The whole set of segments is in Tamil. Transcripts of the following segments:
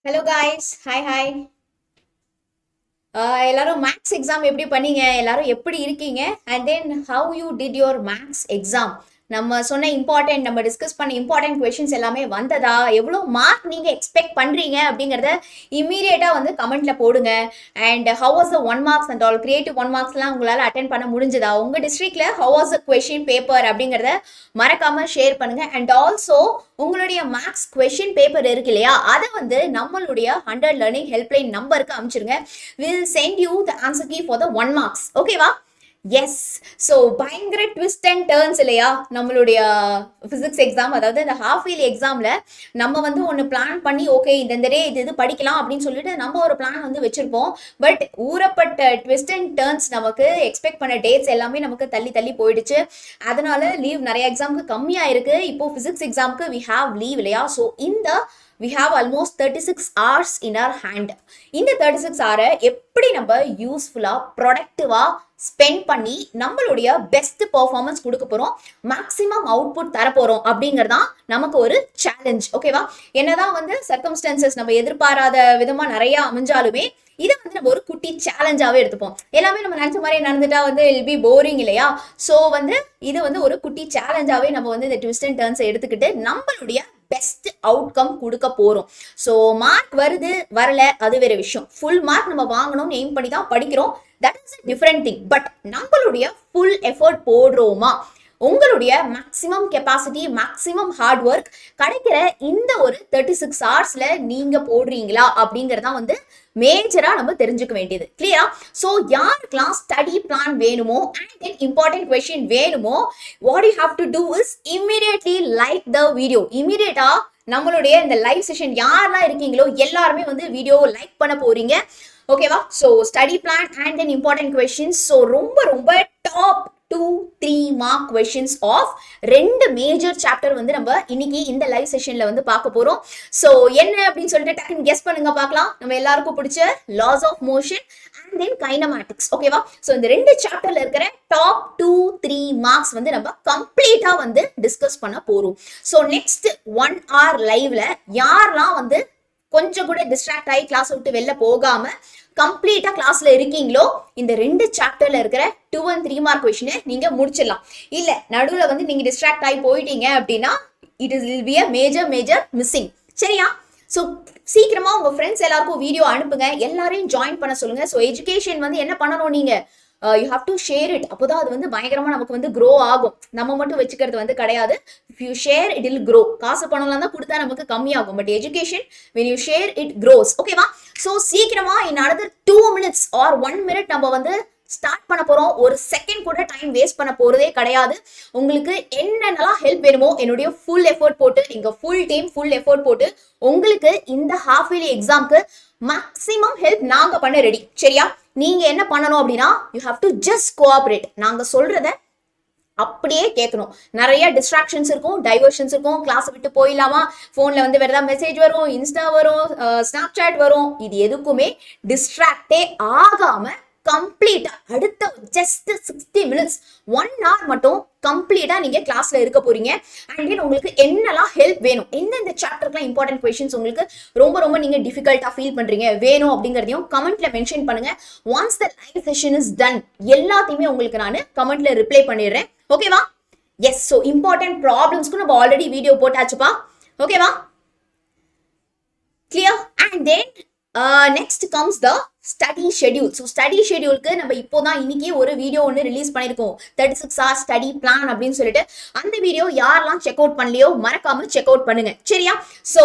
Hello guys, hi. எல்லாரும் மேக்ஸ் எக்ஸாம் எப்படி பண்ணீங்க? எல்லாரும் எப்படி இருக்கீங்க? And then how you did your maths exam? நம்ம சொன்ன இம்பார்ட்டன்ட் நம்ம டிஸ்கஸ் பண்ண இம்பார்ட்டன்ட் கொஷின்ஸ் எல்லாமே வந்ததா? எவ்வளோ மார்க் நீங்க எக்ஸ்பெக்ட் பண்றீங்க அப்படிங்கறத இமீடியட்டா வந்து கமெண்ட்ல போடுங்க. And how was the 1 marks and all creative 1 marksலாம் உங்களால அட்டென்ட் பண்ண முடிஞ்சதா? உங்க டிஸ்ட்ரிக்ட்ல how was the question paper அப்படிங்கறத மறக்காம ஷேர் பண்ணுங்க. அண்ட் ஆல்சோ உங்களுடைய மேக்ஸ் கொஷின் பேப்பர் இருக்கு இல்லையா, அதை வந்து நம்மளுடைய 100 லேர்னிங் ஹெல்ப்லைன் நம்பருக்கு அனுப்பிச்சிருங்க. Will send you the answer key for the 1 marks. ஓகேவா? எஸ். ஸோ பயங்கர ட்விஸ்ட் அண்ட் டேர்ன்ஸ் இல்லையா நம்மளுடைய ஃபிசிக்ஸ் எக்ஸாம், அதாவது இந்த ஹாஃப் இயர்லி எக்ஸாம்ல நம்ம வந்து ஒன்று பிளான் பண்ணி ஓகே இந்த டே இது படிக்கலாம் அப்படின்னு சொல்லிட்டு நம்ம ஒரு பிளான் வந்து வச்சிருப்போம். பட் ஊறப்பட்ட ட்விஸ்ட் அண்ட் டேர்ன்ஸ் நமக்கு எக்ஸ்பெக்ட் பண்ண டேட்ஸ் எல்லாமே நமக்கு தள்ளி போயிடுச்சு. அதனால லீவ் நிறைய எக்ஸாமுக்கு கம்மியாக இருக்கு. இப்போ ஃபிசிக்ஸ் எக்ஸாமுக்கு வி ஹாவ் லீவ் இல்லையா? So we have almost 36 hours in our hand. இந்த 36 hour எப்படி நம்ம யூஸ்ஃபுல்லா ப்ரொடக்டிவா ஸ்பெண்ட் பண்ணி நம்மளுடைய பெஸ்ட் பெர்ஃபார்மன்ஸ் கொடுக்க போறோம், மேக்ஸிமம் அவுட்புட் தர போறோம் அப்படிங்கறதான் நமக்கு ஒரு சேலஞ்ச். ஓகேவா? என்னதான் வந்து சர்க்கம்ஸ்டன்சஸ் நம்ம எதிர்பாராத விதமா நிறைய அமைஞ்சாலுமே இதை வந்து நம்ம ஒரு குட்டி சேலஞ்சாவே எடுத்துப்போம். எல்லாமே நம்ம நினைச்ச மாதிரி நடந்துட்டா வந்து இல் பி போரிங் இல்லையா? ஸோ வந்து இது வந்து ஒரு குட்டி சேலஞ்சாவே நம்ம வந்து இந்த ட்விஸ்ட் அண்ட் டர்ன்ஸை எடுத்துக்கிட்டு நம்மளுடைய பெஸ்ட் அவுட்கம் கொடுக்க போறோம். ஸோ மார்க் வருது வரல அது வேற விஷயம். ஃபுல் மார்க் நம்ம வாங்கணும்னு எய்ம் பண்ணி தான் படிக்கிறோம். That is a different thing. But நம்மளுடைய ஃபுல் எஃபர்ட் போடுறோமா? உங்களுடைய maximum capacity maximum hard work கிடைக்கிற இந்த ஒரு 36 ஹவர்ஸ்ல நீங்க போடுறீங்களா அப்படிங்கறதான் வந்து மேஜரா நம்ம தெரிஞ்சுக்க வேண்டியது. கிளியரா? ஸோ யாருக்கெல்லாம் ஸ்டடி பிளான் வேணுமோ அண்ட் தென் இம்பார்ட்டன்ட் கொஸ்டின் வேணுமோ, what you have to do is immediately like the video. இமீடியட்டா நம்மளுடைய இந்த லைவ் செஷன் யாரெல்லாம் இருக்கீங்களோ எல்லாருமே வந்து வீடியோ லைக் பண்ண போறீங்க. ஓகேவா? So study plan and then important questions. So ரொம்ப top 2-3 mark questions of 2 major chapter வந்து நம்ம இன்னைக்கு இந்த லைவ் செஷன்ல வந்து பார்க்க போறோம். ஸோ என்ன அப்படின்னு சொல்லிட்டு டக்குன்னு கெஸ் பண்ணுங்க பார்க்கலாம். நம்ம எல்லாருக்கும் பிடிச்ச laws of motion and then kinematics. ஓகேவா? ஸோ இந்த 2 சாப்டர்ல இருக்கிற டாப் 2-3 மார்க்ஸ் வந்து நம்ம கம்ப்ளீட்டா வந்து டிஸ்கஸ் பண்ண போறோம். ஸோ நெக்ஸ்ட் 1 hour லைவ்ல யாரெல்லாம் வந்து கொஞ்சம் கூட டிஸ்ட்ராக்ட் ஆகி கிளாஸ் விட்டு வெளில போகாம கம்ப்ளீட்டா கிளாஸ்ல இருக்கீங்களோ இந்த 2 சாப்டர்ல இருக்கிற 2 and 3 மார்க் கொஸ்டினை நீங்க முடிச்சிடலாம். இல்ல நடுவுல வந்து நீங்க டிஸ்ட்ராக்ட் ஆகி போயிட்டீங்க அப்படின்னா it is will be a major missing. சரியா? ஸோ சீக்கிரமா உங்க ஃப்ரெண்ட்ஸ் எல்லாருக்கும் வீடியோ அனுப்புங்க, எல்லாரையும் ஜாயின் பண்ண சொல்லுங்க. ஸோ எஜுகேஷன் வந்து என்ன பண்ணணும், நீங்க you have to share it. அப்போதான் அது வந்து பயங்கரமா நமக்கு வந்து க்ரோ ஆகும். நம்ம மட்டும் வச்சுக்கிறது வந்து கிடையாது. If you share it will grow. காசு பணம்லாம் தான் கொடுத்தா நமக்கு கம்மியாகும். But education when you share it grows. ஓகேவா? ஸோ சீக்கிரமா in another 2 minutes or 1 minute நம்ம வந்து ஸ்டார்ட் பண்ண போறோம். ஒரு செகண்ட் கூட டைம் வேஸ்ட் பண்ண போறதே கிடையாது. உங்களுக்கு என்னென்னலாம் ஹெல்ப் வேணுமோ என்னுடைய ஃபுல் எஃபோர்ட் போட்டு, எங்க ஃபுல் டீம் ஃபுல் எஃபோர்ட் போட்டு உங்களுக்கு இந்த ஹாஃப் இயர்லி எக்ஸாம்க்கு மேக்ஸிமம் ஹெல்ப் நாங்க பண்ண ரெடி. சரியா? நீங்க என்ன பண்ணணும் அப்படின்னா you have to just cooperate. நாங்க சொல்றத அப்படியே கேட்கணும். நிறைய டிஸ்ட்ராக்ஷன்ஸ் இருக்கும், டைவர்ஷன்ஸ் இருக்கும். கிளாஸ் விட்டு போயிடலாமா, போன்ல வந்து வேற ஏதாவது மெசேஜ் வரும், இன்ஸ்டா வரும், ஸ்னாப் சாட் வரும். இது எதுக்குமே டிஸ்ட்ராக்டே ஆகாம கம்ப்ளீட்டா அடுத்த ஜஸ்ட் 60 minutes 1 hour மட்டும் கம்ப்ளீட்டா நீங்க கிளாஸ்ல இருக்க போறீங்க. அண்ட் தென் உங்களுக்கு என்னெல்லாம் ஹெல்ப் வேணும், எந்தெந்த சாப்டர்க்குலாம் இம்பார்ட்டன்ட் கொஸ்டின்ஸ் உங்களுக்கு ரொம்ப நீங்க டிஃபிகல்ட்டா ஃபீல் பண்றீங்க வேணும் அப்படிங்கறதையும் கமெண்ட்ல மென்ஷன் பண்ணுங்க. Once the live session is done எல்லாத்தையுமே உங்களுக்கு நான் கமெண்ட்ல ரிப்ளை பண்ணிடுறேன். ஓகேவா? எஸ். ஸோ இம்பார்ட்டன்ட் ப்ராப்ளம்ஸ்க்கு நம்ம ஆல்ரெடி வீடியோ போட்டாச்சுப்பா. ஓகேவா? Clear? And then next comes the study schedule. So study ஷெட்யூலுக்கு நம்ம இப்போதான் இன்னைக்கு ஒரு வீடியோ ஒன்று ரிலீஸ் பண்ணியிருக்கோம், 36 hours ஸ்டடி பிளான் அப்படின்னு சொல்லிட்டு. அந்த வீடியோ யாரெல்லாம் செக் அவுட் பண்ணலையோ மறக்காம செக் அவுட் பண்ணுங்க. சரியா? ஸோ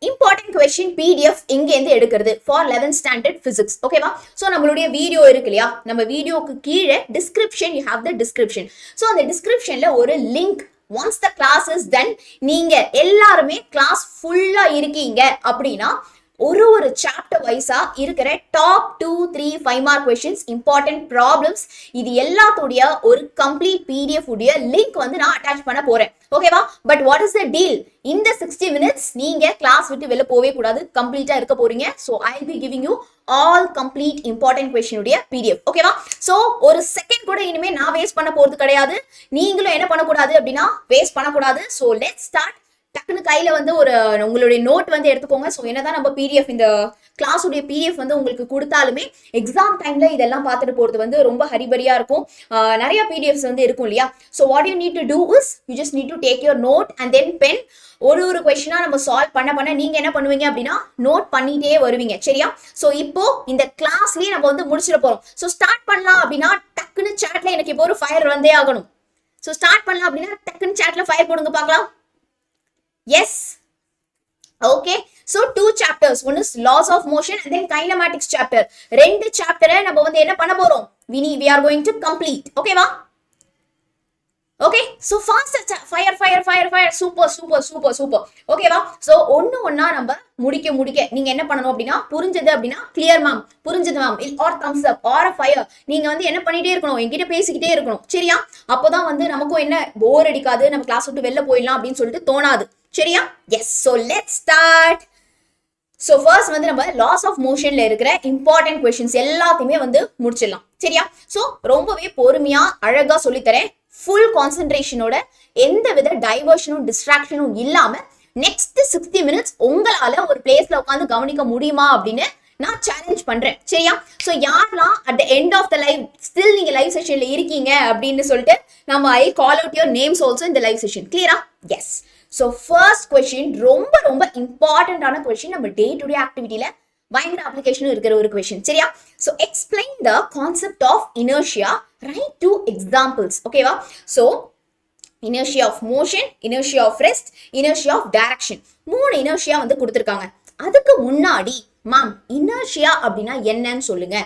இம்பார்ட்டன்ட் கொஸ்டின் PDF எங்கேருந்து எடுக்கிறது ஃபார் 11th standard physics. ஓகேவா? ஸோ நம்மளுடைய வீடியோ இருக்கு இல்லையா, நம்ம வீடியோக்கு கீழே description, you have the description. So அந்த டிஸ்கிரிப்ஷன்ல ஒரு link, once the class is done, நீங்க எல்லாருமே கிளாஸ் ஃபுல்லா இருக்கீங்க அப்படின்னா ஒரு சாப்டர் வைஸா இருக்கிற top 2-3 5 mark questions, important problems, இது எல்லாத்துடைய ஒரு கம்ப்ளீட் PDF உடைய லிங்க் வந்து நான் அட்டாச் பண்ண போறேன். ஓகேவா? But what is the deal? இந்த 60 minutes நீங்க கிளாஸ் விட்டு வெளில போவே கூடாது, கம்ப்ளீட்டா இருக்க போறீங்க. So I will be giving you all complete important question உடைய PDF. ஓகேவா? ஸோ ஒரு செகண்ட் கூட இனிமே நான் வேஸ்ட் பண்ண போறது கிடையாது. நீங்களும் என்ன பண்ணக்கூடாது அப்படின்னா வேஸ்ட் பண்ணக்கூடாது. ஸோ லெட்ஸ் ஸ்டார்ட் டக்குன்னு கையில வந்து ஒரு உங்களுடைய நோட் வந்து எடுத்துக்கோங்க. ஸோ என்னதான் நம்ம பிடிஎஃப் இந்த கிளாஸ் உடைய பிடிஎஃப் வந்து உங்களுக்கு கொடுத்தாலுமே எக்ஸாம் டைம்ல இதெல்லாம் பார்த்துட்டு போறது வந்து ரொம்ப ஹரிபரியா இருக்கும். நிறைய பிடிஎஃப்ஸ் வந்து இருக்கும் இல்லையா. So what you need to do is you just need to take your note and then pen. ஒரு கொஸ்டினா நம்ம சால்வ் பண்ண நீங்க என்ன பண்ணுவீங்க அப்படின்னா நோட் பண்ணிட்டே வருவீங்க. சரியா? ஸோ இப்போ இந்த கிளாஸ்லயே நம்ம வந்து முடிச்சிட போறோம். ஸோ ஸ்டார்ட் பண்ணலாம் அப்படின்னா டக்குன்னு சாட்ல எனக்கு இப்போ ஒரு ஃபயர் வந்தே ஆகணும். ஸோ ஸ்டார்ட் பண்ணலாம் அப்படின்னா டக்குன்னு சாட்ல ஃபயர் போடுங்க பார்க்கலாம். Yes, okay. So 2 chapters, one is laws of motion and then kinematics chapter. ரெண்டு சாப்டரை நம்ம வந்து என்ன பண்ண போறோம்? we are going to complete. Okay வா? Okay, so fast fire, super. Okay வா? So ஒண்ணா நம்ம முடிக்க நீங்க என்ன பண்ணணும் அப்படின்னா புரிஞ்சது அப்படின்னா clear ma'am, புரிஞ்சது ma'am, or thumbs up or a fire. நீங்க வந்து என்ன பண்ணிட்டே இருக்கணும், என்கிட்ட பேசிக்கிட்டே இருக்கணும். சரியா? அப்போதான் வந்து நமக்கும் என்ன போர் அடிக்காது, நம்ம கிளாஸ் விட்டு வெளில போயிடலாம் அப்படின்னு சொல்லிட்டு தோணாது. சரியா? Yes, so let's start. So first வந்து நம்ம laws of motionல இருக்கிற important questions எல்லாத்தையுமே வந்து முடிச்சிடலாம். சரியா? So ரொம்பவே பொறுமையா அழகா சொல்லித்தரேன். ஃபுல் கான்சென்ட்ரேஷனோட எந்த வித டைவர்ஷனும் டிஸ்ட்ராக்ஷனும் இல்லாம நெக்ஸ்ட் 60 minutes உங்களால ஒரு பிளேஸ்ல உட்காந்து கவனிக்க முடியுமா அப்படின்னு நான் சேலஞ்ச் பண்றேன். சரியா? ஸோ யாரெல்லாம் at the end of the live still நீங்க லைவ் செஷன்ல இருக்கீங்க அப்படின்னு சொல்லிட்டு நம்ம I call out your names also இந்த லைவ் செஷன். கிளியரா? எஸ். ஸோ ஃபர்ஸ்ட் கொஸ்டின் ரொம்ப இம்பார்ட்டன்டான கொஸ்டின், நம்ம டே டு டே ஆக்டிவிட்டியில பயங்கர அப்ளிகேஷனும் இருக்கிற ஒரு கொஸ்டின். சரியா? So explain the concept of inertia, right 2 examples. ஓகேவா? So inertia of motion, inertia of rest, inertia of direction. 3 inertia வந்து கொடுத்திருக்காங்க. அதுக்கு முன்னாடி மேம் inertia அப்படின்னா என்னன்னு சொல்லுங்க.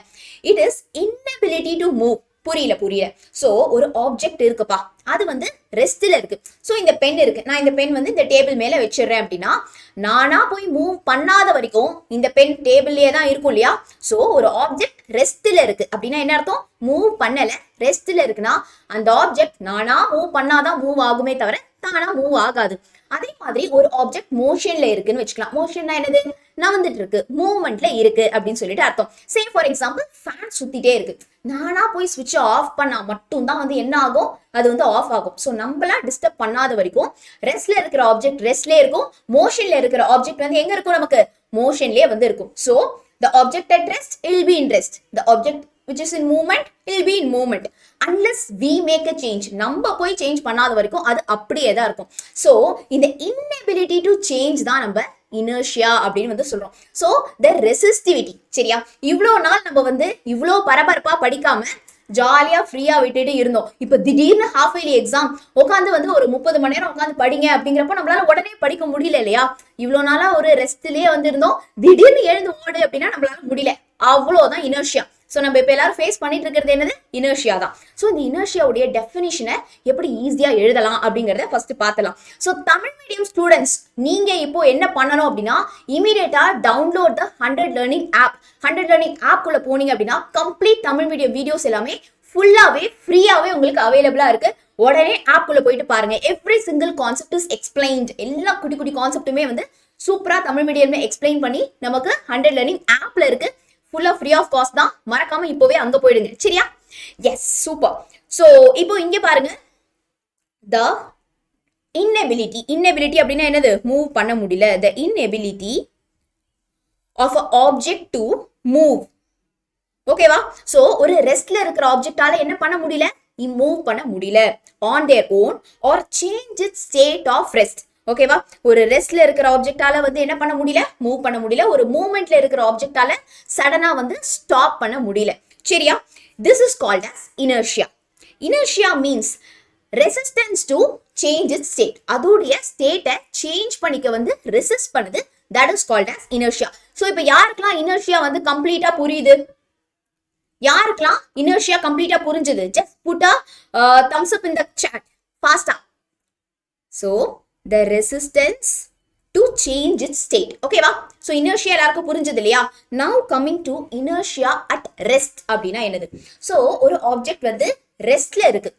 It is inability to move. புரியல. சோ ஒரு ஆப்ஜெக்ட் இருக்குப்பா, அது வந்து ரெஸ்ட்ல இருக்கு. சோ இந்த பென் இருக்கு, நான் இந்த பென் வந்து இந்த டேபிள் மேல வச்சிடுறேன் அப்படின்னா நானா போய் மூவ் பண்ணாத வரைக்கும் இந்த பென் டேபிள்லயே தான் இருக்கும் இல்லையா. சோ ஒரு ஆப்ஜெக்ட் ரெஸ்ட்ல இருக்கு அப்படின்னா என்ன அர்த்தம்? மூவ் பண்ணல, ரெஸ்ட்ல இருக்குன்னா அந்த ஆப்ஜெக்ட் நானா மூவ் பண்ணாதான் மூவ் ஆகுமே தவிர தானா மூவ் ஆகாது. அதே மாதிரி ஒரு ஆப்ஜெக்ட் மோஷன்ல இருக்குன்னு வச்சுக்கலாம். மோஷன்னா என்னது? நவந்துட்டு இருக்கு, மூவ்மெண்ட்ல இருக்கு அப்படின்னு சொல்லிட்டு அர்த்தம். சே ஃபார் எக்ஸாம்பிள் ஃபேன் சுத்திட்டே இருக்கு, நானா போய் ஸ்விட்ச் ஆஃப் பண்ணா மட்டும் தான் வந்து என்ன ஆகும், அது வந்து ஆஃப் ஆகும். ஸோ நம்மளா டிஸ்டர்ப் பண்ணாத வரைக்கும் ரெஸ்ட்ல இருக்கிற ஆப்ஜெக்ட் ரெஸ்ட்லேயே இருக்கும், மோஷன்ல இருக்கிற ஆப்ஜெக்ட் வந்து எங்க இருக்கும்? நமக்கு மோஷன்லயே வந்து இருக்கும். So the object at rest will be in rest, the object which is in movement will be in movement unless we make a change. நம்ம போய் சேஞ்ச் பண்ணாத வரைக்கும் அது அப்படியே தான் இருக்கும். ஸோ இந்த inability to change தான் நம்ம inertia அப்படின்னு வந்து சொல்றோம். So the resistivity. சரியா? இவ்வளோ நாள் நம்ம வந்து இவ்வளோ பரபரப்பா படிக்காம ஜாலியா ஃப்ரீயா விட்டுட்டு இருந்தோம். இப்ப திடீர்னு ஹாஃப் இயர்லி எக்ஸாம் உட்காந்து வந்து ஒரு 30 மணி நேரம் உட்காந்து படிங்க அப்படிங்கிறப்ப நம்மளால உடனே படிக்க முடியல இல்லையா. இவ்வளவு நாளா ஒரு ரெஸ்ட்லயே வந்து இருந்தோம், திடீர்னு எழுந்து ஓடு அப்படின்னா நம்மளால முடியல. அவ்வளவுதான் இனர்ஷியா. ஸோ நம்ம இப்போ எல்லாரும் ஃபேஸ் பண்ணிட்டு இருக்கிறது என்னது? இனர்ஷியா தான். ஸோ இந்த இனர்ஷியாவுடைய டெஃபினிஷனை எப்படி ஈஸியா எழுதலாம் அப்படிங்கிறத ஃபர்ஸ்ட் பார்த்தலாம். ஸோ தமிழ் மீடியம் ஸ்டூடெண்ட்ஸ் நீங்க இப்போ என்ன பண்ணணும் அப்படின்னா இமீடியட்டா download the 100 learning app. 100 learning app குள்ள போனீங்க அப்படின்னா கம்ப்ளீட் தமிழ் மீடியம் வீடியோஸ் எல்லாமே ஃபுல்லாவே ஃப்ரீயாவே உங்களுக்கு அவைலபிளா இருக்கு. உடனே ஆப் குள்ள போயிட்டு பாருங்க. Every single concept is explained. எல்லா குட்டி கான்செப்ட்டுமே வந்து சூப்பரா தமிழ் மீடியமே எக்ஸ்பிளைன் பண்ணி நமக்கு 100 லேர்னிங் ஆப்ல இருக்கு. ஃபுல்லா ஃப்ரீ ஆஃப் காஸ்ட் தான். மறக்காம இப்போவே அங்க போயிடுங்க. சரியா? S, super. சோ இப்போ இங்க பாருங்க, the inability அப்படின்னா என்னது? மூவ் பண்ண முடியல. the inability of an object to move. ஓகேவா? சோ ஒரு ரெஸ்ட்ல இருக்கிற ஆப்ஜெக்டால என்ன பண்ண முடியல? மூவ் பண்ண முடியல on their own or change its state of rest. ஓகேவா? ஒரு ரெஸ்ட்ல இருக்கிற ஆப்ஜெக்டால வந்து என்ன பண்ண முடியல? மூவ் பண்ண முடியல. ஒரு மூவ்மெண்ட்ல இருக்கிற ஆப்ஜெக்டால சடனா வந்து ஸ்டாப் பண்ண முடியல. சரியா? This is called as inertia. Inertia means resistance to change its state. அதோடைய ஸ்டேட்டை சேஞ்ச் பண்ணிக்க வந்து ரெசிஸ்ட் பண்ணுது. That is called as inertia. So இப்போ யாருக்கெல்லாம் inertia வந்து கம்ப்ளீட்டா புரியுது? யாருக்கெல்லாம் inertia கம்ப்ளீட்டா புரிஞ்சது? Just put a thumbs up in the chat fast. So the resistance to change its state. ஓகேவா? so inertia எல்லாருக்கும் புரிஞ்சது இல்லையா? now coming to inertia at rest அப்படின்னா என்னது? so ஒரு ஆப்ஜெக்ட் வந்து ரெஸ்ட்ல இருக்கு,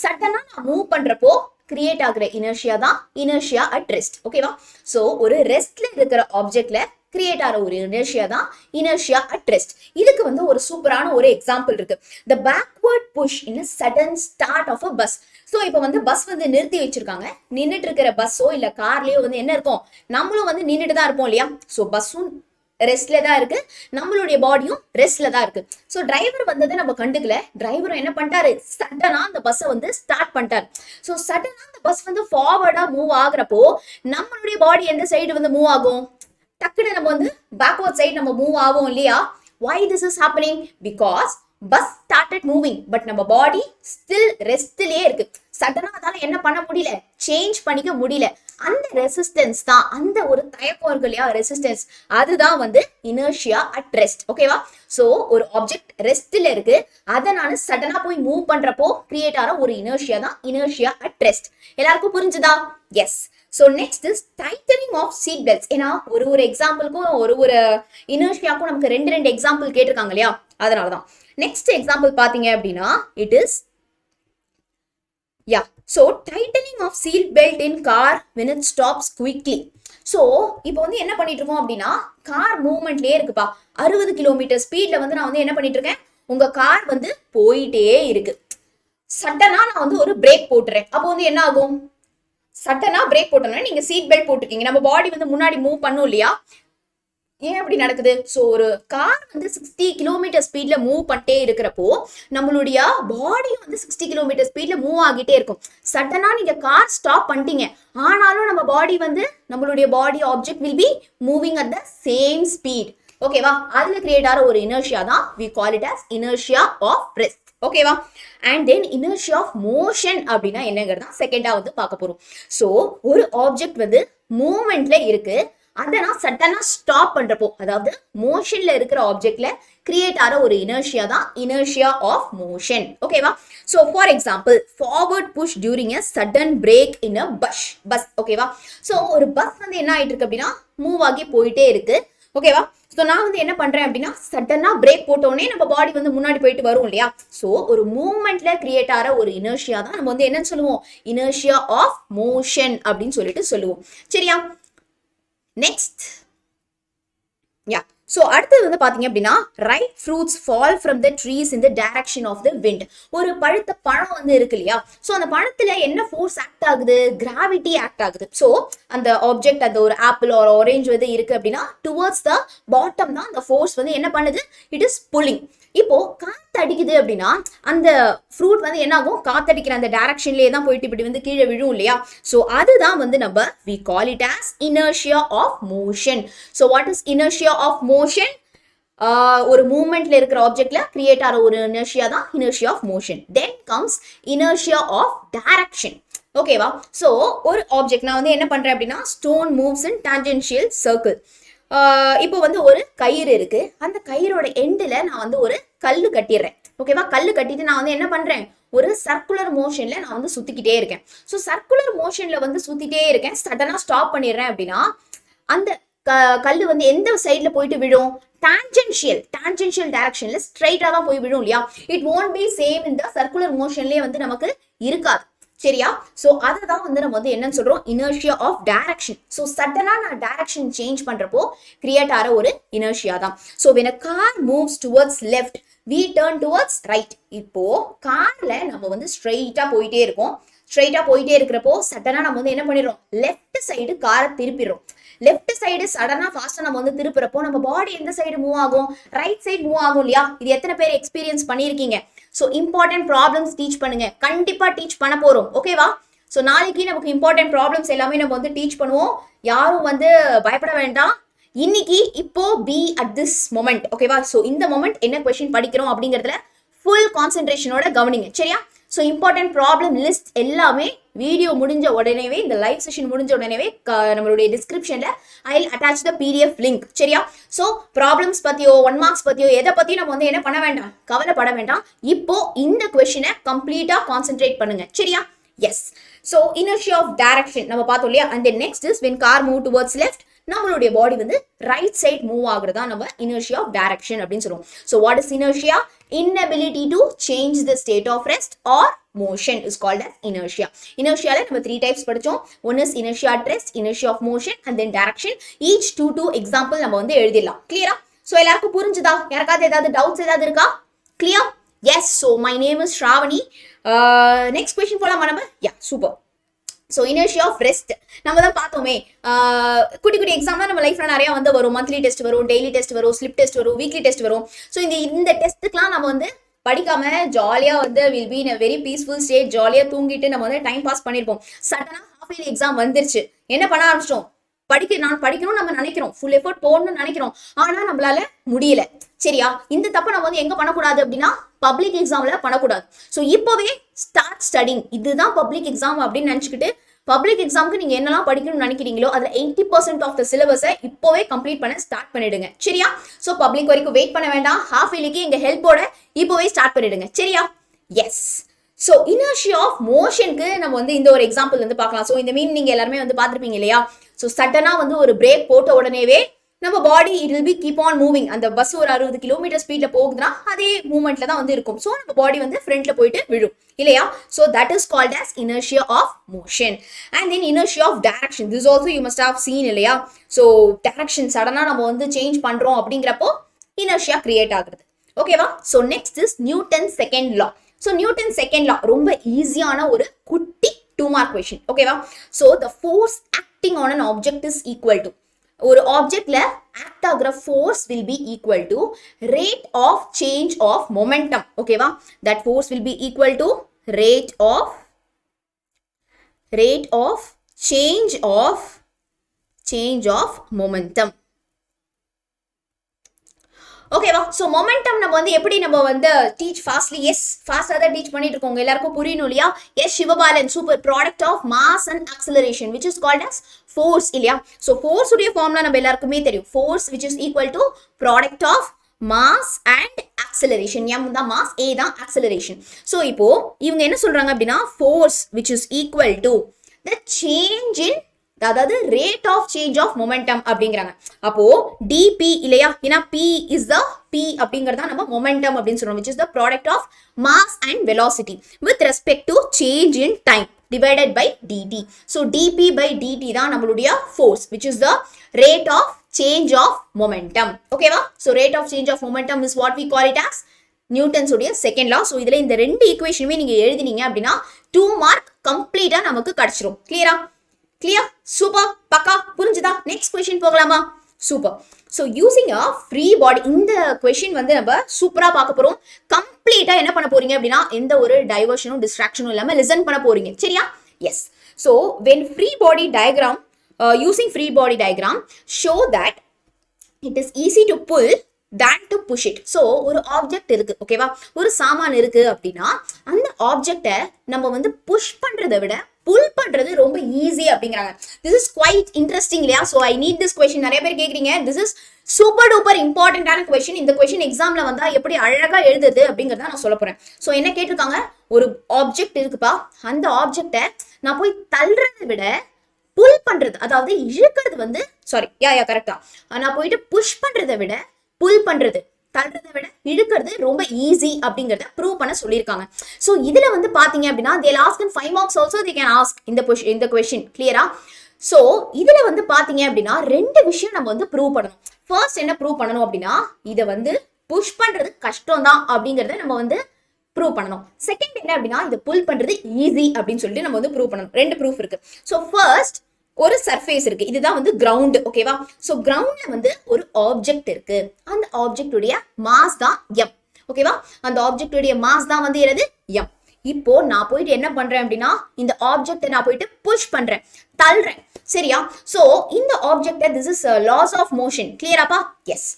சடனா நான் மூவ் பண்றப்போ கிரியேட் ஆகுற inertia தான் inertia at rest. ஓகேவா? so ஒரு ரெஸ்ட்ல இருக்கிற ஆப்ஜெக்ட்ல கிரியேட் ஆகிற ஒரு இனர்ஷியா தான் இனர்ஷியா அட் ரெஸ்ட். இதுக்கு வந்து ஒரு சூப்பரான ஒரு எக்ஸாம்பிள் இருக்கு. The backward push in sudden start of a bus. So இப்போ வந்து பஸ் வந்து நிறுத்தி வச்சிருக்காங்க. நின்றுட்டு இருக்கிற பஸ்ஸோ இல்லை கார்லயோ வந்து என்ன இருக்கும், நம்மளும் வந்து நின்றுட்டு தான் இருப்போம் இல்லையா. ஸோ பஸ்ஸும் ரெஸ்ட்ல தான் இருக்கு, நம்மளுடைய பாடியும் ரெஸ்ட்ல தான் இருக்கு. ஸோ டிரைவர் வந்ததை நம்ம கண்டுக்கல. டிரைவரும் என்ன பண்ணிட்டாரு, சடனா அந்த பஸ்ஸை வந்து ஸ்டார்ட் பண்ணிட்டாரு. ஸோ சடனா அந்த பஸ் வந்து ஃபார்வர்டா மூவ் ஆகுறப்போ நம்மளுடைய பாடி எந்த சைடு வந்து மூவ் ஆகும், டக்குன்னு நம்ம வந்து பேக்வர்ட் சைடு நம்ம மூவ் ஆகும் இல்லையா. why this is happening? because bus started moving but நம்ம பாடி ஸ்டில் ரெஸ்ட்லயே இருக்கு. சடனா அதால என்ன பண்ண முடியல, சேஞ்ச் பண்ணிக்க முடியல. அந்த ரெசிஸ்டன்ஸ் தான், அந்த ஒரு தயக்கம் இருக்கு இல்லையா, ரெசிஸ்டன்ஸ், அதுதான் வந்து இனர்ஷியா அட் ரெஸ்ட். ஓகேவா. சோ ஒரு ஆப்ஜெக்ட் ரெஸ்ட்ல இருக்கு, அதனால சடனா போய் மூவ் பண்றப்போ கிரியேட் ஆகிற ஒரு இனர்ஷியா தான் இனர்ஷியா அட் ரெஸ்ட். எல்லாருக்கும் புரிஞ்சுதா? Yes. So next is tightening of seat belts. ஏன்னா ஒரு எக்ஸாம்பிளுக்கும் ஒரு இனர்ஷியாக்கும் நமக்கு ரெண்டு எக்ஸாம்பிள் கேட்டிருக்காங்க இல்லையா, அதனாலதான். நெக்ஸ்ட் எக்ஸாம்பிள் பாத்தீங்க அப்படின்னா it is so tightening of seat belt in car when it stops quickly. So இப்போ வந்து என்ன பண்ணிட்டு இருக்கோம் அப்படின்னா, கார் மூவ்மெண்ட்லயே இருக்குப்பா, 60 கிலோமீட்டர் ஸ்பீட்ல வந்து நான் வந்து என்ன பண்ணிட்டு இருக்கேன், உங்க கார் வந்து போயிட்டே இருக்கு. சடனா நான் வந்து ஒரு பிரேக் போட்டுறேன். அப்போ வந்து என்ன ஆகும், சடனா பிரேக் போட்டோம்னா நீங்க சீட் பெல்ட் போட்டுருக்கீங்க, நம்ம பாடி வந்து முன்னாடி மூவ் பண்ணும் இல்லையா. ஏன் அப்படி நடக்குது? ஸோ ஒரு கார் வந்து 60 கிலோமீட்டர் ஸ்பீட்ல மூவ் பண்ணிட்டே இருக்கிறப்போ நம்மளுடைய பாடியும் வந்து 60 கிலோமீட்டர் ஸ்பீட்ல மூவ் ஆகிட்டே இருக்கும். சடனா நீங்க கார் ஸ்டாப் பண்ணிட்டீங்க, ஆனாலும் நம்ம பாடி வந்து நம்மளுடைய body object will be moving at the same speed. ஓகேவா. அதுல கிரியேட் ஆகிற ஒரு இனர்ஷியா தான் we call it as inertia of rest. ஓகேவா. And then inertia of motion அப்படின்னா என்னங்கிறதா செகண்டா வந்து பார்க்க போறோம். ஸோ ஒரு ஆப்ஜெக்ட் வந்து மூவ்மெண்ட்ல இருக்கு, அதை நான் சட்டனா ஸ்டாப் பண்றப்போ, அதாவது மோஷன்ல இருக்கிற ஆப்ஜெக்ட்ல கிரியேட் ஆகிற ஒரு இனர்ஷியா தான் இனர்ஷியா ஆஃப் மோஷன். ஓகேவா. So for example forward push during a sudden brake in a bus. ஓகேவா. ஸோ ஒரு பஸ் வந்து என்ன ஆயிட்டு இருக்கு அப்படின்னா மூவ் ஆகி போயிட்டே இருக்கு. ஓகேவா. ஸோ நான் வந்து என்ன பண்றேன் அப்படின்னா சடனா பிரேக் போட்டோடனே நம்ம பாடி வந்து முன்னாடி போயிட்டு வரும் இல்லையா. ஸோ ஒரு மூவ்மெண்ட்ல கிரியேட் ஆகிற ஒரு இனர்ஷியா தான் நம்ம வந்து என்னன்னு சொல்லுவோம், இனர்ஷியா ஆஃப் மோஷன் அப்படின்னு சொல்லிட்டு சொல்லுவோம். சரியா. நெக்ஸ்ட் ஸோ அடுத்தது வந்து பாத்தீங்க அப்படின்னா right fruits fall from the trees in the direction of the wind. ஒரு பழுத்த பழம் வந்து இருக்கு இல்லையா. ஸோ அந்த பழத்துல என்ன ஃபோர்ஸ் ஆக்ட் ஆகுது, கிராவிட்டி ஆக்ட் ஆகுது. ஸோ அந்த ஆப்ஜெக்ட், அந்த ஒரு ஆப்பிள் ஒரு ஆரஞ்சு வந்து இருக்கு அப்படின்னா டுவர்ட்ஸ் த பாட்டம் தான் அந்த ஃபோர்ஸ் வந்து என்ன பண்ணுது, இட் இஸ் புல்லிங். இப்போ காத்து அடிக்குது அப்படின்னா அந்த ஃப்ரூட் வந்து என்ன ஆகும், காத்தடிக்கிற அந்த டைரக்ஷன்லயே தான் போயிட்டு இப்படி வந்து கீழே விழும் இல்லையா. ஸோ அதுதான் வந்து நம்ம we call it as inertia of motion. So what is inertia of motion? ஒரு மூவ்மெண்ட்ல இருக்கிற ஆப்ஜெக்ட்ல கிரியேட் ஆகிற ஒரு இனர்ஷியா தான் inertia of motion. Then comes inertia of direction. ஓகேவா. ஸோ ஒரு ஆப்ஜெக்ட் நான் வந்து என்ன பண்றேன் அப்படின்னா stone moves in tangential circle. இப்போ வந்து ஒரு கயிறு இருக்கு, அந்த கயிறோட எண்டில் நான் வந்து ஒரு கல்லு கட்டிடுறேன். ஓகேவா. கல்லு கட்டிட்டு நான் வந்து என்ன பண்றேன், ஒரு சர்க்குலர் மோஷன்ல நான் வந்து சுத்திக்கிட்டே இருக்கேன். ஸோ சர்க்குலர் மோஷன்ல வந்து சுத்திட்டே இருக்கேன், சடனா ஸ்டாப் பண்ணிடுறேன் அப்படின்னா அந்த கல்லு வந்து எந்த சைட்ல போயிட்டு விழும், டான்ஜென்ஷியல் டைரக்ஷன்ல ஸ்ட்ரைட்டா தான் போய் விழும் இல்லையா. இட் won't be சேம் இந்த சர்க்குலர் மோஷன்லயே வந்து நமக்கு இருக்காது. சரியா. சோ அததான் வந்து நம்ம வந்து என்னன்னு சொல்றோம், இனர்ஷியா ஆஃப் டைரக்ஷன். சோ சடனா நான் டைரக்ஷன் சேஞ்ச் பண்றப்போ கிரியேட் ஆகிற ஒரு இனர்ஷியா தான். So when a car moves towards left we turn towards right. இப்போ கார்ல நம்ம வந்து ஸ்ட்ரெயிட்டா போயிட்டே இருக்கோம், ஸ்ட்ரெயிட்டா போயிட்டே இருக்கிறப்போ சடனா நம்ம வந்து என்ன பண்ணிடுறோம், லெஃப்ட் சைடு காரை திருப்பிடுறோம். லெஃப்ட் சைடு சடனா ஃபாஸ்டா நம்ம வந்து திருப்புறப்போ நம்ம பாடி எந்த சைடு மூவ் ஆகும், ரைட் சைடு மூவ் ஆகும் இல்லையா. இது எத்தனை பேர் எக்ஸ்பீரியன்ஸ் பண்ணிருக்கீங்க. ஸோ இம்பார்ட்டன்ட் ப்ராப்ளம்ஸ் டீச் பண்ணுங்க, கண்டிப்பா டீச் பண்ண போறோம். ஓகேவா. ஸோ நாளைக்கு நமக்கு இம்பார்ட்டன்ட் ப்ராப்ளம்ஸ் எல்லாமே நம்ம வந்து டீச் பண்ணுவோம், யாரும் வந்து பயப்பட வேண்டாம். இன்னைக்கு இப்போ பி அட் திஸ் மொமெண்ட். ஓகேவா. ஸோ இந்த மொமெண்ட் என்ன கொஸ்டின் படிக்கிறோம் அப்படிங்கிறதுல ஃபுல் கான்சென்ட்ரேஷனோட கவனிங்க. சரியா. ஸோ இம்பார்ட்டன்ட் ப்ராப்ளம் லிஸ்ட் எல்லாமே வீடியோ முடிஞ்ச உடனேவே, இந்த லைவ் செஷன் முடிஞ்ச உடனேவே நம்மளுடைய டிஸ்கிரிப்ஷன்ல I will attach the PDF link. சரியா. ஸோ ப்ராப்ளம்ஸ் பத்தியோ 1 மார்க்ஸ் பத்தியோ எதை பத்தியும் நம்ம வந்து என்ன பண்ண வேண்டாம், கவலைப்பட வேண்டாம். இப்போ இந்த கொஸ்டினை கம்ப்ளீட்டா கான்சென்ட்ரேட் பண்ணுங்க. சரியா. Yes. So inertia of direction நம்ம பார்த்தோம் இல்லையா. And then next is when car move towards left, நம்மளுடைய பாடி வந்து ரைட் சைட் மூவ் ஆகுறதா நம்ம இனர்ஷியா ஆஃப் டைரக்ஷன் அப்படின்னு சொல்லுவோம். So what is inertia? inability to change the state of rest or motion is called as inertia. Inertia la நம்ம 3 types படிச்சோம். One is inertia at rest, inertia of motion and then direction. Each two example நம்ம வந்து எழுதிடலாம். clear ஆ? So எல்லாருக்கும் புரிஞ்சுதா? யாருக்காவது ஏதாவது doubts ஏதாவது இருக்கா? clear? Yes, so my name is Shravani. Next question போலாமா நம்ம? Yeah, super. So inertia of rest நம்ம தான் பார்த்தோமே குட்டி குட்டி எக்ஸாம்லாம் நம்ம லைஃப்ல நிறைய வந்து வரும். மந்த்லி டெஸ்ட் வரும், டெய்லி டெஸ்ட் வரும், ஸ்லிப் டெஸ்ட் வரும், வீக்லி டெஸ்ட் வரும். ஸோ இந்த டெஸ்ட்டுக்குலாம் நம்ம வந்து படிக்காம ஜாலியா வந்து will be in a very peaceful state, ஜாலியா தூங்கிட்டு நம்ம வந்து டைம் பாஸ் பண்ணிருப்போம். சடனா ஹாஃப் இயர்லி எக்ஸாம் வந்துருச்சு, என்ன பண்ண ஆரம்பிச்சிட்டோம்? நான் படிக்கணும் நம்ம நினைக்கிறோம், ஃபுல் எஃபோர்ட் போடணும்னு நினைக்கிறோம், ஆனா நம்மளால முடியல. சரியா? இந்த தப்ப நம்ம வந்து எங்க பண்ணக்கூடாது அப்படின்னா பப்ளிக் எக்ஸாம்ல பண்ணக்கூடாது. ஸோ இப்போவே ஸ்டார்ட் ஸ்டடிங். இதுதான் பப்ளிக் எக்ஸாம் அப்படின்னு நினைச்சுக்கிட்டு பப்ளிக் எக்ஸாமுக்கு நீங்க என்னெல்லாம் படிக்கணும்னு நினைக்கிறீங்களோ அதுல 80% ஆஃப் த சிலபஸை இப்போவே கம்ப்ளீட் பண்ண ஸ்டார்ட் பண்ணிடுங்க. சரியா? ஸோ பப்ளிக் வரைக்கும் வெயிட் பண்ண வேண்டாம். ஹாஃப் இயர்லிக்கு எங்க ஹெல்ப்போட இப்போவே ஸ்டார்ட் பண்ணிடுங்க. சரியா? எஸ். ஸோ இனர்ஷியா ஆஃப் மோஷனுக்கு நம்ம வந்து இந்த ஒரு எக்ஸாம்பிள் வந்து பார்க்கலாம். ஸோ இந்த மீன் நீங்க எல்லாருமே வந்து பார்த்துருப்பீங்க இல்லையா? ஸோ சட்டனா வந்து ஒரு பிரேக் போட்ட உடனேவே நம்ம பாடி it will be keep on moving. அந்த பஸ் ஒரு 60 கிலோமீட்டர் ஸ்பீட்ல போகுதுன்னா அதே மூவ்மெண்ட்ல தான் வந்து இருக்கும். ஸோ நம்ம பாடி வந்து ஃப்ரண்ட்ல போயிட்டு விழும் இல்லையா? So that is called as inertia of motion. And then inertia of direction, this also you must have seen இல்லையா? ஸோ டைரக்ஷன் சடனா நம்ம வந்து சேஞ்ச் பண்றோம் அப்படிங்கிறப்போ inertia கிரியேட் ஆகுது. ஓகேவா? So next is Newton second law. So Newton second law ரொம்ப ஈஸியான ஒரு குட்டி 2 மார்க் கொஸ்டின். ஓகேவா? So the force acting on an object is equal to, ஒரு ஆப்ஜெக்ட்ல ஆக்ட் ஆகுற force will be equal to rate of change of momentum. ஓகேவா? That force will be equal to rate of change of momentum. ஓகேவா? ஸோ மொமெண்டம் நம்ம வந்து எப்படி நம்ம வந்து டீச் ஃபாஸ்ட்லி? எஸ், ஃபாஸ்டாக தான் டீச் பண்ணிட்டு இருக்கோங்க. எல்லாருக்கும் புரியணும் இல்லையா? Yes Sivabalan, super. Product of mass and acceleration which is called as force இல்லையா? ஸோ ஃபோர்ஸ் உடைய ஃபார்ம்லாம் நம்ம எல்லாருக்குமே தெரியும். Force which is equal to product of mass and acceleration. M தான் மாஸ், ஏ தான் ஆக்சலரேஷன். ஸோ இப்போ இவங்க என்ன சொல்றாங்க அப்படின்னா force which is equal to the change in, அதாவது rate of change of momentum அப்படிங்கிறாங்க. அப்போ டிபி இல்லையா? ஏன்னா பி இஸ் த பி அப்படிங்கறத நம்ம மொமெண்டம் அப்படின்னு சொல்றோம், which is the product of mass and velocity with respect to change in time divided by dt. So dp by dt தான் நம்மளுடைய force, which is the rate of change of momentum. ஓகேவா? So rate of change of momentum is what we call it as Newton's உடைய செகண்ட் லா. ஸோ இதுல இந்த 2 ஈக்குவேஷனுமே நீங்க எழுதினீங்க அப்படின்னா 2 மார்க் கம்ப்ளீட்டா நமக்கு கிடைச்சிரும். கிளியரா? கிளியர்? சூப்பர். பக்கா புரிஞ்சுதா? நெக்ஸ்ட் क्वेश्चन போகலாமா? சூப்பர். ஸோ யூசிங் அ ஃப்ரீ பாடி, இந்த क्वेश्चन வந்து நம்ம சூப்பரா பார்க்க போறோம். கம்ப்ளீட்டா என்ன பண்ண போறீங்க அப்படின்னா எந்த ஒரு டைவர்ஷனும் டிஸ்ட்ராக்ஷனும் இல்லாம லிசன் பண்ண போறீங்க. சரியா? Yes. So when free body diagram, using free body diagram show that it is easy to pull than to push it. So ஒரு ஆப்ஜெக்ட் இருக்கு, ஓகேவா? ஒரு சாமான் இருக்கு அப்படின்னா அந்த ஆப்ஜெக்டை நம்ம வந்து புஷ் பண்றதை விட புல் பண்றது ரொம்ப ஈஸி அப்படிங்கிறாங்க. திஸ் இஸ் குவைட் இன்ட்ரெஸ்டிங் இல்லையா? So I need this question. நிறைய பேர் கேட்குறீங்க. திஸ் இஸ் சூப்பர் டூப்பர் இம்பார்ட்டன்டான கொஸ்டின். இந்த கொஸ்டின் எக்ஸாம்ல வந்தா எப்படி அழகா எழுதுது அப்படிங்கிறத நான் சொல்ல போறேன். ஸோ என்ன கேட்டிருக்காங்க? ஒரு ஆப்ஜெக்ட் இருக்குப்பா, அந்த ஆப்ஜெக்டை நான் போய் தள்ளுறதை விட புல் பண்றது, அதாவது இழுக்கிறது வந்து கரெக்டா, நான் போயிட்டு புஷ் பண்றதை விட புல் பண்றது, தள்ளுறதை விட இழுக்கிறது ரொம்ப ஈஸி அப்படிங்கறத ப்ரூவ் பண்ண சொல்லியிருக்காங்க. ஸோ இதுல வந்து பாத்தீங்க அப்படின்னா they'll ask in 5 marks also they can ask இந்த question. கிளியரா? ஸோ இதுல வந்து பாத்தீங்க அப்படின்னா 2 விஷயம் நம்ம வந்து ப்ரூவ் பண்ணணும். ஃபர்ஸ்ட் என்ன ப்ரூவ் பண்ணணும் அப்படின்னா இதை வந்து புஷ் பண்றது கஷ்டம் தான் அப்படிங்கறத நம்ம வந்து ப்ரூவ் பண்ணணும். செகண்ட் என்ன அப்படின்னா இதை புல் பண்றது ஈஸி அப்படின்னு சொல்லிட்டு நம்ம வந்து ப்ரூவ் பண்ணணும். 2 ப்ரூஃப் இருக்கு. ஸோ ஃபர்ஸ்ட் ஒரு சர்ஃபேஸ் இருக்கு, இதுதான் வந்து கிரவுண்ட். ஓகேவா? சோ கிரவுண்ட்ல வந்து ஒரு ஆப்ஜெக்ட் இருக்கு, அந்த ஆப்ஜெக்ட் உடைய மாஸ் தான் m. ஓகேவா? அந்த ஆப்ஜெக்ட் உடைய மாஸ் தான் வந்து என்னது? m. இப்போ நான் போயிட்டு என்ன பண்றேன் அப்படின்னா இந்த ஆப்ஜெக்ட்டை நான் போயிட்டு புஷ் பண்றேன், தள்ளுறேன். சரியா? சோ இந்த object this is laws of motion. கிளியராப்பா? எஸ்.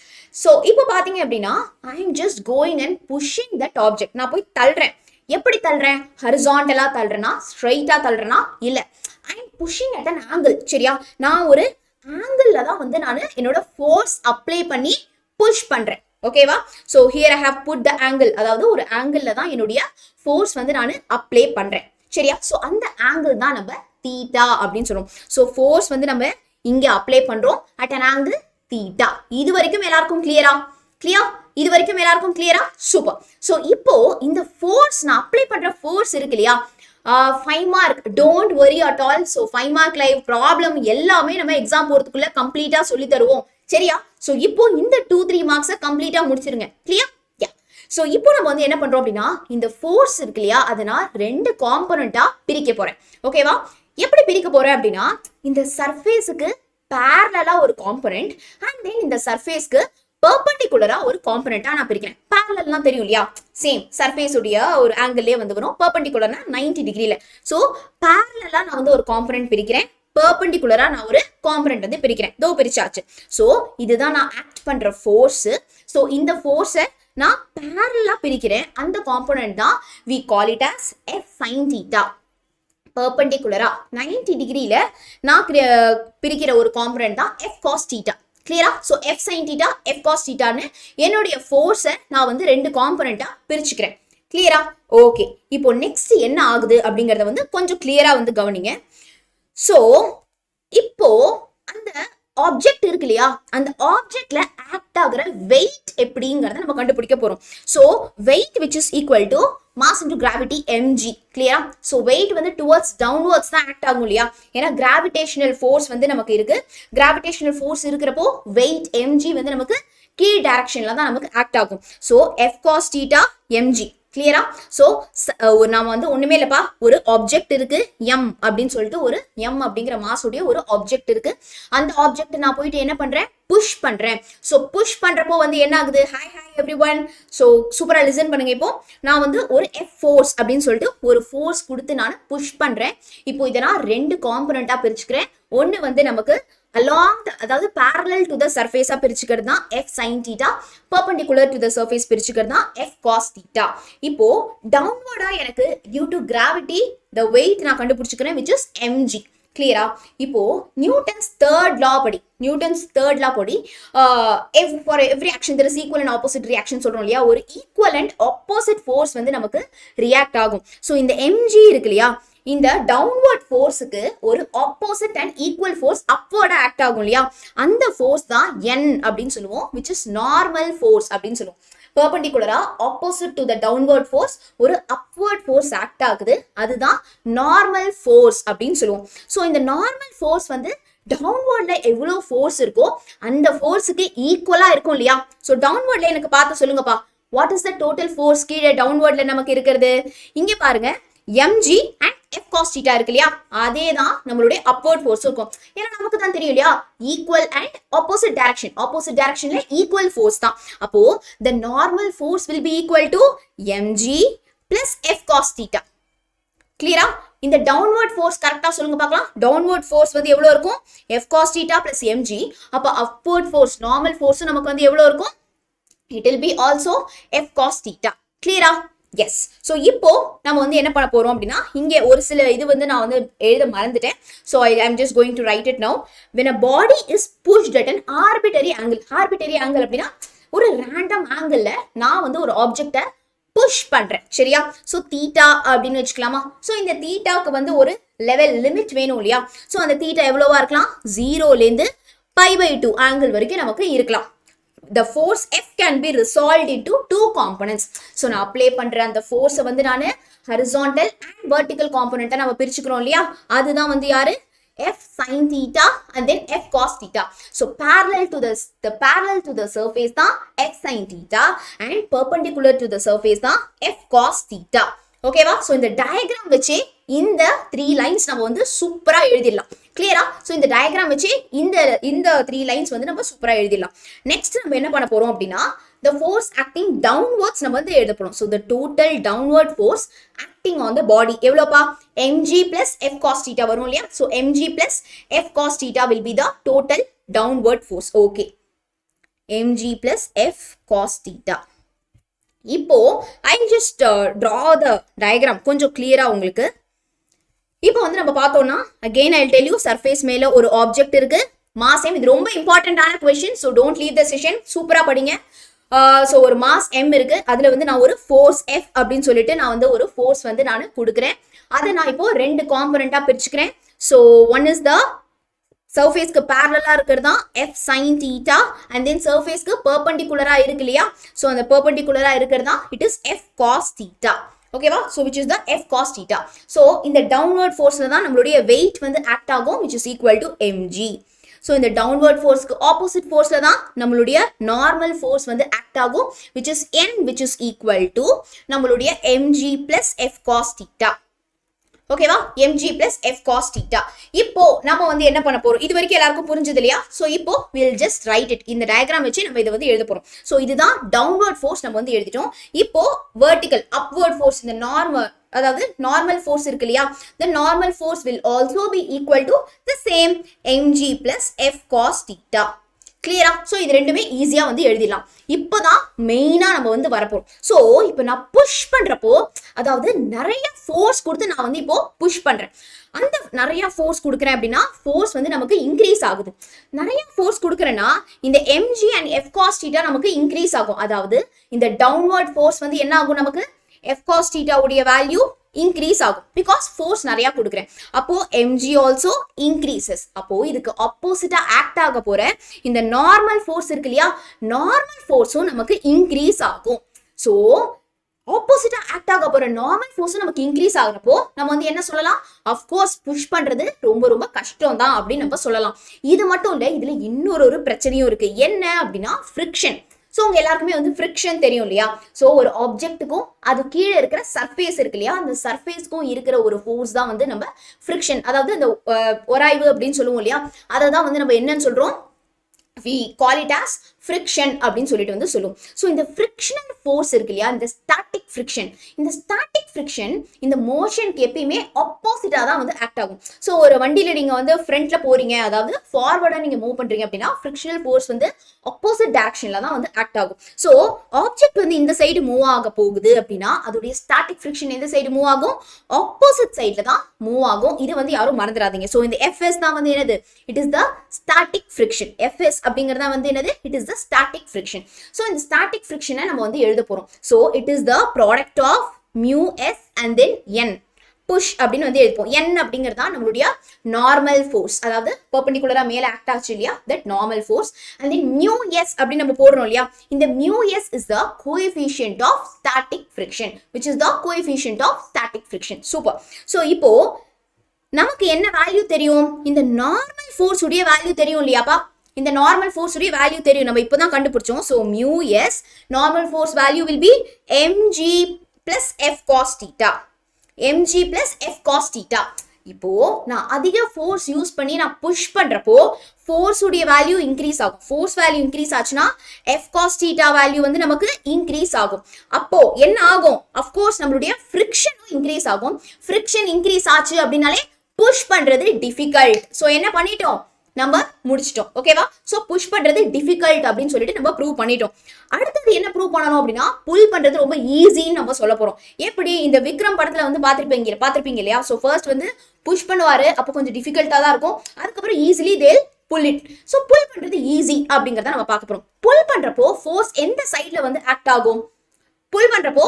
சோ இப்போ பாத்தீங்க அப்படின்னா I am just going and pushing that object. நான் போய் தள்ளுறேன். எப்படி தள்ளுறேன்? ஹரிசாண்டலா தள்ளுறேனா, ஸ்ட்ரைட்டா தள்ளுறேனா? இல்ல, I am pushing at an angle. சரியா? நான் ஒரு ஆங்கிள் தான் வந்து நான் என்னோட ஃபோர்ஸ் அப்ளை பண்ணி புஷ் பண்றேன். ஓகேவா? So here I have put the angle, அதாவது ஒரு ஆங்கிள் தான் என்னுடைய ஃபோர்ஸ் வந்து நான் அப்ளை பண்றேன். சரியா? சோ அந்த ஆங்கிள் தான் நம்ம தீட்டா அப்படின்னு சொல்றோம். சோ ஃபோர்ஸ் வந்து நம்ம இங்க அப்ளை பண்றோம் அட் அன் ஆங்கிள் தீட்டா. இது வரைக்கும் எல்லாருக்கும் கிளியரா? கிளியர்? இது வரைக்கும் எல்லாருக்கும் கிளியரா? சூப்பர். ஸோ இப்போ இந்த ஃபோர்ஸ் நான் அப்ளை பண்ற ஃபோர்ஸ் இருக்கு இல்லையா, 5 mark, don't worry at all. So 5 mark live problem எல்லாமே நம்ம எக்ஸாம் போறதுக்குள்ள கம்ப்ளீட்டா சொல்லி தருவோம், சரியா? ஸோ இப்போ இந்த 2-3 மார்க்ஸை கம்ப்ளீட்டா முடிச்சிருங்க. கிளியர்? ஸோ இப்போ நம்ம வந்து என்ன பண்றோம் அப்படின்னா, இந்த ஃபோர்ஸ் இருக்கு இல்லையா, அதை நான் 2 காம்பனண்டா பிரிக்க போறேன். ஓகேவா? எப்படி பிரிக்க போறேன் அப்படின்னா, இந்த சர்ஃபேஸுக்கு பேரலா ஒரு காம்பனண்ட் அண்ட் தென் இந்த சர்ஃபேஸ்க்கு பெர்பெண்டிகுலரா ஒரு காம்பனண்டா நான் பிரிக்கிறேன். பேரலல்னா தெரியும் இல்லையா, சேம் சர்ஃபேஸ் உடைய ஒரு ஆங்கிள்லயே வந்து வரும். பெர்பெண்டிகுலர்னா 90 டிகிரில. ஸோ பேரலா நான் வந்து ஒரு காம்பனண்ட் பிரிக்கிறேன், பெர்பெண்டிகுலரா நான் ஒரு காம்பனண்ட் வந்து பிரிக்கிறேன். தோ பிரிச்சாச்சு. ஸோ இதுதான் நான் ஆக்ட் பண்ற ஃபோர்ஸ். ஸோ இந்த ஃபோர்ஸை நான் பேரலா பிரிக்கிறேன். அந்த காம்பனண்ட் தான் we call it as F sin theta. பெர்பெண்டிகுலரா 90 டிகிரில நான் பிரிக்கிற ஒரு காம்பனண்ட் தான் F cos theta. கிளியரா? So F sin theta, F cos thetaன்னு என்னுடைய ஃபோர்ஸை நான் வந்து 2 காம்பனண்டா பிரிச்சுக்கிறேன். கிளியரா? ஓகே. இப்போ நெக்ஸ்ட் என்ன ஆகுது அப்படிங்கறத வந்து கொஞ்சம் கிளியரா வந்து கவனிங்க. ஸோ இப்போ அந்த ஆப்ஜெக்ட் இருக்கு இல்லையா, அந்த ஆப்ஜெக்ட்ல ஆக்ட் ஆகுற வெயிட் எப்படிங்கறத நம்ம கண்டுபிடிக்க போறோம். So weight which is equal to mass into gravity mg. கிளியரா? ஸோ வெயிட் வந்து டுவர்ட்ஸ் டவுன்வர்ட்ஸ் தான் ஆக்ட் ஆகும் இல்லையா, ஏன்னா கிராவிடேஷனல் ஃபோர்ஸ் வந்து நமக்கு இருக்கு. கிராவிடேஷனல் ஃபோர்ஸ் இருக்கிறப்போ வெயிட் mg வந்து நமக்கு கீழ் டைரக்ஷன்ல தான் நமக்கு ஆக்ட் ஆகும். So F cos theta mg. கிளியரா? ஸோ நாம வந்து ஒண்ணுமே இல்லப்பா, ஒரு ஆப்ஜெக்ட் இருக்கு m அப்படின்னு சொல்லிட்டு, ஒரு m அப்படிங்கிற மாஸ் உடைய ஒரு ஆப்ஜெக்ட் இருக்கு. அந்த ஆப்ஜெக்ட் நான் போயிட்டு என்ன பண்றேன், புஷ் பண்றேன். ஸோ புஷ் பண்றப்போ வந்து என்ன ஆகுது, ஹாய் எவ்ரிவன். ஸோ சூப்பரா லிசன் பண்ணுங்க. இப்போ நான் வந்து ஒரு F ஃபோர்ஸ் அப்படின்னு சொல்லிட்டு ஒரு ஃபோர்ஸ் கொடுத்து நான் புஷ் பண்றேன். இப்போ இதை நான் 2 காம்பனண்டா பிரிச்சுக்கிறேன். ஒன்னு வந்து நமக்கு along the, அதாவது parallel to the surface பிரிச்சுக்கிறது தான் F sin theta, perpendicular to the surface பிரிச்சுக்கிறது தான் F cos theta. இப்போ downward எனக்கு due to gravity the weight நான் கண்டுபிடிச்சுக்கிறேன் which is mg. கிளியரா? இப்போ நியூட்டன்ஸ் தேர்ட் லா படி, for every action there is equal and opposite reaction சொல்றோம் இல்லையா, ஒரு equal and opposite force வந்து நமக்கு react ஆகும். ஸோ இந்த mg இருக்கு இல்லையா, இந்த டவுன்வர்ட் ஃபோர்ஸுக்கு ஒரு ஆப்போசிட் அண்ட் ஈக்குவல் ஃபோர்ஸ் அப்வர்டா ஆக்ட் ஆகும் இல்லையா, அந்த ஃபோர்ஸ் தான் n அப்படின்னு சொல்லுவோம், which is நார்மல் ஃபோர்ஸ் அப்படின்னு சொல்லுவோம். பெர்பெண்டிகுலரா opposite to the downward force ஒரு அப்வர்ட் ஃபோர்ஸ் ஆக்ட் ஆகுது, அதுதான் நார்மல் ஃபோர்ஸ் அப்படின்னு சொல்லுவோம். ஸோ இந்த நார்மல் ஃபோர்ஸ் வந்து டவுன்வர்ட்ல எவ்வளவு ஃபோர்ஸ் இருக்கோ அந்த ஃபோர்ஸுக்கு ஈக்குவலா இருக்கும் இல்லையா. ஸோ டவுன்வர்ட்ல எனக்கு பார்த்து சொல்லுங்கப்பா, what is the total force கீழே டவுன்வர்ட்ல நமக்கு இருக்கிறது? இங்க பாருங்க, mg and F cos theta இருக்கு இல்லையா, அதே தான் நம்மளுடைய upward force இருக்கும். ஏன்னா நமக்கு தான் தெரியும் இல்லையா, equal and opposite directionல equal force தான். அப்போ the normal force will be equal to mg plus F cos theta. கிளியரா? இந்த downward force கரெக்டா சொல்லுங்க பார்க்கலாம். downward force வந்து எவ்வளவு இருக்கும், F cos theta plus mg. அப்ப upward force normal force நமக்கு வந்து எவ்வளவு இருக்கும், it will be also F cos theta. கிளியரா? எஸ். ஸோ இப்போ நம்ம வந்து என்ன பண்ண போறோம் அப்படின்னா, இங்கே ஒரு சில இது வந்து நான் வந்து எழுத மறந்துட்டேன். ஸோ ஐ ஆம் just going to write it now. When a body is pushed at an arbitrary angle அப்படின்னா ஒரு ரேண்டம் ஆங்கிள் நான் வந்து ஒரு ஆப்ஜெக்டை புஷ் பண்றேன், சரியா? ஸோ தீட்டா அப்படின்னு வச்சுக்கலாமா? ஸோ இந்த தீட்டாக்கு வந்து ஒரு லெவல் லிமிட் வேணும் இல்லையா? ஸோ அந்த தீட்டா எவ்வளவா இருக்கலாம், 0லேருந்து π/2 ஆங்கிள் வரைக்கும் நமக்கு இருக்கலாம். The force F can be resolved into 2 components. So நான் அப்ளை பண்ற அந்த ஃபோர்ஸை வந்து நான் horizontal and vertical component நம்ம பிரிச்சுக்கிறோம் இல்லையா, அதுதான் வந்து யாரு, F sin theta and then F cos theta. So parallel to the surface தான் F sin theta and perpendicular to the surface தான் F cos theta. ஓகேவா? ஸோ இந்த டயக்ராம் வச்சு இந்த 3 லைன்ஸ் நம்ம வந்து சூப்பரா எழுதிடலாம். கிளியரா? ஸோ இந்த டயக்ராம் வச்சு இந்த 3 லைன்ஸ் வந்து நம்ம சூப்பரா எழுதிடலாம். நெக்ஸ்ட் நம்ம என்ன பண்ண போறோம் அப்படின்னா, the force acting downwards நம்ம வந்து எழுத போறோம். So the total downward force acting on the body எவ்வளோப்பா, mg plus F cos theta வரும் இல்லையா? So mg plus F cos theta will be the total downward force. Okay, mg plus F cos theta. இப்போ I just draw the diagram கொஞ்சம் கிளியரா உங்களுக்கு. இப்போ வந்து நம்ம பார்த்தோம்னா, again I'll tell you, surface மேல ஒரு ஆப்ஜெக்ட் இருக்கு, மாஸ் m. இது ரொம்ப இம்பார்ட்டன்டான question, so don't leave the session, சூப்பரா படிங்க. ஸோ ஒரு மாஸ் m இருக்கு, அதுல வந்து நான் ஒரு ஃபோர்ஸ் F அப்படின்னு சொல்லிட்டு நான் வந்து ஒரு ஃபோர்ஸ் வந்து நான் கொடுக்குறேன். அதை நான் இப்போ 2 காம்பனண்டா பிரிச்சுக்கிறேன். ஸோ ஒன் இஸ் த சர்ஃபேஸ்க்கு பேரலா இருக்கிறது தான் f sin theta and then சர்ஃபேஸ்க்கு பெர்பெண்டிகுலரா இருக்கு இல்லையா சோ அந்த பெர்பெண்டிகுலரா இருக்கிறது தான் it is f cos theta ஓகேவா so which is the f cos theta so இந்த downward forceல தான் நம்மளுடைய weight வந்து ஆக்ட் ஆகும் which is equal to mg so இந்த downward forceக்கு opposite forceல தான் நம்மளுடைய normal force வந்து ஆக்ட் ஆகும் which is n which is equal to நம்மளுடைய mg plus f cos theta ஓகேவா mg plus f cos theta இப்போ நாம வந்து என்ன பண்ண போறோம் இது வரைக்கும் எல்லாருக்கும் புரிஞ்சது இல்லையா சோ இப்போ we'll just write it இந்த டயகிராம் வச்சு நம்ம இத வந்து எழுத போறோம் சோ இதுதான் downward force நம்ம வந்து எழுதிட்டோம் இப்போ vertical upward force இந்த அதாவது நார்மல் ஃபோர்ஸ் இருக்கு இல்லையா the normal force will also be equal to the same mg plus f cos theta கிளியரா சோ இது ரெண்டுமே ஈஸியா வந்து எழுதிடலாம் இப்போதான் மெயினா நம்ம வந்து வரப்போம் சோ இப்போ நான் புஷ் பண்றப்போ அதாவது நிறைய ஃபோர்ஸ் கொடுத்து நான் வந்து இப்போ புஷ் பண்றேன் அந்த நிறைய ஃபோர்ஸ் கொடுக்குறேன் அப்படின்னா ஃபோர்ஸ் வந்து நமக்கு இன்க்ரீஸ் ஆகுது நிறைய ஃபோர்ஸ் கொடுக்குறேன்னா இந்த mg and f cos theta நமக்கு இன்க்ரீஸ் ஆகும் அதாவது இந்த டவுன்வர்ட் ஃபோர்ஸ் வந்து என்ன ஆகும் நமக்கு f cos theta உடைய வேல்யூ increase ஆகும் because force நிறைய கொடுக்கிறேன் அப்போ mg also increases அப்போ இதுக்கு ஆப்போசிட்டா ஆக்ட் ஆக போற இந்த நார்மல் ஃபோர்ஸ் இருக்கு இல்லையா நார்மல் ஃபோர்ஸும் நமக்கு increase ஆகும் சோ ஆப்போசிட்டா ஆக்ட் ஆக போற நார்மல் ஃபோர்ஸ் நமக்கு இன்க்ரீஸ் ஆகுறப்போ நம்ம வந்து என்ன சொல்லலாம் of course புஷ் பண்றது ரொம்ப ரொம்ப கஷ்டம் தான் அப்படி நம்ம சொல்லலாம் இது மட்டும் இல்ல இதுல இன்னொரு பிரச்சனையும் இருக்கு என்ன அப்படின்னா ஃபிரிக்ஷன் சோ உங்க எல்லாருக்குமே வந்து ஃபிரிக்ஷன் தெரியும் இல்லையா சோ ஒரு ஆப்ஜெக்ட்டுக்கும் அது கீழே இருக்கிற சர்ஃபேஸ் இருக்கு இல்லையா அந்த சர்ஃபேஸ்க்கும் இருக்கிற ஒரு ஃபோர்ஸ் தான் வந்து நம்ம ஃபிரிக்ஷன் அதாவது இந்த உராய்வு அப்படின்னு சொல்லுவோம் இல்லையா அதை தான் வந்து நம்ம என்னன்னு சொல்றோம் we call it as friction அப்படின்னு சொல்லிட்டு வந்து சொல்லுவோம் சோ இந்த frictional force இருக்கு இல்லையா இந்த static friction இந்த மோஷனுக்கு எப்பயுமே ஆப்போசிட்டா தான் வந்து ஆக்ட் ஆகும் சோ ஒரு வண்டியில நீங்க வந்து ஃப்ரண்ட்ல போறீங்க அதாவது ஃபார்வர்டா நீங்க மூவ் பண்றீங்க அப்படின்னா frictional force வந்து ஆப்போசிட் டைரக்ஷன்ல தான் வந்து ஆக்ட் ஆகும் சோ ஆப்ஜெக்ட் வந்து இந்த சைடு மூவ் ஆக போகுது அப்படின்னா அதோட static friction எந்த சைடு மூவ் ஆகும் ஆப்போசிட் சைடுல தான் மூவ் ஆகும் இது வந்து யாரும் மறந்துடாதீங்க சோ இந்த fs தான் வந்து என்னது it is the static friction fs அப்படிங்கறத வந்து என்னது it is the static friction so இந்த static friction நம்ம வந்து எழுத போறோம் so it is the product of mu s and then n push அப்படின்னு வந்து எழுதுவோம் n அப்படிங்கறது தான் நம்மளுடைய நார்மல் ஃபோர்ஸ் அதாவது பெர்பெண்டிகுலரா மேல ஆக்ட் ஆச்சு இல்லையா that normal force and then mu s அப்படி நம்ம போடுறோம் இல்லையா இந்த mu s is the coefficient of static friction which is the coefficient of static friction super so இப்போ நமக்கு என்ன வேல்யூ தெரியும் இந்த நார்மல் ஃபோர்ஸ் உடைய வேல்யூ தெரியும் இல்லையாப்பா இந்த நார்மல் ஃபோர்ஸ் உடைய வேல்யூ தெரியும் நம்ம இப்போதான் கண்டுபிடிச்சோம் so mu s normal force value will be mg plus f cos theta mg plus f cos theta இப்போ நான் அதிக ஃபோர்ஸ் யூஸ் பண்ணி நான் புஷ் பண்றப்போ ஃபோர்ஸ் உடைய வேல்யூ இன்க்ரீஸ் ஆகும் ஃபோர்ஸ் வேல்யூ இன்க்ரீஸ் ஆச்சுன்னா f cos theta வேல்யூ வந்து நமக்கு இன்க்ரீஸ் ஆகும் அப்போ என்ன ஆகும் of course நம்மளுடைய ஃபிரிக்ஷனும் இன்க்ரீஸ் ஆகும் ஃபிரிக்ஷன் இன்க்ரீஸ் ஆச்சு அப்படினாலே புஷ் பண்றது டிஃபிகல்ட் சோ என்ன பண்ணிட்டோம் நம்ம முடிச்சிட்டோம் ஓகேவா சோ புஷ் பண்றது டிஃபிகல்ட் அப்படின்னு சொல்லிட்டு நம்ம ப்ரூவ் பண்ணிட்டோம் அடுத்து என்ன ப்ரூவ் பண்ணணும் அப்படின்னா புல் பண்றது ரொம்ப ஈஸின்னு நம்ம சொல்ல போறோம் எப்படி இந்த விக்ரம் படத்துல வந்து பாத்திருப்பீங்க இல்லையா சோ ஃபர்ஸ்ட் வந்து புஷ் பண்ணுவாரு அப்போ கொஞ்சம் டிஃபிகல்ட்டா தான் இருக்கும் அதுக்கப்புறம் ஈஸிலி தேல் புல் இட் சோ புல் பண்றது ஈஸி அப்படிங்கறத நம்ம பார்க்க போறோம் புல் பண்றப்போ ஃபோர்ஸ் எந்த சைடுல வந்து ஆக்ட் ஆகும் புல் பண்றப்போ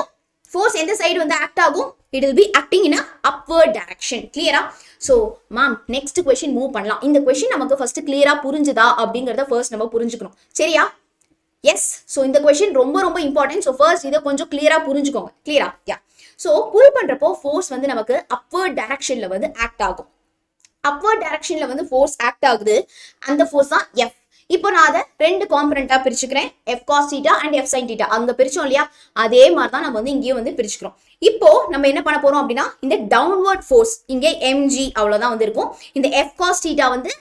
force எந்த சைடு வந்து ஆக்ட் ஆகும் it will be acting in a upward direction clear-ஆ so ma'am next question move பண்ணலாம் இந்த question நமக்கு first clear-ஆ புரிஞ்சுதா அப்படிங்கறத first நம்ம புரிஞ்சுக்கணும் சரியா yes so இந்த question ரொம்ப ரொம்ப important so first இத கொஞ்சம் clear-ஆ புரிஞ்சுக்கோங்க clear-ஆ yeah so pull பண்றப்போ force வந்து நமக்கு upward directionல வந்து ஆக்ட் ஆகும் upward directionல வந்து force ஆக்ட் ஆகுது அந்த force தான் f இப்போ நான் அதை ரெண்டு காம்பனண்டா பிரிச்சுக்கிறேன் f cos theta and f sin theta அங்க பிரிச்சோம் இல்லையா அதே மாதிரி தான் நம்ம வந்து இங்கேயும் வந்து பிரிச்சுக்கிறோம் இப்போ நம்ம என்ன பண்ண போறோம் அப்படின்னா இந்த டவுன்வர்ட் ஃபோர்ஸ் இங்க mg அவ்வளவுதான் வந்து இருக்கும் இந்த f cos theta வந்து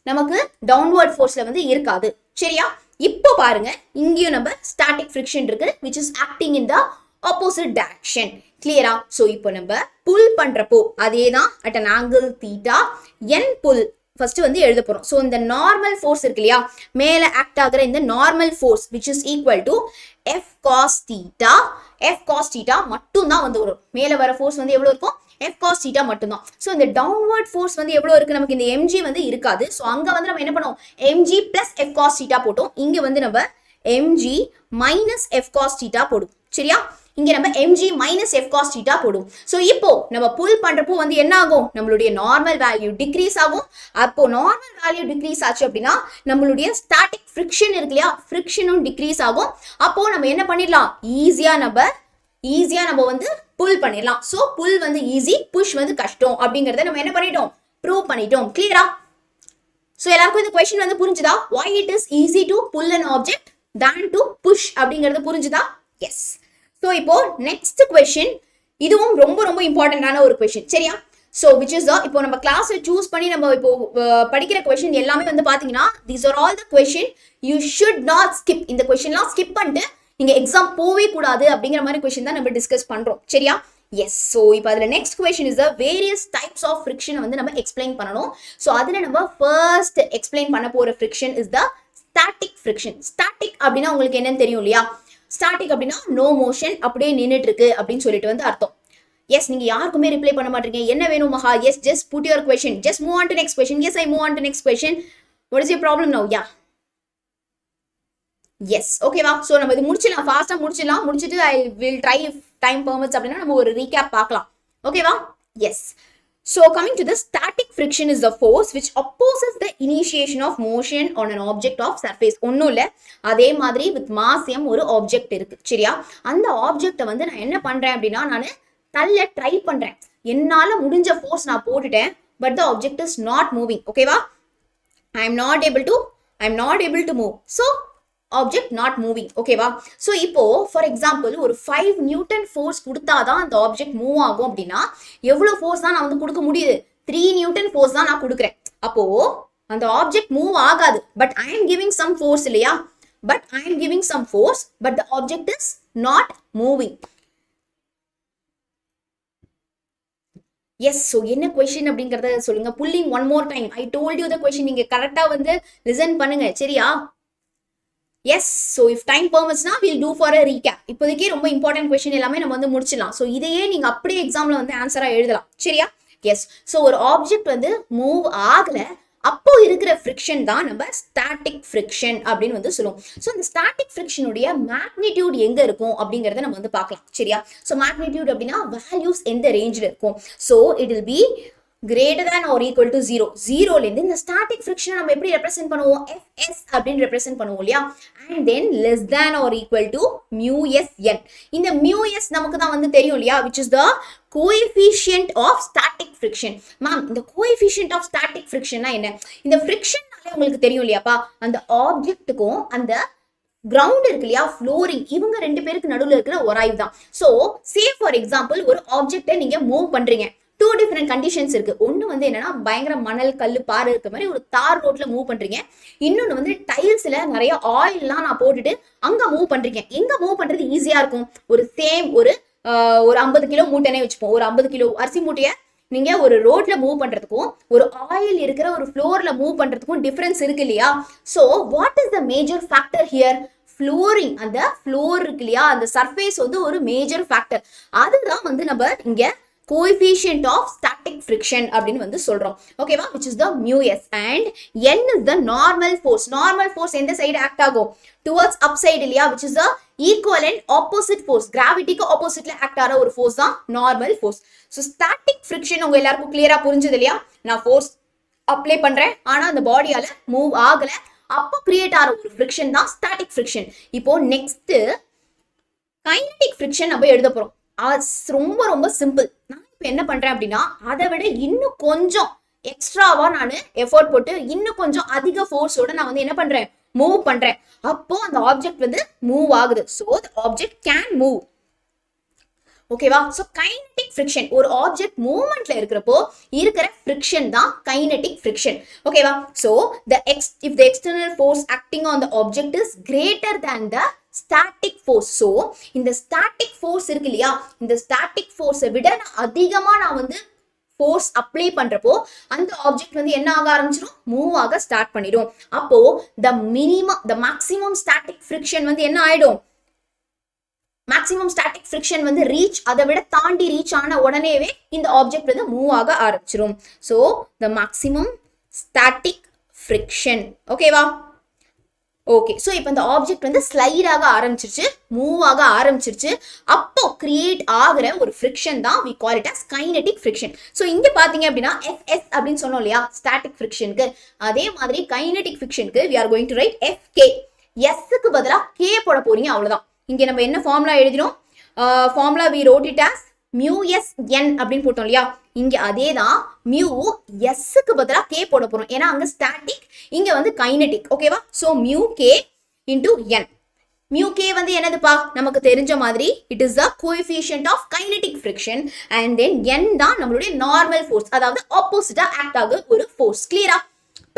நமக்கு டவுன்வர்ட் ஃபோர்ஸ்ல வந்து இருக்காது சரியா இப்போ பாருங்க இங்கேயும் நம்ம ஸ்டாட்டிக் ஃபிரிக்ஷன் இருக்கு which is acting in the opposite direction clear-ஆ சோ இப்போ நம்ம புல் பண்றப்போ அதேதான் at an angle theta n pull first வந்து எழுத போறோம் சோ இந்த நார்மல் ஃபோர்ஸ் இருக்கு இல்லையா மேல ஆக்ட் ஆகுற இந்த normal force which is equal to f cos theta மட்டும் தான் வந்து வரும் மேல வர ஃபோர்ஸ் வந்து எவ்வளவு இருக்கும் f cos theta மட்டும் தான் சோ இந்த டவுன்வர்ட் ஃபோர்ஸ் வந்து எவ்வளவு இருக்கு நமக்கு இந்த mg வந்து இருக்காது சோ அங்க வந்து நம்ம என்ன பண்ணுவோம் mg plus f cos theta போட்டோம் இங்க வந்து நம்ம mg minus f cos theta போடுவோம் சரியா இங்க நம்ம mg minus f cos theta போடுவோம். ஸோ இப்போ நம்ம புல் பண்றப்போ வந்து என்ன ஆகும், நம்மளுடைய நார்மல் வேல்யூ டிக்ரீஸ் ஆகும். அப்போ நார்மல் வேல்யூ டிக்ரீஸ் ஆச்சு அப்படின்னா நம்மளுடைய ஸ்டாட்டிக் ஃப்ரிக்ஷன் இருக்கு இல்லையா, ஃப்ரிக்ஷனும் டிக்ரீஸ் ஆகும். அப்போ நம்ம என்ன பண்ணிடலாம், ஈஸியா நம்ம வந்து புல் பண்ணிடலாம். ஸோ புல் வந்து ஈஸி, புஷ் வந்து கஷ்டம் அப்படிங்கறத நம்ம என்ன பண்ணிட்டோம், ப்ரூவ் பண்ணிட்டோம். கிளியரா? ஸோ எல்லாருக்கும் இந்த கொஸ்டின் வந்து புரிஞ்சுதா? why it is easy to pull an object than to push அப்படிங்கிறது புரிஞ்சுதா? எஸ். ஸோ இப்போ நெக்ஸ்ட் கொஸ்டின், இதுவும் ரொம்ப ரொம்ப இம்பார்ட்டன்டான ஒரு கொஸ்டின், சரியா? ஸோ விச் இஸ் இப்போ நம்ம கிளாஸை சூஸ் பண்ணி நம்ம இப்போ படிக்கிற கொஸ்டின் எல்லாமே வந்து பார்த்தீங்கன்னா these are all the question you should not skip. இந்த கொஸ்டின்லாம் ஸ்கிப் பண்ணிட்டு நீங்க எக்ஸாம் போவே கூடாது அப்படிங்கிற மாதிரி கொஸ்டின் தான் நம்ம டிஸ்கஸ் பண்றோம், சரியா? எஸ். ஸோ இப்போ அதில் next question is the various types of ஃப்ரிக்ஷனை வந்து நம்ம எக்ஸ்பிளைன் பண்ணணும். ஸோ அதில் நம்ம ஃபர்ஸ்ட் எக்ஸ்பிளைன் பண்ண போகிற friction is the static friction. Static அப்படின்னா உங்களுக்கு என்னன்னு தெரியும் இல்லையா? ஸ்டாட்டிக் அப்படின்னா நோ மோஷன், அப்படியே நின்றுட்டு இருக்கு அப்படின்னு சொல்லிட்டு வந்து அர்த்தம். எஸ், நீங்க யாருக்குமே ரிப்ளை பண்ண மாட்டீங்க. என்ன வேணும் மகா? Yes, just put your question, just move on to next question. Yes, I move on to next question. What is your problem now? Ya, yes, ஓகேவா? ஸோ நம்ம இது முடிச்சிடலாம், ஃபாஸ்ட்டாக முடிச்சுட்டு I will try time permits அப்படின்னா நம்ம ஒரு ரீகேப் பார்க்கலாம், ஓகேவா? Yes. So coming to the static friction is the force which opposes the initiation of motion on an object of surface. ஒன்றும் இல்லை, அதே மாதிரி வித் மாஸ் m ஒரு ஆப்ஜெக்ட் இருக்கு, சரியா? அந்த ஆப்ஜெக்டை வந்து நான் என்ன பண்றேன் அப்படின்னா நான் தள்ள ட்ரை பண்றேன். என்னால முடிஞ்ச ஃபோர்ஸ் நான் போட்டுட்டேன், but the object is not moving, ஓகேவா? I am not able to move. So object not moving, ஓகேவா? ஸோ இப்போ ஃபார் எக்ஸாம்பிள் ஒரு 5 நியூட்டன் ஃபோர்ஸ் கொடுத்தாதான் அந்த ஆப்ஜெக்ட் மூவ் ஆகும் அப்படின்னா எவ்வளோ ஃபோர்ஸ் தான் நான் வந்து கொடுக்க முடியுது? 3 நியூட்டன் ஃபோர்ஸ் தான் நான் கொடுக்குறேன். அப்போ அந்த ஆப்ஜெக்ட் மூவ் ஆகாது, but I am giving some force இல்லையா? But the object is not moving. Yes. So என்ன கொஸ்டின் அப்படிங்கறத சொல்லுங்க. Pulling one more time, I told you the question. நீங்க கரெக்டா வந்து லிசன் பண்ணுங்க, சரியா? எஸ். ஸோ இஃப் டைம் பெர்மிட்ஸ்னா will do for a recap. இப்போதைக்கே ரொம்ப இம்பார்ட்டன்ட் கொஸ்டின் எல்லாமே நம்ம வந்து முடிச்சிடலாம். ஸோ இதையே நீங்க அப்படியே எக்ஸாம்ல வந்து ஆன்சரா எழுதலாம், சரியா? எஸ். ஸோ ஒரு ஆப்ஜெக்ட் வந்து மூவ் ஆகல, அப்போ இருக்கிற ஃப்ரிக்ஷன் தான் நம்ம ஸ்டாட்டிக் ஃப்ரிக்ஷன் அப்படின்னு வந்து சொல்லுவோம். ஸோ இந்த ஸ்டாட்டிக் ஃப்ரிக்ஷனுடைய மேக்னிடியூட் எங்க இருக்கும் அப்படிங்கறத நம்ம வந்து பார்க்கலாம், சரியா? ஸோ மேக்னிடியூட் அப்படின்னா வேல்யூஸ் எந்த ரேஞ்சில் இருக்கும். So it will be greater than or equal to 0. 0ல இருந்து இந்த ஸ்டாட்டிக் ஃப்ரிக்ஷனை நம்ம எப்படி ரெப்ரசென்ட் பண்ணுவோம்? fs அப்படின்னு ரெப்ரசென்ட் பண்ணுவோம் இல்லையா? and then less than or equal to mu s n. இந்த mu s நமக்கு தான் வந்து தெரியும் இல்லையா, which is the coefficient of static friction. Ma'am, இந்த coefficient of static frictionனா என்ன? இந்த ஃப்ரிக்ஷன்னாலே உங்களுக்கு தெரியும் இல்லையாப்பா, அந்த ஆப்ஜெக்ட்டுக்கும் அந்த கிரவுண்ட் இருக்கு இல்லையா, ஃப்ளோரிங், இவங்க 2 பேருக்கு நடுவில் இருக்கிற உராய்வு தான். ஸோ சே ஃபார் எக்ஸாம்பிள் ஒரு ஆப்ஜெக்டை நீங்க மூவ் பண்றீங்க. 2 டிஃபரெண்ட் கண்டிஷன்ஸ் இருக்கு. ஒன்னு வந்து என்னன்னா பயங்கர மணல் கல்லு பாறை இருக்க மாதிரி ஒரு தார் ரோட்ல மூவ் பண்றீங்க. இன்னொன்னு வந்து டைல்ஸ்ல நிறைய ஆயில்லாம் நான் போட்டுட்டு அங்க மூவ் பண்றீங்க. எங்க மூவ் பண்றது ஈஸியா இருக்கும்? ஒரு சேம் ஒரு 50 கிலோ மூட்டைனே வச்சுப்போம். ஒரு 50 கிலோ அரிசி மூட்டைய நீங்க ஒரு ரோட்ல மூவ் பண்றதுக்கும் ஒரு ஆயில் இருக்கிற ஒரு ஃப்ளோர்ல மூவ் பண்றதுக்கும் டிஃபரன்ஸ் இருக்கு இல்லையா? So what is the major factor here? Flooring. அந்த ஃப்ளோர் இருக்கு இல்லையா, அந்த சர்ஃபேஸ் வந்து ஒரு மேஜர் ஃபேக்டர். அதுதான் வந்து நம்ம இங்க coefficient of static friction அப்படின்னு வந்து சொல்றோம், ஓகேவா? which is the mu s, and n is the normal force. normal force எந்த சைடு ஆக்ட் ஆகும்? towards upside இல்லையா, which is the equivalent opposite force. கிராவிட்டிக்கு ஆப்போசிட்ல ஆக்ட் ஆகிற ஒரு ஃபோர்ஸ் தான் normal force. So static friction உங்க எல்லாருக்கும் கிளியரா புரிஞ்சது இல்லையா? நான் ஃபோர்ஸ் அப்ளை பண்றேன், ஆனா அந்த பாடியால மூவ் ஆகல, அப்போ கிரியேட் ஆகிற ஒரு ஃப்ரிக்ஷன் தான் ஸ்டாட்டிக் ஃப்ரிக்ஷன். இப்போ நெக்ஸ்ட் கைனடிக் ஃப்ரிக்ஷன் நம்ம எழுத போறோம். ரொம்ப ரொம்ப சிம்பிள். நான் இப்போ என்ன பண்றேன் அப்படின்னா அதை விட இன்னும் கொஞ்சம் எக்ஸ்ட்ராவா நான் எஃபோர்ட் போட்டு இன்னும் கொஞ்சம் அதிக ஃபோர்ஸோட நான் வந்து என்ன பண்றேன், மூவ் பண்றேன். அப்போ அந்த ஆப்ஜெக்ட் வந்து மூவ் ஆகுது. So the object can move, ஓகேவா? ஸோ கைனடிக் ஃப்ரிக்ஷன் ஒரு ஆப்ஜெக்ட் மூவ்மெண்ட்ல இருக்கிறப்போ இருக்கிற ஃப்ரிக்ஷன் தான் கைனடிக் ஃப்ரிக்ஷன், ஓகேவா? So if the external force acting on the object is greater than the static force. So இந்த ஸ்டாட்டிக் ஃபோர்ஸ் இருக்கு இல்லையா, இந்த ஸ்டாட்டிக் ஃபோர்ஸை விட அதிகமா நான் வந்து ஃபோர்ஸ் அப்ளை பண்றப்போ அந்த ஆப்ஜெக்ட் வந்து என்ன ஆக ஆரம்பிச்சிடும், மூவ் ஆக ஸ்டார்ட் பண்ணிடும். அப்போ the maximum static friction வந்து என்ன ஆயிடும், மேக்ஸிமம் ஸ்டாட்டிக் ஃப்ரிக்ஷன் வந்து ரீச், அதை விட தாண்டி ரீச் ஆன உடனேவே இந்த ஆப்ஜெக்ட் வந்து மூவ் ஆக ஆரம்பிச்சிடும். So the maximum static friction, ஓகேவா? ஓகே, ஸோ இப்போ இந்த ஆப்ஜெக்ட் வந்து ஸ்லைட் ஆக ஆரம்பிச்சிருச்சு, மூவ் ஆக ஆரம்பிச்சிருச்சு. அப்போ கிரியேட் ஆகிற ஒரு ஃப்ரிக்ஷன் தான் we call it as kinetic friction. So இங்க பாத்தீங்க அப்படின்னா எஃப்எஸ் அப்படின்னு சொன்னோம் இல்லையா ஸ்டாட்டிக் ஃப்ரிக்ஷனுக்கு, அதே மாதிரி கைனடிக் ஃப்ரிக்ஷனுக்கு we are going to write F K. எஸ்க்கு பதிலா கே போட போறீங்க, அவ்வளவுதான். இங்க நம்ம என்ன ஃபார்முலா எழுதினோம்? Formula we wrote it as mu S N அப்படின்னு போட்டோம் இல்லையா, இங்க அதே தான் மியூ எஸ்க்கு பதிலா கே போட போறோம், ஏன்னா அங்க ஸ்டாட்டிக், இங்க வந்து கைனடிக். ஓகேவா? So mu K into N. Mu K வந்து என்னதுப்பா? நமக்கு தெரிஞ்ச மாதிரி it is the coefficient of kinetic friction, and then N தான் நம்மளுடைய நார்மல் ஃபோர்ஸ், அதாவது ஆப்போசிட்டா ஆக்ட் ஆக ஒரு ஃபோர்ஸ். கிளியரா?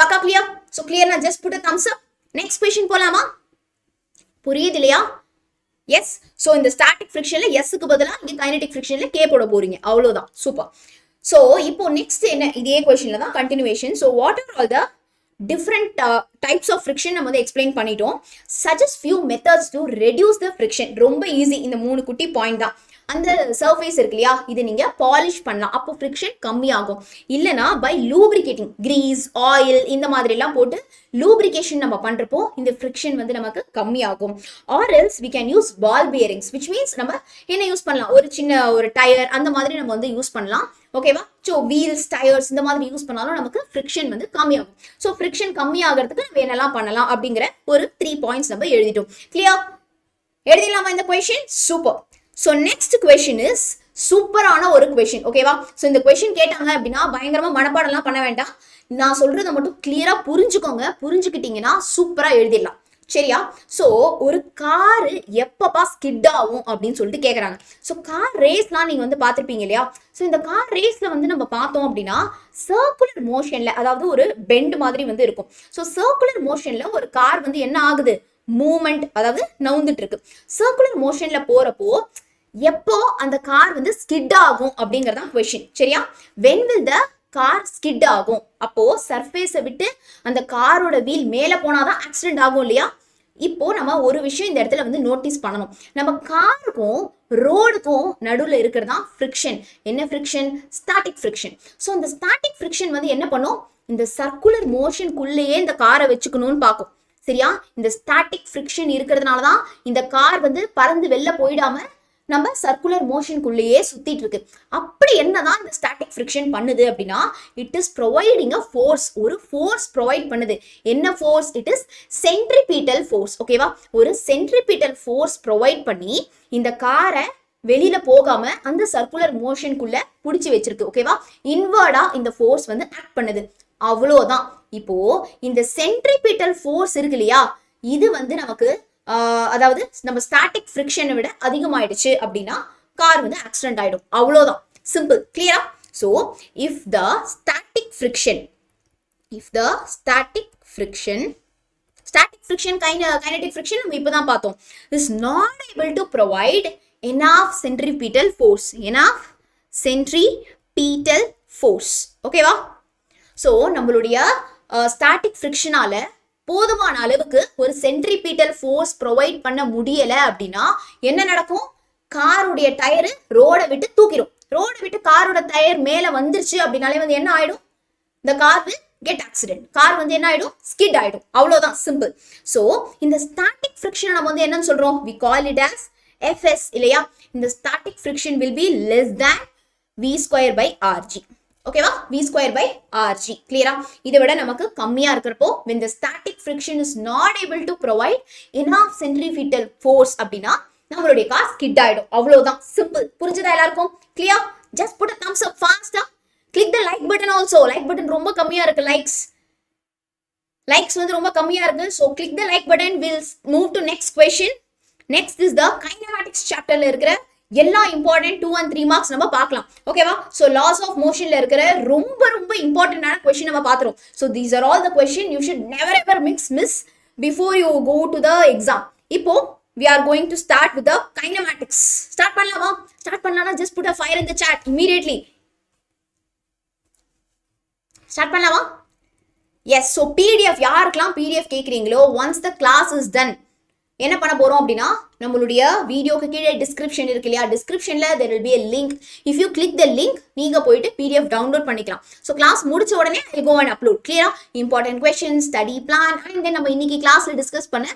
பக்கா கிளியர்? சோ கிளியர்னா just put a thumbs up. Next question போலாமா? புரியுது இல்லையா? எஸ். ஸோ இந்த ஸ்டாட்டிக் ஃப்ரிக்ஷன்ல எஸ்க்கு பதிலாக இங்கே கைனடிக் ஃப்ரிக்ஷன்ல கே போட போறீங்க, அவ்வளோதான். சூப்பர். ஸோ இப்போ நெக்ஸ்ட் என்ன, இதே கொஸ்டின்ல தான் continuation. So what are all the different types of friction நம்ம வந்து எக்ஸ்பிளைன் பண்ணிட்டோம். Suggest few methods to reduce the friction. ரொம்ப ஈஸி, இந்த 3 குட்டி பாயிண்ட் தான். அந்த சர்ஃபேஸ் இருக்கு இல்லையா, இது நீங்க பாலிஷ் பண்ணலாம், அப்போ ஃப்ரிக்ஷன் கம்மியாகும். இல்லைனா பை லூப்ரிகேட்டிங், கிரீஸ், ஆயில் இந்த மாதிரி எல்லாம் போட்டு லூப்ரிகேஷன் நம்ம பண்றப்போ இந்த ஃப்ரிக்ஷன் வந்து நமக்கு கம்மியாகும். Or else we can use ball bearings, which means நம்ம என்ன யூஸ் பண்ணலாம், ஒரு சின்ன ஒரு டயர் அந்த மாதிரி நம்ம வந்து யூஸ் பண்ணலாம். ஓகேவா? ஸோ வீல்ஸ், டயர்ஸ் இந்த மாதிரி யூஸ் பண்ணாலும் நமக்கு ஃப்ரிக்ஷன் வந்து கம்மியாகும். ஸோ ஃப்ரிக்ஷன் கம்மியாகிறதுக்கு நம்ம என்னெல்லாம் பண்ணலாம் அப்படிங்கிற ஒரு 3 பாயிண்ட்ஸ் நம்ம எழுதிட்டோம். கிளியர்? எழுதிடலாமா இந்த question? Super. So next question is சூப்பரான ஒரு கொஸ்டின். ஓகேவா? ஸோ இந்த கொஸ்டின் கேட்டாங்க அப்படின்னா பயங்கரமா மனப்பாடம்லாம் பண்ண வேண்டாம், நான் சொல்றதை மட்டும் கிளியரா புரிஞ்சுக்கோங்க. புரிஞ்சுக்கிட்டீங்கன்னா சூப்பரா எழுதிடலாம். சரியா? ஸோ ஒரு காரு எப்பப்பா ஸ்கிட் ஆகும் அப்படின்னு சொல்லிட்டு கேட்குறாங்க. ஸோ கார் ரேஸ்லாம் நீங்க வந்து பார்த்துருப்பீங்க இல்லையா? ஸோ இந்த கார் ரேஸ்ல வந்து நம்ம பார்த்தோம் அப்படின்னா சர்க்குலர் மோஷன்ல, அதாவது ஒரு பெண்ட் மாதிரி வந்து இருக்கும். ஸோ சர்க்குலர் மோஷன்ல ஒரு கார் வந்து என்ன ஆகுது, மூவ்மெண்ட், அதாவது நவுந்துட்டு இருக்கு. சர்க்குலர் மோஷன்ல போறப்போ எப்போ அந்த கார் வந்து ஸ்கிட் ஆகும் அப்படிங்கறதான் கொஸ்டின். சரியா? when will the car skid ஆகும்? அப்போ சர்ஃபேஸை விட்டு அந்த காரோட வீல் மேல போனாதான் ஆக்சிடென்ட் ஆகும் இல்லையா? இப்போ நம்ம ஒரு விஷயம் இந்த இடத்துல வந்து நோட்டீஸ் பண்ணணும். நம்ம காருக்கும் ரோடுக்கும் நடுவில் இருக்கிறதா ஃப்ரிக்ஷன். என்ன ஃப்ரிக்ஷன்? Static friction. ஸோ இந்த ஸ்டாட்டிக் ஃப்ரிக்ஷன் வந்து என்ன பண்ணும், இந்த சர்க்குலர் மோஷனுக்குள்ளேயே இந்த காரை வச்சுக்கணும்னு பார்க்கும். சரியா? இந்த ஸ்டாட்டிக் ஃப்ரிக்ஷன் இருக்கிறதுனால தான் இந்த கார் வந்து பறந்து வெளில போயிடாம நம்ம சர்க்குலர் மோஷனுக்குள்ளேயே சுத்திட்டு இருக்கு. அப்படி என்னதான் இந்த ஸ்டாட்டிக் ஃப்ரிக்ஷன் பண்ணுது அப்படின்னா, it is providing a force. ஒரு ஃபோர்ஸ் ப்ரொவைட் பண்ணுது. என்ன force? It is centripetal force. ஓகேவா? ஒரு சென்ட்ரிபீட்டல் ஃபோர்ஸ் ப்ரொவைட் பண்ணி இந்த காரை வெளியில போகாம அந்த சர்க்குலர் மோஷனுக்குள்ள பிடிச்சி வச்சிருக்கு. ஓகேவா? இன்வர்டா இந்த ஃபோர்ஸ் வந்து ஆக்ட் பண்ணுது. அவ்வளோதான். இப்போ இந்த சென்ட்ரிபீட்டல் ஃபோர்ஸ் இருக்கு இல்லையா, இது வந்து நமக்கு அதாவது நம்ம ஸ்டாட்டிக் ஃப்ரிக்ஷனை விட அதிகமாயிடுச்சு அப்படின்னா கார் வந்து ஆக்சிடென்ட் ஆயிடும். அவ்வளோதான். சிம்பிள். கிளியரா? So if the static friction kinetic friction நம்ம இப்பதான் பார்த்தோம், is not able to provide enough centripetal force. ஓகேவா? ஸோ நம்மளுடைய ஸ்டாட்டிக் ஃப்ரிக்ஷனால போதுமான அளவுக்கு ஒரு சென்ட்ரிபீட்டல் ஃபோர்ஸ் ப்ரொவைட் பண்ண முடியல அப்படின்னா என்ன நடக்கும்? காருடைய டயரு ரோடை விட்டு தூக்கிடும். ரோடை விட்டு காரோட டயர் மேல வந்துருச்சு அப்படின்னாலே வந்து என்ன ஆயிடும்? இந்த கார் கெட் ஆக்சிடென்ட். கார் வந்து என்ன ஆயிடும்? ஸ்கிட் ஆயிடும். அவ்வளவுதான். சிம்பிள். ஸோ இந்த ஸ்டாட்டிக் ஃப்ரிக்ஷன் நம்ம வந்து என்னன்னு சொல்றோம்? We call it as FS இல்லையா? இந்த static friction will be less than V²/RG. ஓகேவா? V²/RG. கிளியரா? இதை விட நமக்கு கம்மியா இருக்கிறப்போ when the static friction is not able to provide enough centripetal force அப்படின்னா நம்மளுடைய கார் ஸ்கிட் ஆயிடும். அவ்வளவுதான். சிம்பிள். புரிஞ்சதா எல்லாருக்கும்? Clear? Just put a thumbs up fast. click the like button also. Like button ரொம்ப கம்மியா இருக்கு. லைக்ஸ் வந்து ரொம்ப கம்மியா இருக்கு. so click the like button. we'll move to next question. next is the kinematics chapterல இருக்கிற எல்லா இம்பார்ட்டன்ட் 2 and 3 மார்க்ஸ் நம்ம பார்க்கலாம். ஓகேவா? ஸோ லாஸ் ஆஃப் மோஷன்ல இருக்கிற ரொம்ப ரொம்ப இம்பார்ட்டன்டான கொஸ்டின் நம்ம பார்த்துரும். So these are all the question you should never ever miss before you go to the exam. இப்போ we are going to start with the kinematics. Start பண்ணலாமா? ஸ்டார்ட் பண்ணலாம்னா just put a fire in the chat immediately. Start பண்ணலாமா? எஸ். ஸோ பிடிஎஃப் யாருக்கெல்லாம் பிடிஎஃப் கேட்குறீங்களோ once the class is done, என்ன பண்ண போறோம் அப்படின்னா நம்மளுடைய வீடியோக்கு கீழே டிஸ்கிரிப்ஷன் இருக்கு இல்லையா, டிஸ்கிரிப்ஷன்ல there will be a link. if you click the link நீங்க போயிட்டு PDF டவுன்லோட் பண்ணிக்கலாம். ஸோ கிளாஸ் முடிச்ச உடனே I go and upload. கிளியரா? Important questions, study plan and தென் நம்ம இன்னைக்கு கிளாஸ்ல டிஸ்கஸ் பண்ண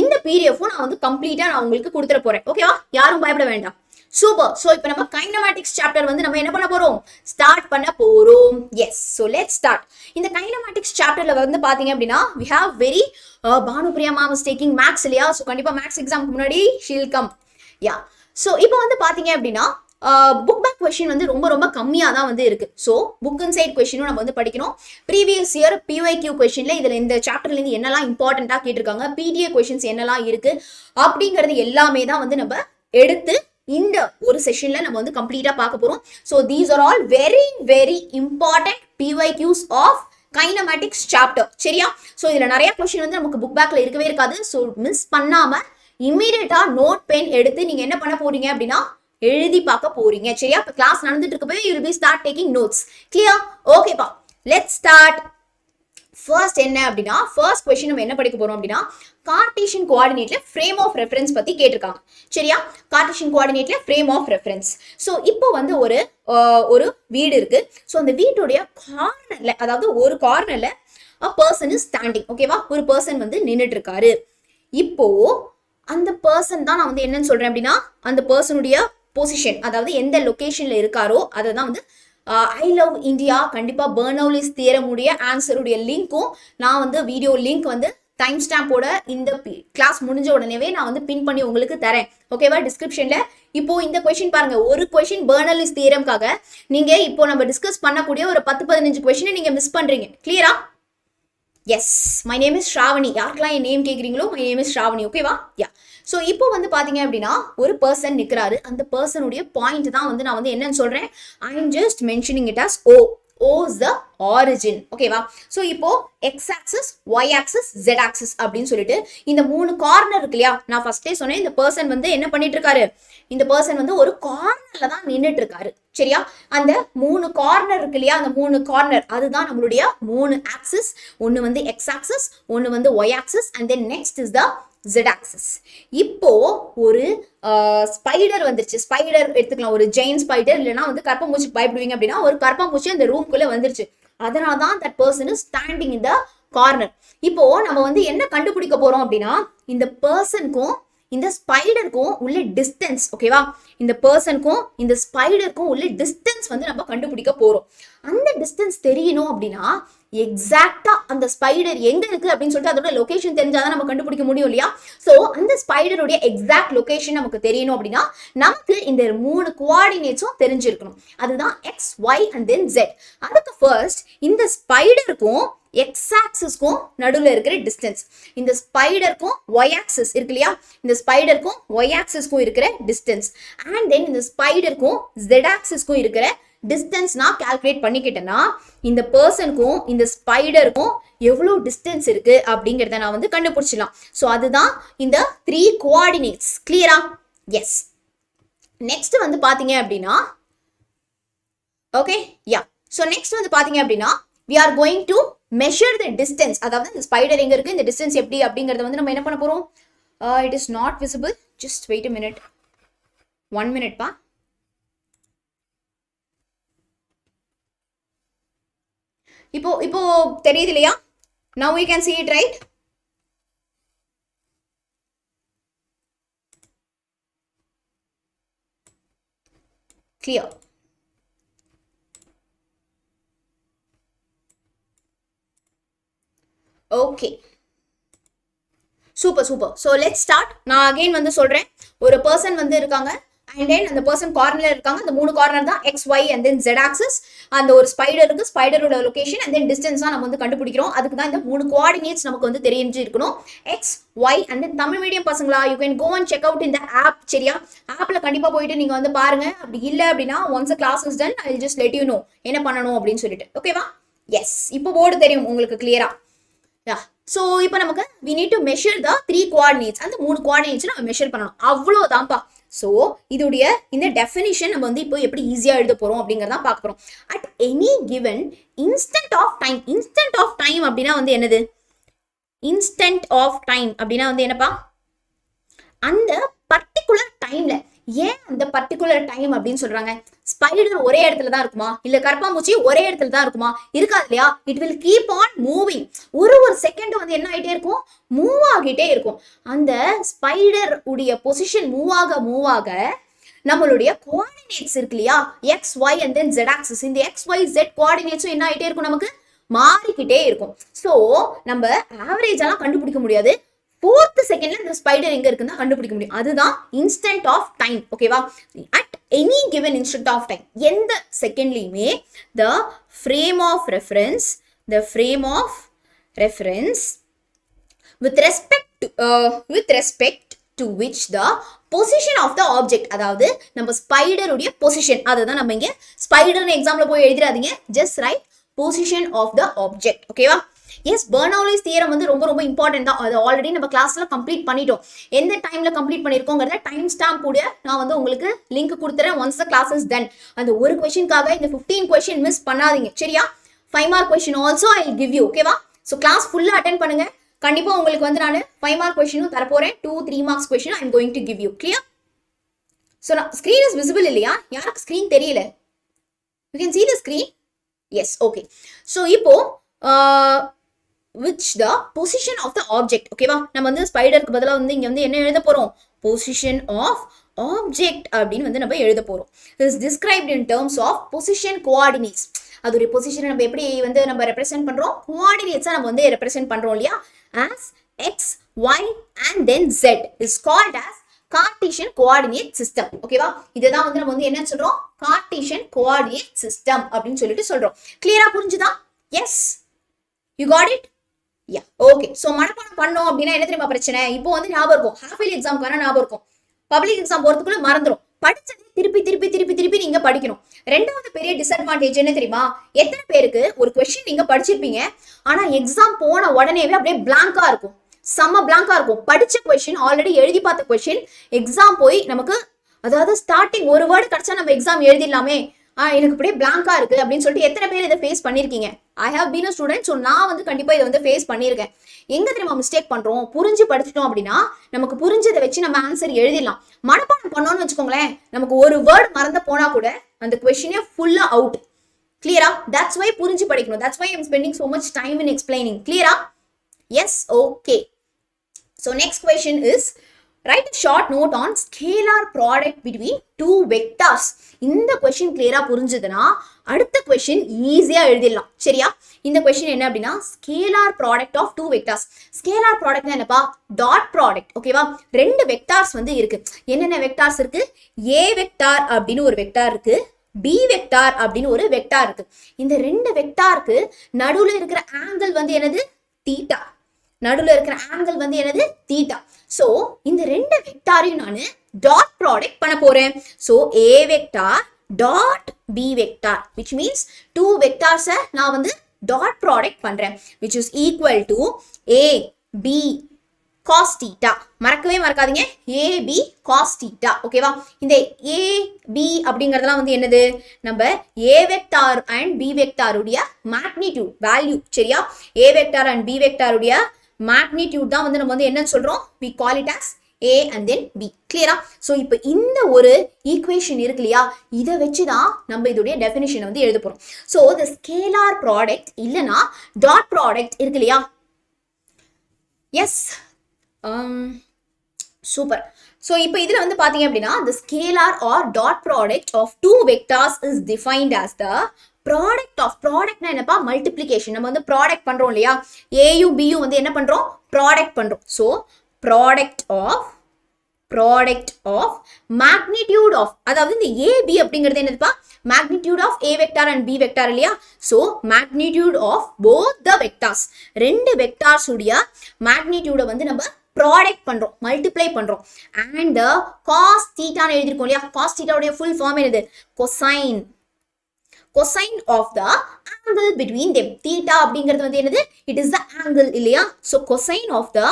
இந்த PDF நான் வந்து கம்ப்ளீட்டா நான் உங்களுக்கு கொடுத்துட போறேன். ஓகேவா? யாரும் பயப்பட வேண்டாம். சூப்பர். ஸோ இப்போ நம்ம கைனமேட்டிக்ஸ் சாப்டர் வந்து நம்ம என்ன பண்ண போறோம், ஸ்டார்ட் பண்ண போறோம். Yes, so let's start. இந்த கைனமேட்டிக்ஸ் சாப்டர்ல வந்து பாத்தீங்க அப்படின்னா we have very Bhanupriya ma'am is taking maths இல்லையா, ஸோ கண்டிப்பா மேக்ஸ் எக்ஸாமுக்கு முன்னாடி ஷீல் கம். யா, ஸோ இப்போ வந்து பாத்தீங்க அப்படின்னா புக் பேக் கொஸ்டின் வந்து ரொம்ப ரொம்ப கம்மியாக தான் வந்து இருக்கு. ஸோ புக் அண்ட் சைட் கொஸ்டினும் நம்ம வந்து படிக்கணும். ப்ரீவியஸ் இயர் PYQ கொஸ்டின்ல இதில் இந்த சாப்டர்லேருந்து என்னெல்லாம் இம்பார்ட்டண்ட்டாக கேட்டிருக்காங்க, PDA கொஸ்டின்ஸ் என்னெல்லாம் இருக்கு அப்படிங்கிறது எல்லாமே தான் வந்து நம்ம எடுத்து இந்த ஒரு செஷன்ல நம்ம வந்து கம்ப்ளீட்டா பார்க்க போறோம். So these are all very very important PYQs of kinematics chapter. சரியா? ஸோ இதுல நிறைய கொஸ்டின் வந்து நமக்கு புக் பேக்ல இருக்கவே இருக்காது. ஸோ மிஸ் பண்ணாம இம்மீடியட்டா நோட் பென் எடுத்து நீங்க என்ன பண்ண போறீங்க அப்படின்னா எழுதி பார்க்க போறீங்க. சரியா? இப்போ கிளாஸ் நடந்துட்டு இருக்கப்பவே you will be start taking notes. Clear? ஓகேப்பா, லெட்ஸ் ஸ்டார்ட். ஃபர்ஸ்ட் என்ன அப்படின்னா, ஃபர்ஸ்ட் கொஸ்டின் நம்ம என்ன படிக்க போறோம் அப்படின்னா கார்ட்டீசியன் கோஆர்டினேட்ல ஃப்ரேம் ஆஃப் ரெஃபரன்ஸ் பத்தி கேட்டிருக்காங்க. சரியா? கார்ட்டீசியன் கோஆர்டினேட்ல ஃப்ரேம் ஆஃப் ரெஃபரன்ஸ். ஸோ இப்போ வந்து ஒரு வீடு இருக்கு. ஸோ அந்த வீட்டுடைய கார்னர்ல, அதாவது ஒரு கார்னர்ல a person is standing. ஓகேவா? ஒரு பர்சன் வந்து நின்றுட்டு இருக்காரு. இப்போ அந்த பர்சன் தான் நான் வந்து என்னன்னு சொல்றேன் அப்படின்னா அந்த பர்சனுடைய பொசிஷன், அதாவது எந்த லொகேஷன்ல இருக்காரோ அதை தான் வந்து ஐ லவ் இந்தியா கண்டிப்பா பெர்னௌலிஸ் தியரமுடைய ஆன்சருடைய லிங்க்கும் நான் வந்து வீடியோ லிங்க் வந்து டைம் ஸ்டாம்போட இந்த கிளாஸ் முடிஞ்ச உடனே நான் வந்து பின் பண்ணி உங்களுக்கு தரேன். ஓகேவா? டிஸ்கிரிப்ஷன்ல. இப்போ இந்த கொஸ்டின் பாருங்க, ஒரு கொஸ்டின் பெர்னௌலிஸ் தியரம்காக நீங்க இப்போ நம்ம டிஸ்கஸ் பண்ணக்கூடிய ஒரு 10-15 கொஸ்டினை நீங்க மிஸ் பண்றீங்க. கிளியரா? Yes, my name is Sravani. யாருக்கெல்லாம் என் நேம் கேட்குறீங்களோ மை நேம் இஸ் ஸ்ராவணி. ஓகேவா? யா. ஸோ இப்போ வந்து பார்த்தீங்க அப்படின்னா ஒரு பர்சன் நிற்கிறாரு. அந்த பர்சனுடைய பாயிண்ட் தான் வந்து நான் வந்து என்னன்னு சொல்கிறேன், I am just mentioning it as O. O is the origin. ஓகேவா? ஸோ இப்போ X axis, Y axis, Z axis அப்படின்னு சொல்லிட்டு இந்த 3 கார்னர் இருக்கு இல்லையா, நான் ஃபர்ஸ்டே சொன்னேன் இந்த பர்சன் வந்து என்ன பண்ணிட்டு இருக்காரு, இந்த பர்சன் வந்து ஒரு கார்னர்ல தான் நின்றுட்டு இருக்காரு. சரியா? அந்த 3 கார்னர் இருக்கு இல்லையா, அந்த 3 கார்னர் அதுதான் நம்மளுடைய 3 ஆக்சிஸ். ஒன்று வந்து எக்ஸ் ஆக்சிஸ், ஒன்று வந்து Y axis and then next is the Z axis. இப்போ ஒரு ஸ்பைடர் வந்துருச்சு. ஸ்பைடர் எடுத்துக்கலாம், ஒரு ஜெயின் ஸ்பைடர், இல்லைன்னா வந்து கற்பம்பூச்சி பயப்படுவீங்க அப்படின்னா ஒரு கற்பம்பூச்சி அந்த ரூம்குள்ள வந்துருச்சு. அதனால தான் that person is standing in the corner. இப்போ நம்ம வந்து என்ன கண்டுபிடிக்க போறோம் அப்படின்னா இந்த பர்சனுக்கும் இந்த ஸ்பைடருக்கும் உள்ள டிஸ்டன்ஸ். ஓகேவா? இந்த பர்சனுக்கும் இந்த ஸ்பைடருக்கும் உள்ள டிஸ்டன்ஸ் வந்து நம்ம கண்டுபிடிக்க போறோம். அந்த டிஸ்டன்ஸ் தெரியணும் அப்படின்னா எக்ஸாக்டா அந்த ஸ்பைடர் எங்க இருக்கு அப்படின்னு சொல்லிட்டு அதோட லொகேஷன் தெரிஞ்சாதான் நம்ம கண்டுபிடிக்க முடியும் இல்லையா? சோ அந்த ஸ்பைடருடைய எக்ஸாக்ட் லொகேஷன் நமக்கு தெரியணும் அப்படின்னா நமக்கு இந்த 3 கோஆர்டினேட்ஸும் தெரிஞ்சிருக்கணும். அதுதான் X, Y and then Z. அதுக்கு ஃபர்ஸ்ட் இந்த ஸ்பைடருக்கும் எக்ஸ் ஆக்சிஸ்க்கும் நடுவில் இருக்கிற டிஸ்டன்ஸ், இந்த ஸ்பைடருக்கும் ஒய் ஆக்சிஸ் இருக்கு இல்லையா, இந்த ஸ்பைடருக்கும் ஒய் ஆக்சிஸ்க்கும் இருக்கிற டிஸ்டன்ஸ் அண்ட் தென் இந்த ஸ்பைடருக்கும் ஜெட் ஆக்சிஸ்க்கும் இருக்கிற டிஸ்டன்ஸ் நான் கால்குலேட் பண்ணிக்கிட்டேன்னா இந்த பர்சனுக்கும் இந்த ஸ்பைடருக்கும் எவ்வளோ டிஸ்டன்ஸ் இருக்கு அப்படிங்கிறத நான் வந்து கண்டுபிடிச்சிடலாம். ஸோ அதுதான் இந்த 3 கோஆர்டினேட்ஸ். கிளியரா? எஸ். நெக்ஸ்ட் வந்து பாத்தீங்க அப்படின்னா ஓகே யா, ஸோ நெக்ஸ்ட் வந்து பாத்தீங்க அப்படின்னா we are going to measure the distance. அதாவது இந்த ஸ்பைடர் எங்க இருக்கு, இந்த டிஸ்டன்ஸ் எப்படி அப்படிங்கறத வந்து நம்ம என்ன பண்ண போறோம். it is not visible, just wait a minute, 1 minute பா. இப்போ தெரியுது இல்லையா? now we can see it, right? clear? Okay, super super. So let's start. நான் அகைன் வந்து சொல்றேன், ஒரு பர்சன் வந்து இருக்காங்க அண்ட் தென் அந்த பர்சன் கார்னர்ல இருக்காங்க. அந்த 3 கார்னர் தான் X, Y and then Z axis. அந்த ஒரு ஸ்பைடருக்கு ஸ்பைடரோட லொகேஷன் அண்ட் தென் டிஸ்டன்ஸ் தான் நம்ம வந்து கண்டுபிடிக்கிறோம். அதுக்கு தான் இந்த 3 கோஆர்டினேட்ஸ் நமக்கு வந்து தெரிஞ்சு இருக்கணும். X, Y and then Tamil medium பசங்களா you can go and check out இந்த ஆப். சரியா? ஆப்ல கண்டிப்பா போயிட்டு நீங்க வந்து பாருங்க. அப்படி இல்லை அப்படின்னா once class is done I will just let you know என்ன பண்ணணும் அப்படின்னு சொல்லிட்டு. ஓகேவா? எஸ், இப்போ போர்டு தெரியும் உங்களுக்கு கிளியரா? ஸோ இப்போ நமக்கு we need to measure the 3 coordinates. அந்த 3 coordinates நம்ம மெஷர் பண்ணணும். அவ்வளோதான்ப்பா. ஸோ இதோடைய இந்த டெஃபினிஷன் நம்ம வந்து இப்போ எப்படி ஈஸியாக எழுத போகிறோம் அப்படிங்கிறதான் பார்க்க போகிறோம். At any given instant of time. Instant of time அப்படின்னா வந்து என்னது? இன்ஸ்டன்ட் ஆஃப் டைம் அப்படின்னா வந்து என்னப்பா? அந்த பர்டிகுலர் டைம்ல, ஏன் அந்த பர்டிகுலர் டைம் அப்படின்னு சொல்றாங்க? ஸ்பைடர் ஒரே இடத்துல தான் இருக்குமா, இல்ல கரப்பாம்பூச்சி ஒரே இடத்துல தான் இருக்குமா? இருக்காது இல்லையா? It will keep on moving. ஒரு செகண்ட் வந்து என்ன ஆகிட்டே இருக்கும்? மூவ் ஆகிட்டே இருக்கும். அந்த ஸ்பைடர் உடைய பொசிஷன் மூவ் ஆக நம்மளுடைய கோஆர்டினேட்ஸ் இருக்கு இல்லையா, X Y and then Z axis, இந்த எக்ஸ் ஒய் ஜெட் கோஆர்டினேட்ஸும் என்ன ஆகிட்டே இருக்கும்? நமக்கு மாறிக்கிட்டே இருக்கும். ஸோ நம்ம ஆவரேஜெல்லாம் கண்டுபிடிக்க முடியாது. 4th செகண்ட்ல இந்த ஸ்பைடர் எங்க இருக்குன்னு கண்டுபிடிக்க முடியும். அதுதான் இன்ஸ்டன்ட் ஆஃப் டைம். ஓகேவா? At any given instant of time, எந்த செகண்ட்லயுமே the frame of reference with respect to which the position of the object, அதாவது நம்ம ஸ்பைடர் உடைய பொசிஷன், அதுதான் நம்ம இங்க ஸ்பைடர் எக்ஸாம்ல போய் எழுதிராதீங்க, just write position of the object. ஓகேவா? எஸ், பெர்னௌலிஸ் தியரம் வந்து ரொம்ப ரொம்ப இம்பார்ட்டன்ட் தான். அது ஆல்ரெடி நம்ம கிளாஸ்ல கம்ப்ளீட் பண்ணிட்டோம். எந்த டைம்ல கம்ப்ளீட் பண்ணிருக்கோங்கிறத டைம் ஸ்டாம்ப் கூட நான் வந்து உங்களுக்கு லிங்க் கொடுத்துறேன். Once the class is done. அந்த ஒரு கொஸ்டின்காக இந்த 15 கொஸ்டின் மிஸ் பண்ணாதீங்க, சரியா? 5 mark question also I give you. ஓகேவா? ஸோ கிளாஸ் ஃபுல்லா அட்டென்ட் பண்ணுங்க. கண்டிப்பா உங்களுக்கு வந்து நான் 5 மார்க் கொஸ்டினும் தரப்போறேன். 2-3 marks question I am going to give you. Clear? So screen is visible இல்லையா? யாருக்கு ஸ்கிரீன் தெரியல? You can see the screen? Yes, okay. So இப்போ which the position of the object. ஓகேவா? நம்ம வந்து ஸ்பைடருக்கு பதிலா வந்து இங்க வந்து என்ன எழுத போறோம்? position of object அப்படின்னு வந்து நம்ம எழுத போறோம். This is described in terms of position coordinates. அதோட பொசிஷனை நம்ம எப்படி வந்து நம்ம ரெப்ரசென்ட் பண்றோம்? கோஆர்டினேட்ஸா நம்ம வந்து ரெப்ரசென்ட் பண்றோம் இல்லையா? as x, y and then z is called as Cartesian coordinate system. ஓகேவா? இதுதான் வந்து நம்ம வந்து என்ன சொல்றோம்? கார்ட்டீசியன் கோஆர்டினேட் சிஸ்டம் அப்படின்னு சொல்லிட்டு சொல்றோம். கிளியரா புரிஞ்சுதா? Yes, you got it? Ya, okay. So மனப்பாடம் பண்ணோம் அப்படின்னா என்ன தெரியுமா பிரச்சனை? இப்போ வந்து ஞாபகம் இருக்கும், ஹாஃப் இயர்லி எக்ஸாம்க்கான ஞாபகம் இருக்கும், பப்ளிக் எக்ஸாம் போறதுக்குள்ள மறந்துடும். படிச்சதை திருப்பி நீங்க படிக்கணும். ரெண்டாவது பெரிய டிஸ்அட்வான்டேஜ் என்ன தெரியுமா? எத்தனை பேருக்கு ஒரு கொஸ்டின் நீங்க படிச்சிருப்பீங்க, ஆனா எக்ஸாம் போன உடனேவே அப்படியே பிளாங்கா இருக்கும், செம்ம பிளாங்கா இருக்கும். படிச்ச கொஸ்டின், ஆல்ரெடி எழுதி பார்த்த கொஸ்டின், எக்ஸாம் போய் நமக்கு, அதாவது ஸ்டார்டிங் ஒரு வேர்டு கிடைச்சா நம்ம எக்ஸாம் எழுதிடலாமே, எனக்கு அப்படியே பிளாங்கா இருக்கு அப்படின்னு சொல்லிட்டு எத்தனை பேர் இதை ஃபேஸ் பண்ணிருக்கீங்க? I have been a student. So நான் வந்து கண்டிப்பா இதை வந்து ஃபேஸ் பண்ணியிருக்கேன். எங்க தெரியுமா மிஸ்டேக் பண்றோம்? புரிஞ்சு படிச்சிட்டோம் அப்படின்னா நமக்கு புரிஞ்சதை வச்சு நம்ம ஆன்சர் எழுதிடலாம். மனப்பாடம் பண்ணோம்னு வச்சுக்கோங்களேன், நமக்கு ஒரு வேர்டு மறந்து போனா கூட அந்த கொஸ்டினே ஃபுல்லா அவுட். கிளியரா? தட்ஸ் வை புரிஞ்சு படிக்கணும். That's why I am spending so much time in explaining. கிளியரா? Yes, okay. So next question is, write a short note on scalar product between two vectors. இந்த question clear-ஆ புரிஞ்சதுன்னா அடுத்த question ஈஸியா எழுதிடலாம், சரியா? இந்த question என்ன அப்படின்னா scalar product of two vectors. scalar product என்னப்பா? dot product. ஓகேவா? ரெண்டு வெக்டார்ஸ் வந்து இருக்கு. என்னென்ன வெக்டார்ஸ் இருக்கு? a வெக்டார் அப்படின்னு ஒரு வெக்டார் இருக்கு, b வெக்டார் அப்படின்னு ஒரு வெக்டார் இருக்கு. இந்த ரெண்டு வெக்டாருக்கு நடுவுல இருக்கிற ஆங்கிள் வந்து என்னது? தீட்டா. நடுவுல இருக்கிற ஆங்கிள் வந்து என்னது? தீட்டா. சோ இந்த ரெண்டு வெக்டாரையும் நான் டாட் ப்ராடக்ட் பண்ண போறேன். So a vector dot b vector, which means two வெக்டார்ஸ நான் வந்து டாட் ப்ராடக்ட் பண்றேன், which is equal to a b cos theta. மறக்கவே மறக்காதீங்க, a b cos theta. ஓகேவா? இந்த a b அப்படிங்கறதெல்லாம் வந்து என்னது? நம்ம a vector and b vector உடைய மேக்னிடியூட் வேல்யூ, சரியா? a vector and b vector உடைய மேக்னிடியூட் தான் வந்து நம்ம வந்து என்ன சொல்றோம்? we call it as a and then b. கிளியரா? சோ இப்போ இந்த ஒரு ஈக்குவேஷன் இருக்கு இல்லையா, இதை வச்சுதான் நம்ம இதோடைய டெஃபினிஷனை வந்து எழுத போறோம். சோ the scalar product இல்லனா டாட் ப்ராடக்ட் இருக்கு இல்லையா? S, super. சோ இப்போ இதுல வந்து பாத்தீங்க அப்படின்னா the scalar or dot product of two vectors is defined as the product of, ப்ராடக்ட்னா என்னப்பா? மல்டிப்ளிகேஷன். நம்ம வந்து ப்ராடக்ட் பண்றோம் இல்லையா, ஏயும் பியும் வந்து என்ன பண்றோம்? ப்ராடக்ட் பண்றோம். So product of magnitude of, அதாவது இந்த ஏபி அப்படிங்கிறது என்னதுப்பா? Magnitude of A vector and B vector இல்லையா? So magnitude of both the vectors, ரெண்டு வெக்டார்ஸ் உடைய மேக்னிடியூட வந்து நம்ம ப்ராடக்ட் பண்றோம், மல்டிப்ளை பண்றோம். அண்ட் காஸ் தீட்டான்னு எழுதிருக்கோம் இல்லையா? காஸ் தீட்டாவுடைய ஃபுல் ஃபார்ம் என்னது? Cosine. cosine of the angle between them. theta அப்படிங்கிறது வந்து என்னது? it is the angle இல்லையா? so cosine of the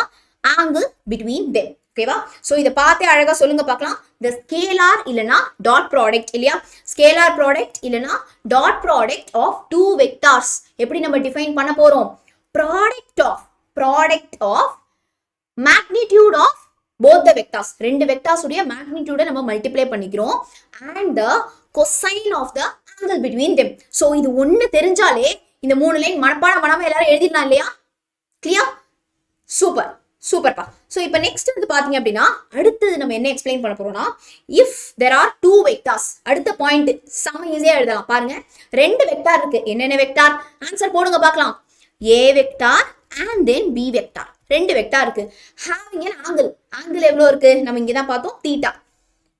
angle between them. ஓகேவா? சோ இத பார்த்தே அழகா சொல்லுங்க பார்க்கலாம். the scalar இல்லனா dot product இல்லையா? scalar product இல்லனா dot product of two vectors எப்படி நம்ம டிஃபைன் பண்ண போறோம்? product of magnitude of both the vectors ரெண்டு vectors உடைய magnitude நம்ம multiply பண்ணிக்கிறோம் and the cosine of the angle between them. So இது ஒன்னு தெரிஞ்சாலே இந்த மூணு லைன் மனப்பாடம் பண்ணாம எல்லாரும் எழுதிடலாம் இல்லையா? clear? சூப்பர் சூப்பர்ப்பா. ஸோ இப்போ நெக்ஸ்ட் வந்து பார்த்தீங்க அப்படின்னா அடுத்தது நம்ம என்ன எக்ஸ்பிளைன் பண்ண போறோம்னா if there are two vectors, அடுத்த பாயிண்ட் செம்ம ஈஸியாக எழுதலாம் பாருங்க. ரெண்டு வெக்டார் இருக்கு. என்னென்ன வெக்டார்? ஆன்சர் போடுங்க பார்க்கலாம். A vector and then B vector. ரெண்டு வெக்டார் இருக்கு. Having an angle. ஆங்கிள் எவ்வளோ இருக்கு? நம்ம இங்கே தான் பார்த்தோம் theta.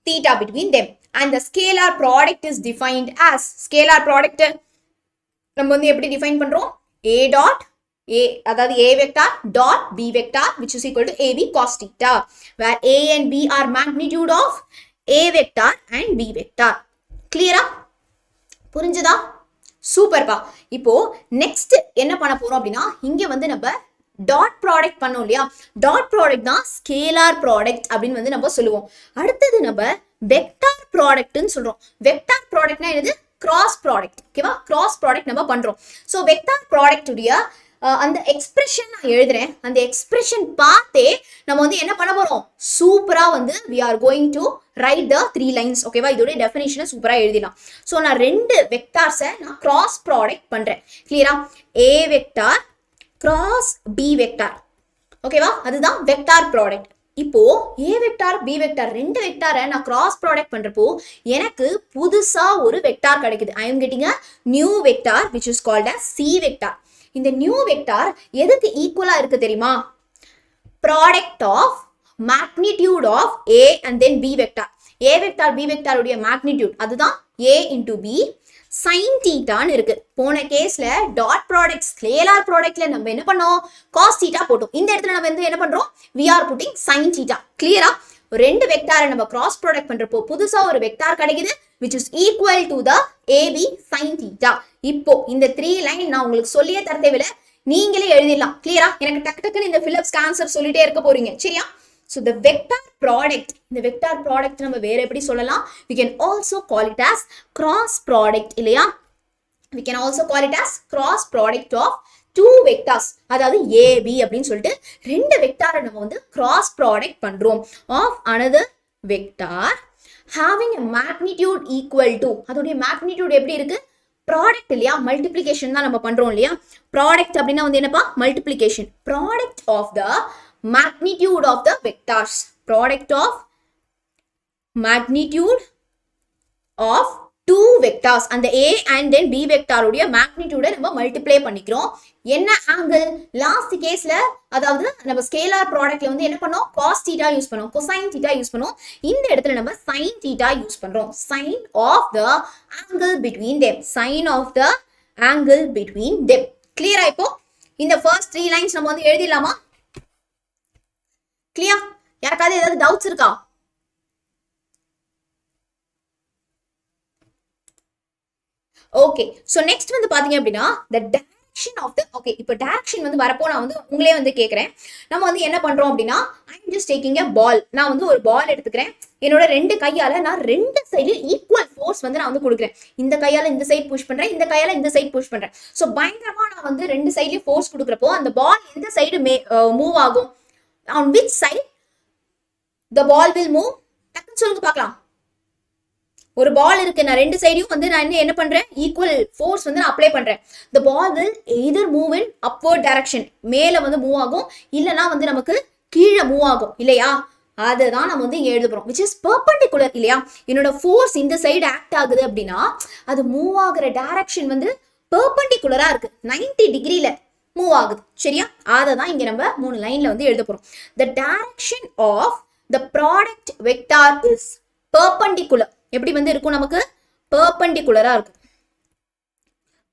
Theta between them and the scalar product is defined as, scalar product நம்ம வந்து எப்படி டிஃபைன் பண்றோம்? a dot a, அதாவது a vector dot b vector which is equal to ab cos theta, where a and b are magnitude of a vector and b vector. clear? புரிஞ்சுதா? சூப்பர்ப்பா. இப்போ நெக்ஸ்ட் என்ன பண்ண போறோம் அப்படின்னா இங்க வந்து நம்ம டாட் ப்ராடக்ட் பண்ணோம் இல்லையா? டாட் ப்ராடக்ட் தான் ஸ்கேலார் ப்ராடக்ட் அப்படின்னு வந்து நம்ம சொல்லுவோம். அடுத்தது நம்ம வெக்டார் ப்ராடக்ட்னு சொல்றோம். வெக்டார் ப்ராடக்ட்னா என்னது? Cross product. ஓகேவா? கிராஸ் ப்ராடக்ட் நம்ம பண்றோம். ஸோ வெக்டார் ப்ராடக்ட் உடைய அந்த எக்ஸ்பிரஷன் நான் எழுதுறேன். அந்த எக்ஸ்பிரஷன் பார்த்தே நம்ம வந்து என்ன பண்ண போறோம்? சூப்பரா வந்து we are going to write the 3 lines. ஓகேவா? இதோட டெஃபினிஷனை சூப்பரா எழுதிடலாம். ஸோ நான் ரெண்டு வெக்டார்ஸை நான் கிராஸ் ப்ராடக்ட் பண்றேன். கிளியரா? ஏ வெக்டார் கிராஸ் பி வெக்டார். ஓகேவா? அதுதான் வெக்டார் ப்ராடக்ட். இப்போ ஏ வெக்டார் பி வெக்டார் ரெண்டு வெக்டாரை நான் கிராஸ் ப்ராடக்ட் பண்றப்போ எனக்கு புதுசா ஒரு வெக்டார் கிடைக்குது. I am getting a new vector which is called as C vector. இந்த நியூ வெக்டார் எதுக்கு ஈக்குவலா இருக்கு தெரியுமா? Product of magnitude of A and then B vector. A vector B vector உடைய மேக்னிடியூட் அதுதான் ஏ இன்டூ பி சைன் தீட்டான்னு இருக்கு. போன கேஸ்ல டாட் ப்ராடக்ட் ஸ்கேலார் ப்ராடக்ட்ல நம்ம என்ன பண்ணோம்? காஸ் தீட்டா போட்டோம். இந்த இடத்துல நம்ம வந்து என்ன பண்றோம்? We are putting sine theta. கிளியரா? ரெண்டு வெக்டாரை நம்ம கிராஸ் ப்ராடக்ட் பண்றப்போ புதுசா ஒரு வெக்டார் கிடைக்குது which is equal to the AB sin theta. இப்போ இந்த 3 லைன் நான் உங்களுக்கு சொல்லியே தர தேவையில்லை, நீங்களே எழுதிடலாம். கிளியரா? எனக்கு டக்கு டக்குன்னு இந்த ஃபில்லப்ஸ்க்கு ஆன்சர் சொல்லிட்டே இருக்க போறீங்க. சரியா? So the vector product, இந்த vector product நம்ம வேற எப்படி சொல்லலாம்? We can also call it as cross product இல்லையா? We can also call it as cross product of two vectors. அதாவது AB அப்படின்னு சொல்லிட்டு ரெண்டு வெக்டாரை நம்ம வந்து cross product பண்றோம் of another vector having a magnitude equal to, அதோடைய magnitude எப்படி இருக்கு? ப்ராடக்ட் இல்லையா? மல்டிப்ளிகேஷன் தான் நம்ம பண்றோம் இல்லையா? ப்ராடக்ட் அப்படின்னா வந்து என்னப்பா? Multiplication. Product of the magnitude of the vectors. Product of magnitude of two vectors. அந்த A and then B vector உடைய magnitude நம்ம மல்டிப்ளை பண்ணிக்கிறோம். என்ன ஆங்கிள்? லாஸ்ட் கேஸ்ல அதாவது நம்ம ஸ்கேலார் ப்ராடக்ட்ல வந்து என்ன பண்ணோம்? cos theta யூஸ் பண்ணோம், cosine theta யூஸ் பண்ணோம். இந்த இடத்துல நம்ம sin theta யூஸ் பண்றோம். Sin of the angle between them. Sin of the angle between them. கிளியரா? இப்போ இந்த ஃபர்ஸ்ட் 3 லைன்ஸ் நம்ம வந்து எழுதிடலாமா? கிளியர்? யாருக்காவது ஏதாவது டவுட்ஸ் இருக்கா? ஓகே. சோ நெக்ஸ்ட் வந்து பாத்தீங்க அப்படின்னா the direction of the, okay இப்போ direction வந்து வரப்போ நான் வந்து உங்களே வந்து கேக்குறேன். நம்ம வந்து என்ன பண்றோம் அப்படின்னா I am just taking a ball. நான் வந்து ஒரு பால் எடுத்துக்கிறேன். என்னோட ரெண்டு கையால நான் ரெண்டு சைடு ஈக்குவல் ஃபோர்ஸ் வந்து நான் வந்து கொடுக்குறேன். இந்த கையால இந்த சைடு புஷ் பண்றேன், இந்த கையால இந்த சைடு புஷ் பண்றேன். சோ பயங்கரமா நான் வந்து ரெண்டு சைடுலயும் ஃபோர்ஸ் கொடுக்குறப்போ அந்த பால் எந்த சைடு மூவ் ஆகும்? On which side the ball will move? டக்குன்னு சொல்லுங்க பார்க்கலாம். ஒரு பால் இருக்கு, நான் ரெண்டு சைடையும் வந்து நான் என்ன பண்றேன்? ஈக்குவல் ஃபோர்ஸ் வந்து நான் அப்ளை பண்றேன். the ball will either move in upward direction, மேல வந்து மூவ் ஆகும், இல்லனா வந்து நமக்கு கீழே மூவ் ஆகும் இல்லையா? அதுதான் நம்ம வந்து இங்க எழுத போறோம் which is perpendicular இல்லையா? என்னோட ஃபோர்ஸ் இந்த சைடு ஆக்ட் ஆகுது அப்படின்னா அது மூவ் ஆகுற டைரக்ஷன் வந்து பெர்பெண்டிகுலரா இருக்கு, 90 டிகிரில மூவ் ஆகுது. சரியா? அதை தான் இங்க நம்ம 3 லைன்ல வந்து எழுத போறோம். the direction of the product vector is perpendicular. எப்படி வந்து இருக்கும்? நமக்கு perpendicular-ஆ இருக்கும்.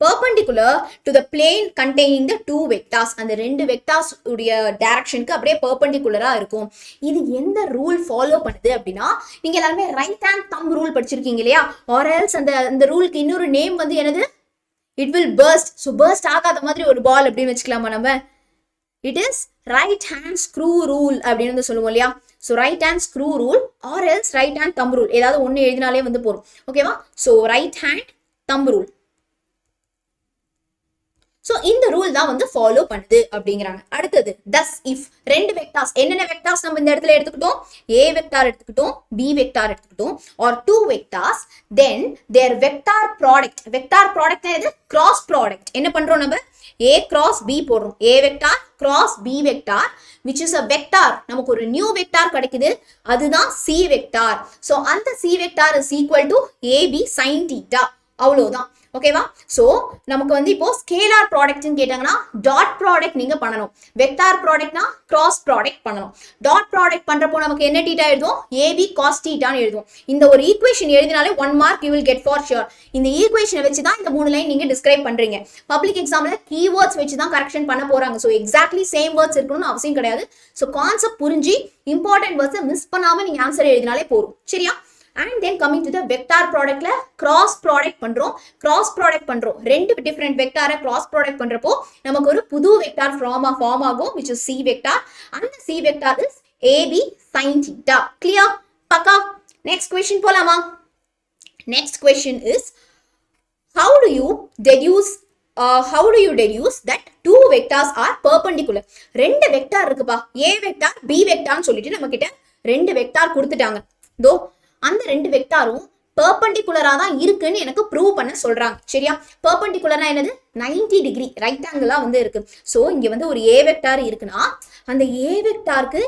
perpendicular to the plane containing the two vectors. அந்த ரெண்டு வெக்டார்ஸ் உடைய டைரக்ஷனுக்கு அப்படியே perpendicular-ஆ இருக்கும். இது எந்த ரூல் ஃபாலோ பண்ணுது அப்படின்னா நீங்க எல்லாரும் ரைட் ஹேண்ட் தம்ப் ரூல் படிச்சிருக்கீங்க இல்லையா? or else அந்த ரூலுக்கு இன்னொரு நேம் வந்து என்னது? it will burst. so burst ஆகாத மாதிரி ஒரு பால் அப்படின்னு வச்சுக்கலாமா நம்ம? it is right hand screw rule அப்படின்னு வந்து சொல்லுவோம் இல்லையா? so right hand screw rule or else right hand thumb rule, ஏதாவது ஒன்னு எழுதினாலே வந்து போறோம். ஓகேவா? so right hand thumb rule. So இந்த ரூல் தான் வந்து ஃபாலோ பண்ணுது அப்படிங்கிறாங்க. அடுத்தது thus if ரெண்டு வெக்டார்ஸ், என்னென்ன வெக்டார்ஸ் நம்ம இந்த இடத்துல எடுத்துக்கிட்டோம், a வெக்டார் எடுத்துக்கிட்டோம், b வெக்டார் எடுத்துக்கிட்டோம், or two vectors, then their vector product, vector product எது, cross product. என்ன பண்றோம் நம்ம, a cross b போடுறோம், a vector cross b vector which is a vector, நமக்கு ஒரு நியூ வெக்டார் கிடைக்குது, அதுதான் c வெக்டார். சோ அந்த c vector is equal to ab sin theta. அவ்வளவுதான். ஓகேவா? சோ நமக்கு வந்து இப்போ ஸ்கேலார் ப்ராடக்ட்னு கேட்டாங்கன்னா டாட் ப்ராடக்ட் நீங்க பண்ணணும். வெக்டார் ப்ராடக்ட்னா கிராஸ் ப்ராடக்ட் பண்ணணும். டாட் ப்ராடக்ட் பண்றப்போ நமக்கு என்ன தீட்டா எழுதுவோம், ஏபி காஸ் தீட்டான்னு எழுதுவோம். இந்த ஒரு ஈக்குவேஷன் எழுதினாலே 1 மார்க் you will get for sure. இந்த ஈக்குவேஷனை வச்சு தான் இந்த 3 லைன் நீங்க டிஸ்கிரைப் பண்றீங்க. பப்ளிக் எக்ஸாம்ல கீவேர்ட்ஸ் வச்சு தான் கரெக்ஷன் பண்ண போறாங்க. சோ எக்ஸாக்ட்லி சேம் வேர்ட்ஸ் இருக்கணும்னு அவசியம் கிடையாது. சோ கான்செப்ட் புரிஞ்சு இம்பார்ட்டன்ட் வேர்ட்ஸை மிஸ் பண்ணாம நீங்க ஆன்சர் எழுதினாலே போதும். சரியா? And then coming to the vector product la cross product பண்றோம் ரெண்டு different vector cross product பண்றப்போ நமக்கு ஒரு புது vector form ஆகும் which is c vector. அந்த c vector is ab sin theta. Clear? பக்கா? Next question போலாமா? Next question is how do you deduce that two vectors are perpendicular? ரெண்டு வெக்டார் இருக்குப்பா, a வெக்டார் b வெக்டார்னு சொல்லிட்டு நம்ம கிட்ட ரெண்டு வெக்டார் கொடுத்துட்டாங்க. தோ அந்த ரெண்டு வெக்டாரும் பெர்பெண்டிகுலரா தான் இருக்குன்னு எனக்கு ப்ரூவ் பண்ண சொல்றாங்க. சரியா? பெர்பெண்டிகுலர்னா என்னது, 90 டிகிரி ரைட் ஆங்கிளா வந்து இருக்கு. சோ இங்க வந்து ஒரு a வெக்டார் இருக்குன்னா அந்த a வெக்டாருக்கு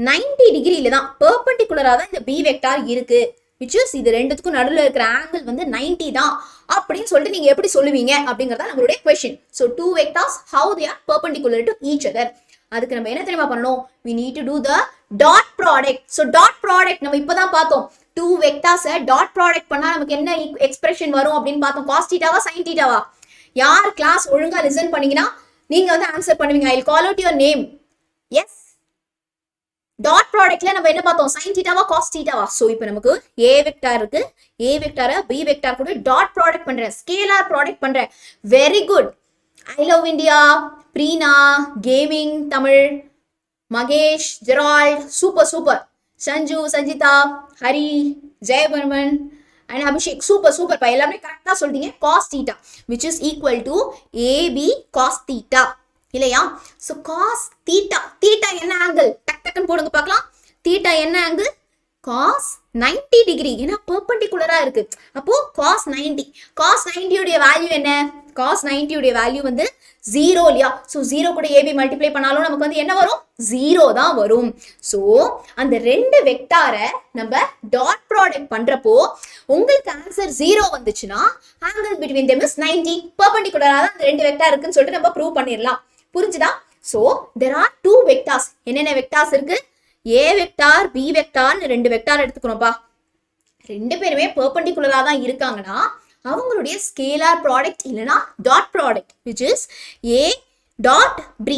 90 டிகிரில தான் பெர்பெண்டிகுலரா தான் இந்த b வெக்டார் இருக்கு. which is இது ரெண்டுத்துக்கும் நடுவுல இருக்கிற ஆங்கிள் வந்து 90 தான் அப்படின்னு சொல்லிட்டு நீங்க எப்படி சொல்லுவீங்க அப்படிங்கறத நம்மளுடைய question. So two vectors how they are perpendicular to each other. அதுக்கு நம்ம என்ன தெரியுமா பண்ணணும், we need to do the dot product. so dot product நம்ம இப்பதான் பார்த்தோம், two vectors dot product பண்ணா நமக்கு என்ன எக்ஸ்பிரஷன் வரும் அப்படின்னு பார்த்தோம். cos thetaவா sin thetaவா? யார் கிளாஸ் ஒழுங்கா லிசன் பண்ணீங்கன்னா நீங்க வந்து ஆன்சர் பண்ணுவீங்க. I will call out your name. yes, dot productல நம்ம என்ன பார்த்தோம், sin thetaவா cos thetaவா? சோ இப்போ நமக்கு a வெக்டார் இருக்கு, a வெக்டார b வெக்டார் கூட டாட் ப்ராடக்ட் பண்றேன், ஸ்கேலார் ப்ராடக்ட் பண்றேன். Very good. I love India, Preena, Gaming, Tamil, Magesh, Gerald, super. Sanju, Sanjita, Hari, Jayabharman and Abhishek, super. பா எல்லாமே கரெக்டா சொல்றீங்க. cos theta which is equal to AB cos theta இல்லையா? so cos theta என்ன ஆங்கிள், டக்குன்னு போடுங்க பார்க்கலாம். theta என்ன ஆங்கிள், cos 90 டிகிரி. ஏன்னா பெர்பெண்டிகுலரா இருக்கு. அப்போ cos 90 உடைய வேல்யூ என்ன, cos 90 உடைய வேல்யூ வந்து 0 இல்லையா? சோ 0 கூட ab மல்டிப்ளை பண்ணாலும் நமக்கு வந்து என்ன வரும், 0 தான் வரும். சோ அந்த ரெண்டு வெக்டாரை நம்ம டாட் ப்ராடக்ட் பண்றப்போ உங்களுக்கு ஆன்சர் 0 வந்துச்சுன்னா ஆங்கிள் பிட்வீன் them is 90. பெர்பெண்டிகுலரா தான் அந்த ரெண்டு வெக்டார் இருக்குன்னு சொல்லிட்டு நம்ம ப்ரூவ் பண்ணிடலாம். புரிஞ்சுதா? So there are two vectors. என்னென்ன வெக்டார்ஸ் இருக்கு, a வெக்டார் b வெக்டார்னு ரெண்டு வெக்டார் எடுத்துக்கணும்ப்பா. ரெண்டு பேருமே பெர்பெண்டிகுலரா தான் இருக்காங்கன்னா அவங்களுடைய ஸ்கேலார் ப்ராடக்ட் இல்லனா dot product which is a dot b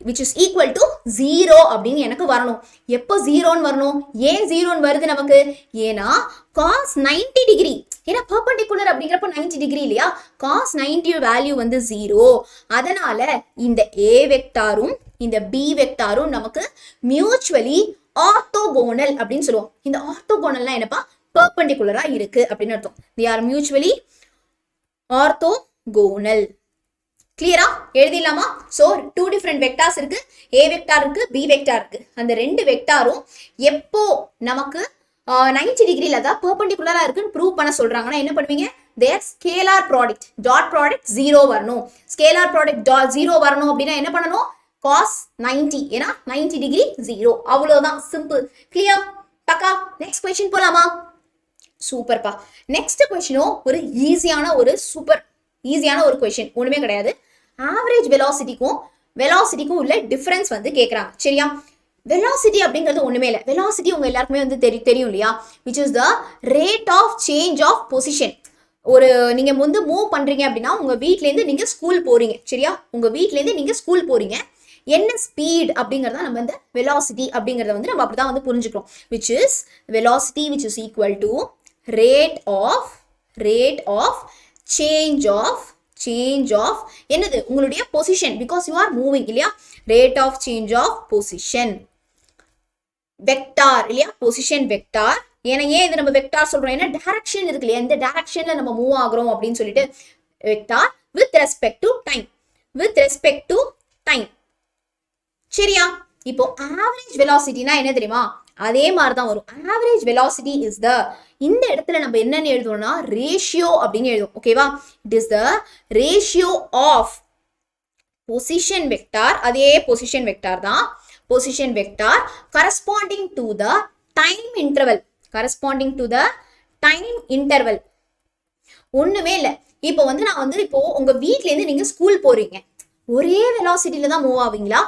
which is equal to 0 அப்படின்னு எனக்கு வரணும். எப்போ 0ன்னு வரணும், ஏன் 0ன்னு வருது நமக்கு, ஏன்னா cos 90 டிகிரி, ஏன்னா பெர்பெண்டிகுலர் அப்படிங்கிறப்ப 90 டிகிரி இல்லையா? cos 90 வேல்யூ வந்து 0. அதனால இந்த a வெக்டாரும் இந்த b வெக்டாரும் நமக்கு மியூச்சுவலி ஆர்த்தோகோனல் அப்படின்னு சொல்லுவோம். இந்த ஆர்த்தோகோனல்னா என்னப்பா, பெர்பெண்டிகுலரா இருக்கு அப்படின்னு அர்த்தம். they are mutually orthogonal. கிளியரா? எழுதிடலாமா? சோ டூ டிஃபரெண்ட் வெக்டார்ஸ் இருக்கு, a வெக்டார் இருக்கு, b வெக்டார் இருக்கு. அந்த ரெண்டு வெக்டாரும் எப்போ நமக்கு 90 டிகிரில தான் பெர்பெண்டிகுலரா இருக்குன்னு ப்ரூவ் பண்ண சொல்றாங்கன்னா என்ன பண்ணுவீங்க, their scalar product dot product 0 வரணும். scalar product 0 வரணும் அப்படின்னா என்ன பண்ணணும், cos 90, ஏன்னா 90 டிகிரி 0. அவ்வளவுதான், சிம்பிள். கிளியர்? பக்கா? நெக்ஸ்ட் क्वेश्चन போலாமா? சூப்பர்ப்பா. நெக்ஸ்ட் क्वेश्चனும் ஒரு ஈஸியான ஒரு क्वेश्चन, ஒண்ணுமே கிடையாது. ஆவரேஜ் வெலாசிட்டிக்கும் உள்ள டிஃபரன்ஸ் வந்து கேக்குறாங்க. சரியா? வெலாசிட்டி அப்படிங்கிறது ஒண்ணுமே இல்லை. வெலாசிட்டி உங்க எல்லாருக்குமே வந்து தெரியும் இல்லையா? which is the rate of change of position. ஒரு நீங்க வந்து மூவ் பண்றீங்க அப்படின்னா உங்க வீட்ல இருந்து நீங்க ஸ்கூல் போறீங்க. சரியா? உங்க வீட்ல இருந்து நீங்க ஸ்கூல் போறீங்க, என்ன ஸ்பீட் அப்படிங்கறத நம்ம இந்த வெலாசிட்டி அப்படிங்கறத வந்து நம்ம அப்படிதான் வந்து புரிஞ்சுக்கிறோம். which is velocity which is equal to rate of change of என்னது, உங்களுடைய position, because you are moving இல்லையா? rate of change of position vector இல்லையா? Position vector. ஏன்னா ஏன் இது நம்ம வெக்டார் சொல்றோம், ஏன்னா டைரக்ஷன் இருக்கு இல்லையா, இந்த டைரக்ஷன்ல நம்ம மூவ் ஆகுறோம் அப்படின்னு சொல்லிட்டு vector with respect to time. with respect to time. சரியா? இப்போ average velocity னா என்ன தெரியுமா? அதே மாதிரி தான் வரும். average velocity is the, இந்த இடத்துல நம்ம என்னன்னு எழுதுவோம்னா ratio அப்படின்னு எழுதுவோம். ஓகேவா? it is the ratio of position vector, அதே position vector தான், position vector corresponding to the time interval, corresponding to the time interval. ஒண்ணுமே இல்ல. இப்போ வந்து நான் வந்து இப்போ உங்க வீட்ல இருந்து நீங்க ஸ்கூல் போறீங்க, ஒரே வெலாசிட்டில தான் மூவ் ஆவீங்களா?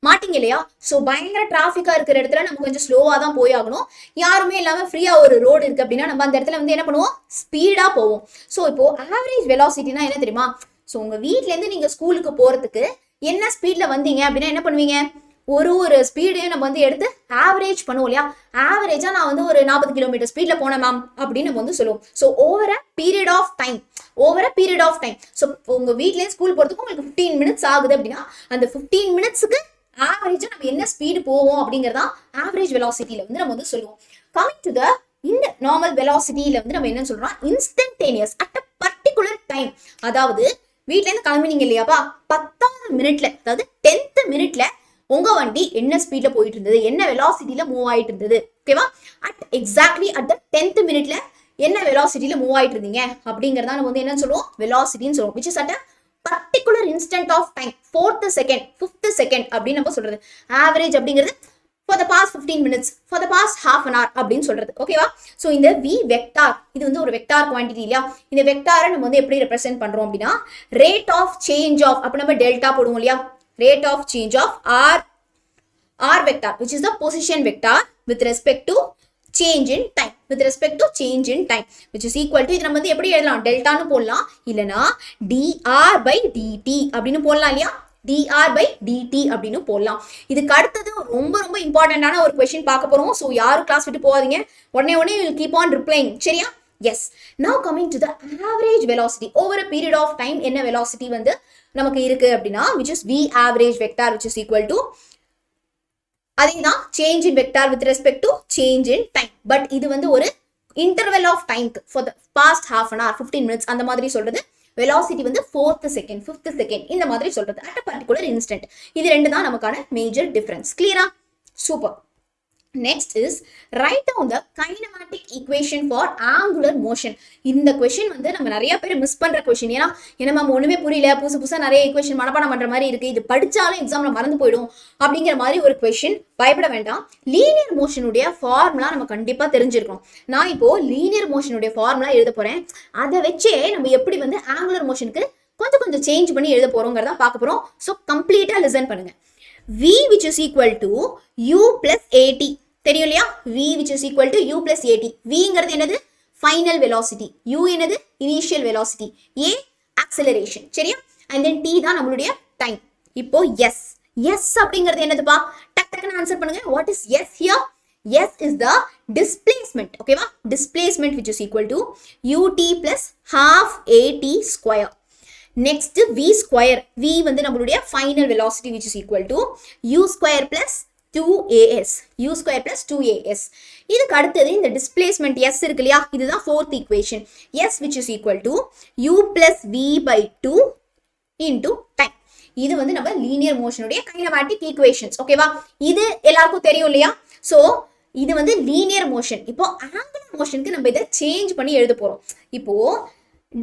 மாட்டீங்க இல்லையா? ஸோ பயங்கர டிராஃபிக்கா இருக்கிற இடத்துல நம்ம கொஞ்சம் ஸ்லோவா தான் போய் ஆகணும். யாருமே இல்லாம ஃப்ரீயா ஒரு ரோடு இருக்கு அப்படின்னா நம்ம அந்த இடத்துல வந்து என்ன பண்ணுவோம்? ஸ்பீடா போவோம். ஸோ இப்போ ஆவரேஜ் வெலாசிட்டினா என்ன தெரியுமா? ஸோ உங்க வீட்ல இருந்து நீங்க ஸ்கூலுக்கு போறதுக்கு என்ன ஸ்பீட்ல வந்தீங்க அப்படின்னா என்ன பண்ணுவீங்க? ஒரு ஸ்பீடையும் நம்ம வந்து எடுத்து ஆவரேஜ் பண்ணுவோம் இல்லையா? ஆவரேஜா நான் வந்து ஒரு 40 கிலோமீட்டர் ஸ்பீட்ல போனேன் மேம் அப்படின்னு நம்ம வந்து சொல்லுவோம். So over a period of time, so உங்க வீட்லயே ஸ்கூல் போறதுக்கு உங்களுக்கு 15 மினிட்ஸ் ஆகுது அப்படின்னா அந்த 15 மினிட்ஸ்க்கு ஆவரேஜா நம்ம என்ன ஸ்பீடு போவோம் அப்படிங்கறதா ஆவரேஜ் வெலாசிட்டில வந்து நம்ம வந்து சொல்லுவோம். கமிங் டு த இந்த நார்மல் வெலாசிட்டில வந்து நம்ம என்ன சொல்றோம்? Instantaneous at a particular time. அதாவது வீட்ல இருந்து கிளம்பினீங்க இல்லையாப்பா, 10வது மினிட்ல, அதாவது 10th மினிட்ல உங்க வண்டி என்ன ஸ்பீட்ல போயிட்டு இருந்தது, என்ன வெலாசிட்டில மூவ் ஆயிட்டு இருந்தது. ஓகேவா? எக்ஸாக்ட்லி அட் த 10th மினிட்ல என்ன வெலாசிட்டில மூவ் ஆயிட்டு இருந்தீங்க அப்படிங்கறத நம்ம வந்து என்ன சொல்லுவோம்? வெலாசிட்டின்னு சொல்லுவோம். which is at a particular instant of time, 4th second, 5th second அப்படின்னு நம்ம சொல்றது. ஆவரேஜ் அப்படிங்கிறது for the past 15 minutes, for the past half an hour அப்படின்னு சொல்றது. ஓகேவா? ஸோ இந்த v வெக்டார், இது வந்து ஒரு வெக்டார் குவான்டிட்டி இல்லையா? இந்த வெக்டாரை நம்ம வந்து எப்படி ரெப்ரசென்ட் பண்றோம் அப்படின்னா ரேட் ஆஃப் சேஞ்ச் ஆஃப், அப்ப நம்ம டெல்டா போடுவோம் இல்லையா? Rate of change of r vector, which is the position vector with respect to change in time, which is equal to, இது நம்ம வந்து எப்படி எழுதலாம்? டெல்டான்னு போடலாம், இல்லனா dr by dt அப்படின்னு போடலாம் இல்லையா? dr by dt அப்படின்னு போடலாம். இதுக்கு அடுத்தது ரொம்ப ரொம்ப இம்பார்ட்டன்டான ஒரு கொஸ்டின் பார்க்க போறோம். ஸோ யாரும் கிளாஸ் விட்டு போகாதீங்க, உடனே you will keep on replying. சரியா? yes. now coming to the average velocity over a period of time, என்ன velocity வந்து நமக்கு இருக்கு அப்படின்னா which is v average vector, which is equal to அதேதான் change in vector with respect to change in time. But இது வந்து ஒரு இன்டர்வல் ஆஃப் டைம்க்கு for the past half an hour, 15 minutes அந்த மாதிரி சொல்றது. வெலாசிட்டி வந்து 4th செகண்ட், 5th செகண்ட் இந்த மாதிரி சொல்றது அட் அ பர்டிகுலர் இன்ஸ்டன்ட். இது ரெண்டு தான் நமக்கான மேஜர் டிஃபரன்ஸ். கிளியரா? Super. Next is write down the kinematic equation for angular motion. இந்த கொஸ்டின் வந்து நம்ம நிறைய பேர் மிஸ் பண்ற கொஸ்டின். ஏன்னா நம்ம ஒண்ணுமே புரியல, புதுசா நிறைய ஈக்குவேஷன் மனப்பாடம் பண்ற மாதிரி இருக்கு, இது படிச்சாலும் எக்ஸாம்ல மறந்து போயிடும் அப்படிங்கிற மாதிரி ஒரு கொஸ்டின். பயப்பட வேண்டாம். லீனியர் மோஷனுடைய ஃபார்முலா நம்ம கண்டிப்பா தெரிஞ்சிருக்கணும். நான் இப்போ லீனியர் மோஷனுடைய ஃபார்முலா எழுத போறேன். அதை வச்சே நம்ம எப்படி வந்து ஆங்குலர் மோஷனுக்கு கொஞ்சம் சேஞ்ச் பண்ணி எழுத போறோங்கிறத பார்க்க போறோம். ஸோ கம்ப்ளீட்டா லிசன் பண்ணுங்க. v which is equal to u plus at, தெரியும் இல்லையா? v which is equal to u plus at. vங்கிறது என்னது? Final velocity. u என்னது? Initial velocity. a acceleration. சரியா? and then t தான் நம்மளுடைய டைம். இப்போ s அப்படிங்கிறது என்னதுப்பா? டக்குன்னு ஆன்சர் பண்ணுங்க. what is s here? s is the displacement. ஓகேவா? displacement which is equal to ut plus half at square. next v square, v வந்து நம்மளுடைய final velocity which is equal to u square plus 2as, u square plus 2as. இதுக்கு அடுத்தது இந்த டிஸ்பிளேஸ்மெண்ட் s இருக்கு இல்லையா? இதுதான் 4th equation. s which is equal to u plus v by 2 into time. இது வந்து நம்ம லீனியர் மோஷனுடைய கைனமேட்டிக் ஈக்குவேஷன்ஸ். ஓகேவா? இது எல்லாருக்கும் தெரியும் இல்லையா? ஸோ இது வந்து லீனியர் மோஷன். இப்போ ஆங்குலர் மோஷனுக்கு நம்ம இதை சேஞ்ச் பண்ணி எழுத போறோம். இப்போ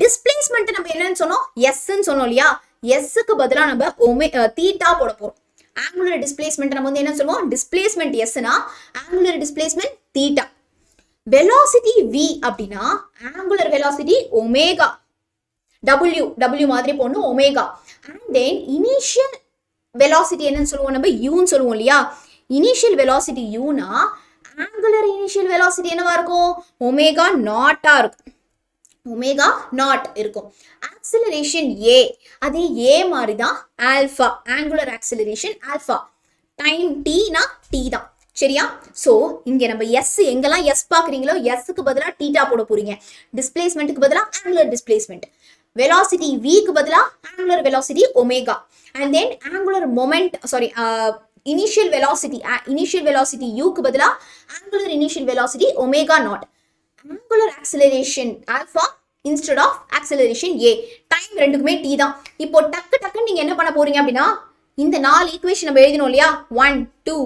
டிஸ்பிளேஸ்மெண்ட் நம்ம என்னன்னு சொன்னோம்? எஸ்ன்னு சொன்னோம் இல்லையா? எஸ்க்கு பதிலாக நம்ம தீட்டா போட போறோம். ஆங்குலர் டிஸ்பிளேஸ்மெண்ட் நம்ம வந்து என்ன சொல்லுவோம்? டிஸ்பிளேஸ்மெண்ட் எஸ்னா angular displacement theta. Velocity v அப்படின்னா ஆங்குலர் வெலாசிட்டி ஒமேகா, w மாதிரி போடணும், omega. And then initial velocity என்னன்னு சொல்லுவோம்? நம்ம யூன்னு சொல்லுவோம் இல்லையா? இனிஷியல் வெலாசிட்டி யூனா ஆங்குலர் இனிஷியல் வெலாசிட்டி என்னவா இருக்கும்? ஒமேகா நாட்டா இருக்கும், ஒமேகா நாட் இருக்கும். ஆக்சிலரேஷன் a, அதே a மாதிரி தான் alpha, angular acceleration alpha. Time t னா t தான். சரியா? சோ இங்க நம்ம s எங்கெல்லாம் s பாக்குறீங்களோ sக்கு பதிலா தீட்டா போட போறீங்க. டிஸ்பிளேஸ்மென்ட்க்கு பதிலா ஆங்குலர் டிஸ்பிளேஸ்மென்ட். வெலாசிட்டி v க்கு பதிலா angular velocity omega. And then angular moment, sorry, initial velocity u க்கு பதிலா angular initial velocity omega not. Angular acceleration alpha, instead of acceleration a. Time ரெண்டுக்குமே t தான். இப்போ டக்கு நீங்க என்ன பண்ண போறீங்க அப்படின்னா இந்த 4 ஈக்குவேஷன் நம்ம எழுதினோம் இல்லையா 1 2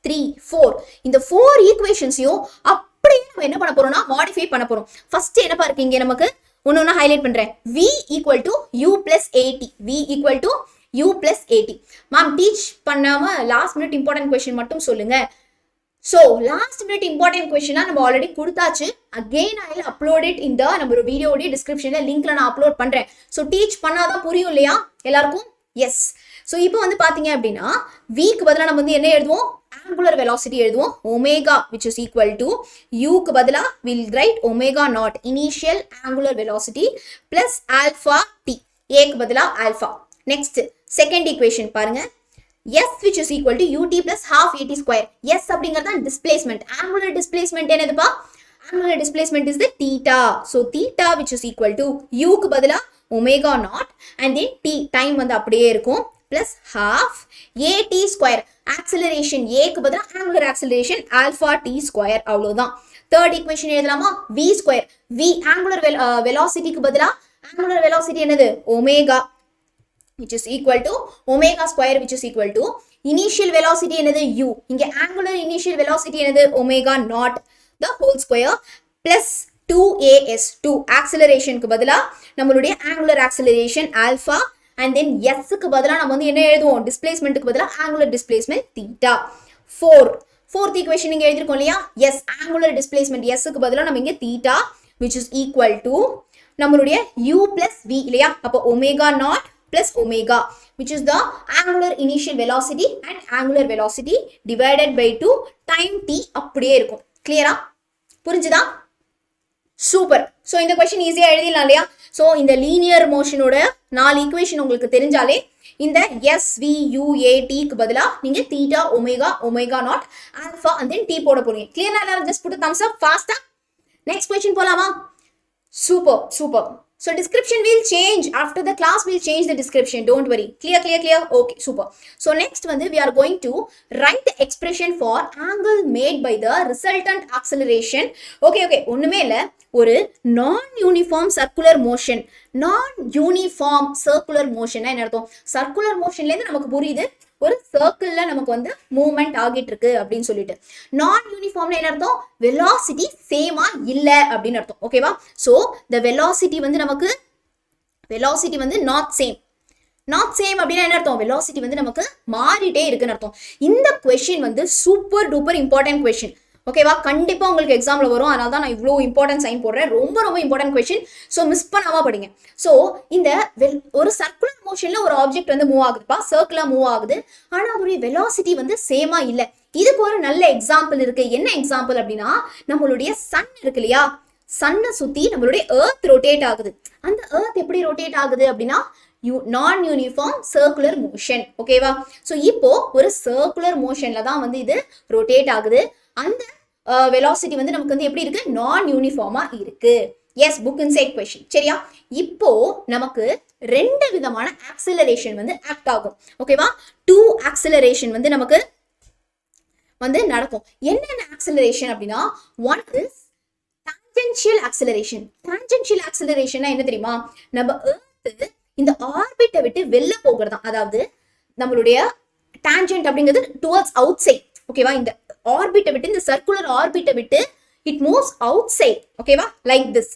3 4 இந்த 4 ஈக்குவேஷன்ஸையும் அப்படியே நம்ம என்ன பண்ண போறோம்னா மாடிஃபை பண்ண போறோம். ஃபர்ஸ்ட் என்ன பாருங்க இங்க நமக்கு ஒன்னு ஹைலைட் பண்றேன். v equal to u plus at. v equal to u plus at. Ma'am teach பண்ணாம லாஸ்ட் மினிட் இம்பார்ட்டன்ட் क्वेश्चन மட்டும் சொல்லுங்க. So last minute important question நம்ம ஆல்ரெடி கொடுத்தாச்சு. Again I will upload it in the நம்ம வீடியோட டிஸ்கிரிப்ஷன்ல லிங்க்ல நான் அப்லோட் பண்றேன். So டீச் பண்ணாதான் புரியும் இல்லையா எல்லாருக்கும்? எஸ். ஸோ இப்போ வந்து பாத்தீங்க அப்படின்னா விக்கு பதிலாக நம்ம வந்து என்ன எழுதுவோம் angular velocity எழுதுவோம் omega which is equal to u க்கு பதிலா will write omega naught initial angular velocity plus alpha t. a க்கு பதிலா alpha. Next second equation பாருங்க s which is equal to ut plus half at square. s அப்படிங்கிறது displacement. Angular displacement என்னதுப்பா? Angular displacement is the theta. So theta which is equal to u க்கு பதிலா omega naught and then t time வந்து அப்படியே இருக்கும் plus half at square. Acceleration a க்கு பதிலா angular acceleration alpha t square அவ்வளவுதான். Third equation எழுதலாமா? v square. v angular velocity க்கு பதிலா angular velocity என்னது? omega which is equal to omega square which is equal to initial velocity என்னது u. இங்க angular initial velocity என்னது? omega naught the whole square plus 2as 2 acceleration க்கு பதிலா நம்மளுடைய angular acceleration alpha and then s க்கு பதிலா நம்ம வந்து என்ன எழுதுவோம்? displacement க்கு பதிலா angular displacement theta. Fourth equation நீங்க எழுதிருக்கோம் இல்லையா? yes angular displacement s க்கு பதிலா நம்ம இங்க theta which is equal to நம்மளுடைய u plus v இல்லையா? அப்ப omega naught plus omega which is the angular initial velocity and angular velocity divided by 2 time t அப்படியே இருக்கும். கிளியரா? புரிஞ்சுதா? சூப்பர். ஸோ இந்த கொஸ்டின் ஈஸியா எழுதிடலாம் இல்லையா? ஸோ இந்த லீனியர் மோஷனோட 4 ஈக்குவேஷன் உங்களுக்கு தெரிஞ்சாலே இந்த s v u a t க்கு பதிலா நீங்க theta omega naught alpha and then t போட போறீங்க. கிளியரா? எல்லாரும் just put a thumbs up fast. Next question போலாமா? Super. So description will change after the class. Will change the description, don't worry. Clear? Okay, super. So next வந்து we are going to write the expression for angle made by the resultant acceleration. Okay, ஒண்ணுமே இல்ல, ஒரு non-uniform circular motion. Non-uniform circular motion என்ன அர்த்தம்? circular motionல இருந்து நமக்கு புரியுது ஒரு சர்க்கிள்ல நமக்கு வந்து மூவ்மெண்ட் ஆகிட்டு இருக்கு அப்படின்னு சொல்லிட்டு. நான் யூனிஃபார்ம்ல என்ன அர்த்தம்? வெலாசிட்டி சேமா இல்ல அப்படின்னு அர்த்தம். ஓகேவா? சோ the velocity வந்து நமக்கு velocity வந்து not same அப்படின்னா என்ன அர்த்தம்? velocity வந்து நமக்கு மாறிட்டே இருக்குன்னு அர்த்தம். இந்த கொஸ்டின் வந்து சூப்பர் டூப்பர் இம்பார்ட்டன்ட் கொஸ்டின். ஓகேவா? கண்டிப்பா உங்களுக்கு எக்ஸாம்ல வரும். அதனால தான் நான் இவ்வளோ இம்பார்ட்டன்ட் சைன் போடுறேன். ரொம்ப இம்பார்ட்டன்ட் கொஸ்டின். ஸோ மிஸ் பண்ணாம படிங்க. ஸோ இந்த ஒரு சர்க்குலர் மோஷன்ல ஒரு ஆப்ஜெக்ட் வந்து மூவ் ஆகுதுப்பா, சர்க்குலா மூவ் ஆகுது. ஆனா அதோடைய வெலாசிட்டி வந்து சேமா இல்ல. இதுக்கு ஒரு நல்ல எக்ஸாம்பிள் இருக்கு. என்ன எக்ஸாம்பிள் அப்படின்னா நம்மளுடைய சன் இருக்கு இல்லையா? சன்னை சுத்தி நம்மளுடைய எர்த் ரொட்டேட் ஆகுது. அந்த எர்த் எப்படி ரொட்டேட் ஆகுது அப்படின்னா நான் யூனிஃபார்ம் சர்க்குலர் மோஷன். ஓகேவா? ஸோ இப்போ ஒரு சர்க்குலர் மோஷன்ல தான் வந்து இது ரொட்டேட் ஆகுது. அந்த வெலாசிட்டி வந்து நமக்கு வந்து எப்படி இருக்கு? நான் யூனிஃபார்மா இருக்கு. Yes, book inside question. சரியா? இப்போ நமக்கு ரெண்டு விதமான ஆக்சிலரேஷன் வந்து ஆக்ட் ஆகும். ஓகேவா? 2 ஆக்சிலரேஷன் வந்து நமக்கு வந்து நடக்கும். என்னென்ன ஆக்சிலரேஷன் அப்படின்னா one is tangential acceleration. Tangential ஆக்சிலரேஷன்னா என்ன தெரியுமா? நம்ம எர்த் இந்த ஆர்பிட்டை விட்டு வெளில போகிறதா. அதாவது நம்மளுடைய டான்ஜென்ட் அப்படிங்கிறது டுவர்ட்ஸ் அவுட் சைட். ஓகேவா? இந்த ஆர்பிட்டை விட்டு, இந்த சர்க்குலர் ஆர்பிட்டை விட்டு இட் மூவ்ஸ் அவுட் சைட். ஓகேவா? Like this.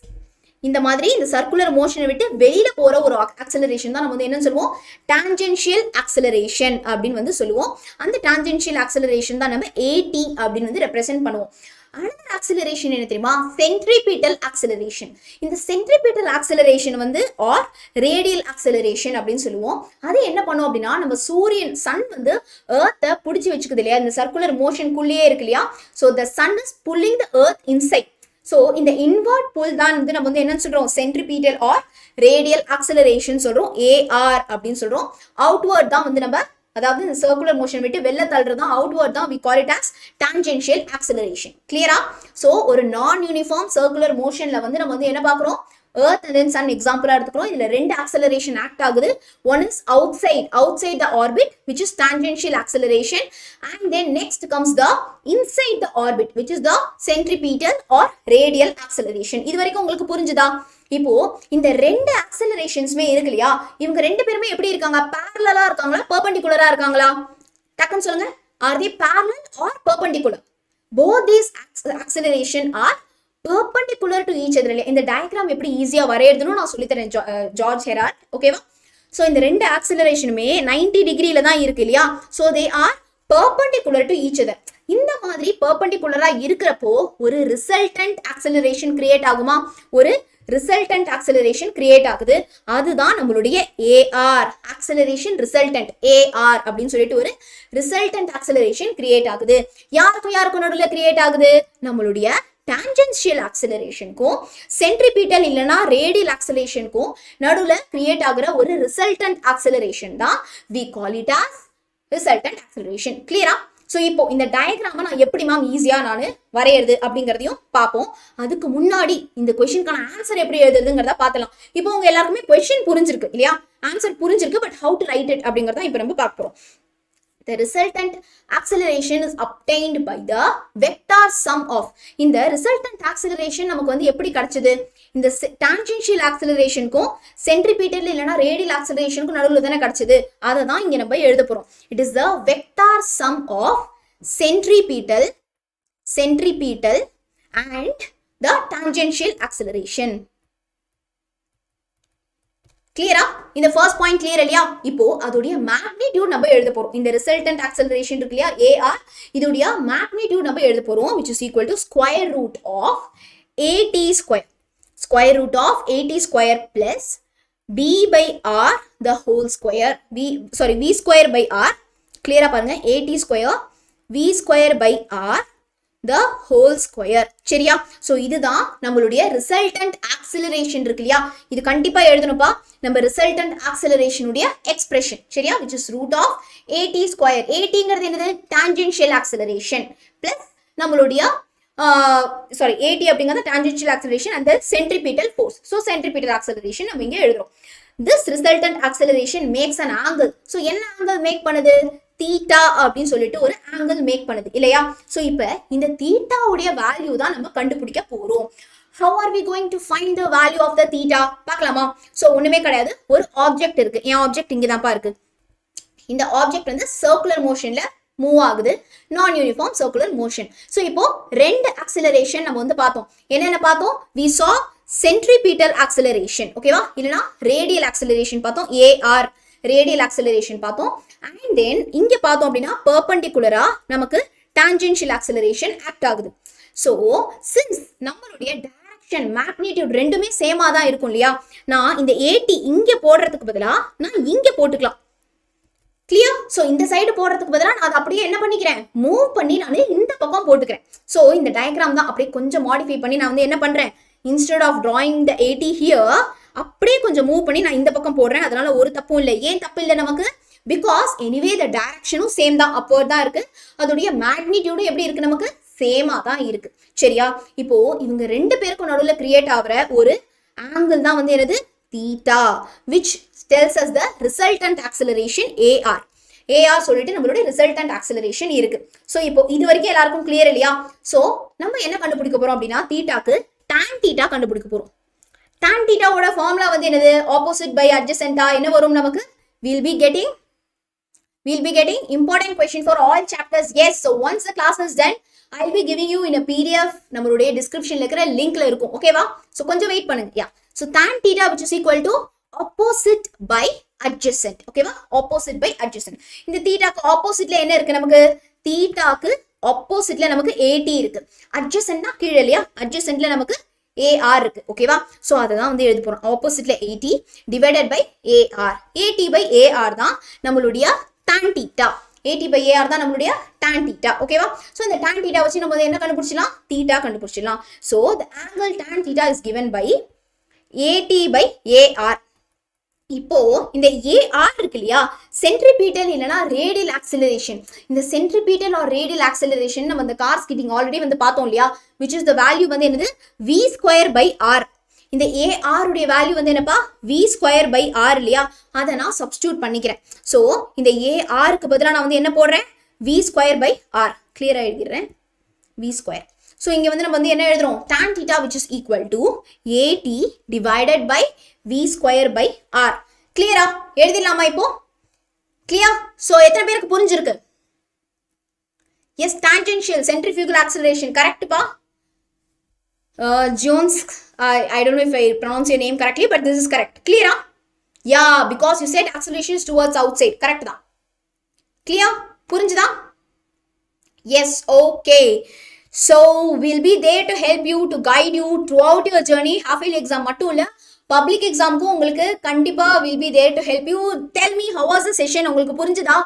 இந்த மாதிரி இந்த சர்க்குலர் மோஷனை விட்டு வெளியில போற ஒரு ஆக்சிலரேஷன் தான் நம்ம வந்து என்னன்னு சொல்லுவோம்? டான்ஜென்ஷியல் ஆக்சிலரேஷன் அப்படின்னு வந்து சொல்லுவோம். அந்த டான்ஜென்ஷியல் ஆக்சிலரேஷன் தான் நம்ம AT அப்படின்னு வந்து ரெப்ரசென்ட் பண்ணுவோம். another acceleration என்ன தெரியுமா? centripetal acceleration. இந்த centripetal acceleration வந்து or radial acceleration அப்படின்னு சொல்லுவோம். அது என்ன பண்ணும் அப்படின்னா நம்ம சூரியன் சன் வந்து earth புடிச்சு வச்சுக்குது இல்லையா? இந்த circular motion குள்ளேயே இருக்கு இல்லையா? So the sun is pulling the earth inside. So இந்த inward pull தான் வந்து நம்ம வந்து என்ன சொல்றோம்? centripetal or radial acceleration சொல்றோம். AR அப்படின்னு சொல்றோம். outward தான் வந்து நம்ம, அதாவது இந்த சர்க்குலர் மோஷன் விட்டு வெளில தள்ளுறது தான் அவுட்வர்ட் தான் we call it as tangential acceleration. கிளியரா? சோ ஒரு நான் யூனிஃபார்ம் சர்க்குலர் மோஷன்ல வந்து நம்ம வந்து என்ன பார்க்குறோம்? earth and then sun எக்ஸாம்பிளா எடுத்துக்கிறோம். இதுல ரெண்டு acceleration ஆக்ட் ஆகுது. one is outside the orbit which is tangential acceleration, and then next comes the inside the orbit which is the centripetal or radial acceleration. இது வரைக்கும் உங்களுக்கு புரிஞ்சுதா? இப்போ இந்த ரெண்டு ஆக்சலரேஷன்ஸ்மே இருக்கு இல்லையா, இவங்க ரெண்டு பேருமே எப்படி இருக்காங்க, parallel இருக்காங்களா பெர்பெண்டிகுலரா இருக்காங்களா, டக்குன்னு சொல்லுங்க. Are they parallel or perpendicular? Both these acceleration are perpendicular to each other. இந்த டயக்ராம் எப்படி ஈஸியா வரையறதுன்னு நான் சொல்லி தரேன் ஜார்ஜ் ஹெரார்ட். ஓகேவா? ஸோ இந்த ரெண்டு ஆக்சலரேஷனுமே 90 டிகிரியில தான் இருக்கு இல்லையா, so they are perpendicular to each other. இந்த மாதிரி perpendicular-ஆ இருக்கிறப்போ ஒரு ரிசல்டன்ட் ஆக்சலரேஷன் கிரியேட் ஆகுமா, ஒரு ரிசல்டன்ட் ஆக்சலரேஷன் கிரியேட் ஆகுது. அதுதான் நம்மளுடைய ஏஆர் ஆக்சலரேஷன் ரிசல்டன்ட். ஏஆர் அப்படின்னு சொல்லிட்டு ஒரு ரிசல்டன்ட் ஆக்சலரேஷன் கிரியேட் ஆகுது. யாருக்கும் நடுவில் கிரியேட் ஆகுது, நம்மளுடைய டான்ஜென்ஷியல் ஆக்சலரேஷனுக்கும் சென்ட்ரிபீட்டல் இல்லைனா ரேடியல் ஆக்சலரேஷனுக்கும் நடுவில் கிரியேட் ஆகுற ஒரு ரிசல்டன்ட் ஆக்சலரேஷன் தான் we call it as resultant acceleration. கிளியரா? ஸோ இப்போ இந்த டயக்ராமை நான் எப்படி மேம் ஈஸியா நான் வரையிறது அப்படிங்கிறதையும் பார்ப்போம். அதுக்கு முன்னாடி இந்த கொஸ்டினுக்கான ஆன்சர் எப்படி எழுதுறதுங்கிறத பார்த்தலாம். இப்போ உங்க எல்லாருக்குமே கொஸ்டின் புரிஞ்சிருக்கு இல்லையா, ஆன்சர் புரிஞ்சிருக்கு, but how to write it அப்படிங்கிறத இப்போ நம்ம பார்க்க போறோம். The resultant acceleration is obtained by the vector sum of. இந்த resultant acceleration நமக்கு வந்து எப்படி கிடைச்சது, இந்த tangential acceleration-க்கும் centripetal இல்லனா radial acceleration-க்கும் நடுவுல தானே கிடைச்சது. அதை தான் இங்க நம்ம எழுத போறோம். It is the vector sum of centripetal and the tangential acceleration. கிளியரா? இந்த ஃபர்ஸ்ட் பாயிண்ட் கிளியர் இல்லையா? இப்போ அதோடைய மேக்னிடியூட் நம்ம எழுத போறோம். இந்த ரிசல்டன்ட் ஆக்சலரேஷன் இருக்கு இல்லையா, ஏஆர், இதோடைய மேக்னிடியூட் நம்ம எழுத போறோம், which is equal to square root of AT square plus B by R the whole square, V square by R. கிளியரா பாருங்க, AT square V square by R the whole square. சரியா? சோ இதுதான் நம்மளுடைய ரிசல்டன்ட் ஆக்சலரேஷன் இருக்கு இல்லையா, இது கண்டிப்பா எழுதணும்ப்பா. நம்ம ரிசல்டன்ட் ஆக்சலரேஷன் உடைய எக்ஸ்பிரஷன். சரியா? which is root of AT square. ATங்கிறது என்னது, டான்ஜென்ஷியல் ஆக்சலரேஷன் பிளஸ் நம்மளுடைய AT அப்படிங்கிறது tangential acceleration and the centripetal force. so centripetal acceleration நம்ம இங்க எழுதுறோம். this resultant acceleration makes an angle. so என்ன angle மேக் பண்ணுது, தீட்டா அப்படின்னு சொல்லிட்டு ஒரு ஆங்கிள் மேக் பண்ணுது இல்லையா. சோ இப்போ இந்த தீட்டாவுடைய வேல்யூ தான் நம்ம கண்டுபிடிக்க போறோம். how are we going to find the value of the theta பார்க்கலாமா? சோ ஒண்ணுமே கிடையாது, ஒரு ஆப்ஜெக்ட் இருக்கு. என் ஆப்ஜெக்ட் இங்க தான்ப்பா இருக்கு. இந்த ஆப்ஜெக்ட் வந்து சர்க்குலர் மோஷன்ல மூவ் ஆகுது, நான் யூனிஃபார்ம் சர்க்குலர் மோஷன். சோ இப்போ ரெண்டு ஆக்சலரேஷன் நம்ம வந்து பார்த்தோம். என்னென்ன பார்த்தோம், we saw centripetal acceleration, ஓகேவா, இல்லனா ரேடியல் ஆக்சலரேஷன் பார்த்தோம், ஏஆர் ரேடியல் ஆக்சலரேஷன் பார்த்தோம். அண்ட் தென் இங்க பார்த்தோம் அப்படின்னா பெர்பெண்டிகுலரா நமக்கு டான்ஜென்ஷியல் ஆக்சலரேஷன் ஆக்ட் ஆகுது. சோ சின்ஸ் நம்மளுடைய டைரக்ஷன் மேக்னிடியூட் ரெண்டுமே சேமா தான் இருக்கும் இல்லையா, நான் இந்த ஏடி இங்க போடுறதுக்கு பதிலா நான் இங்க போட்டுக்கலாம். கிளியர்? சோ இந்த சைடு போடுறதுக்கு பதிலா நான் அதை அப்படியே என்ன பண்ணிக்கிறேன், மூவ் பண்ணி நான் இந்த பக்கம் போட்டுக்கிறேன். சோ இந்த டயக்ராம் தான் அப்படியே கொஞ்சம் மாடிஃபை பண்ணி நான் வந்து என்ன பண்றேன், instead of drawing the AT here அப்படியே கொஞ்சம் மூவ் பண்ணி நான் இந்த பக்கம் போடுறேன். அதனால ஒரு தப்பும் இல்லை. ஏன் தப்பு இல்லை நமக்கு, பிகாஸ் எனிவே த டைரக்ஷனும் சேம் தான், அப்போர்ட் தான் இருக்கு. அதோடைய மேக்னிடியூடும் எப்படி இருக்கு, நமக்கு சேமா தான் இருக்கு. சரியா? இப்போ இவங்க ரெண்டு பேருக்கும் நடுவில் கிரியேட் ஆகிற ஒரு ஆங்கிள் தான் வந்து என்னது, theta, which tells us the resultant acceleration AR. AR சொல்லிட்டு நம்மளுடைய ரிசல்டன்ட் ஆக்சலரேஷன் இருக்கு. சோ இப்போ இது வரைக்கும் எல்லாருக்கும் கிளியர் இல்லையா? சோ நம்ம என்ன கண்டுபிடிக்க போறோம் அப்படின்னா, தீட்டாக்கு tan தீட்டா கண்டுபிடிக்க போறோம். tan தீட்டாவோட ஃபார்முலா வந்து என்னது, ஆப்போசிட் பை அட்ஜசென்ட்டா என்ன வரும் நமக்கு, we'll be getting important question for all chapters. Yes, so once the class is done, I'll be giving you in a PDF. நம்மளுடைய டிஸ்கிரிப்ஷன்ல இருக்கிற லிங்க்ல இருக்கும். ஓகேவா? சோ கொஞ்சம் வெயிட் பண்ணுங்க. யா, so tan theta which is equal to opposite by adjacent. ஓகேவா? opposite by adjacent. இந்த தீட்டாக்கு ஆப்போசிட்ல என்ன இருக்கு நமக்கு, தீட்டாக்கு ஆப்போசிட்ல நமக்கு AT இருக்கு. adjacentனா கீழ இல்லையா, adjacentல நமக்கு AR இருக்கு. ஓகேவா? சோ அததான் வந்து எழுத போறோம். ஆப்போசிட்ல AT divided by AR. AT by AR தான் நம்மளுடைய tan theta. AT by AR தான் நம்மளுடைய tan theta. ஓகேவா? சோ இந்த tan theta வச்சு நம்ம என்ன கண்டுபிடிச்சலாம், theta கண்டுபிடிச்சலாம். So the angle tan theta is given by AT by AR. இப்போ இந்த AR இருக்கு இல்லையா, சென்ட்ரிபீட்டல் இல்லனா ரேடியல் ஆக்சலரேஷன். இந்த சென்ட்ரிபீட்டல் ஆர் ரேடியல் ஆக்சலரேஷன் நம்ம இந்த கார் ஸ்கிட்டிங் ஆல்ரெடி வந்து பார்த்தோம் இல்லையா, which is the value வந்து என்னது, V square by R. இந்த AR உடைய வேல்யூ வந்து என்னப்பா, V square by R இல்லையா, அதை நான் சப்ஸ்டிட்யூட் பண்ணிக்கிறேன். சோ இந்த AR க்கு பதிலா நான் வந்து என்ன போடுறேன், V square by R. கிளியரா எழுதிடுறேன், V square. ஸோ இங்கே வந்து நம்ம வந்து என்ன எழுதுறோம், tan theta which is equal to AT divided by V square by R. கிளியரா? எழுதிடலாமா இப்போ? கிளியர்? ஸோ எத்தனை பேருக்கு புரிஞ்சிருக்கு? எஸ், tangential centrifugal acceleration கரெக்ட்பா. Jones, I don't know if I pronounce your name correctly, but this is correct. Clear? Yeah, because you said acceleration is towards outside. Correct da? Clear? புரிஞ்சுதா? Yes, okay. So we'll be there to help you, to guide you throughout your journey. Half-yearly exam மட்டும் இல்ல, public exam க்கு உங்களுக்கு கண்டிப்பா will be there to help you. Tell me how was the session, உங்களுக்கு புரிஞ்சுதா?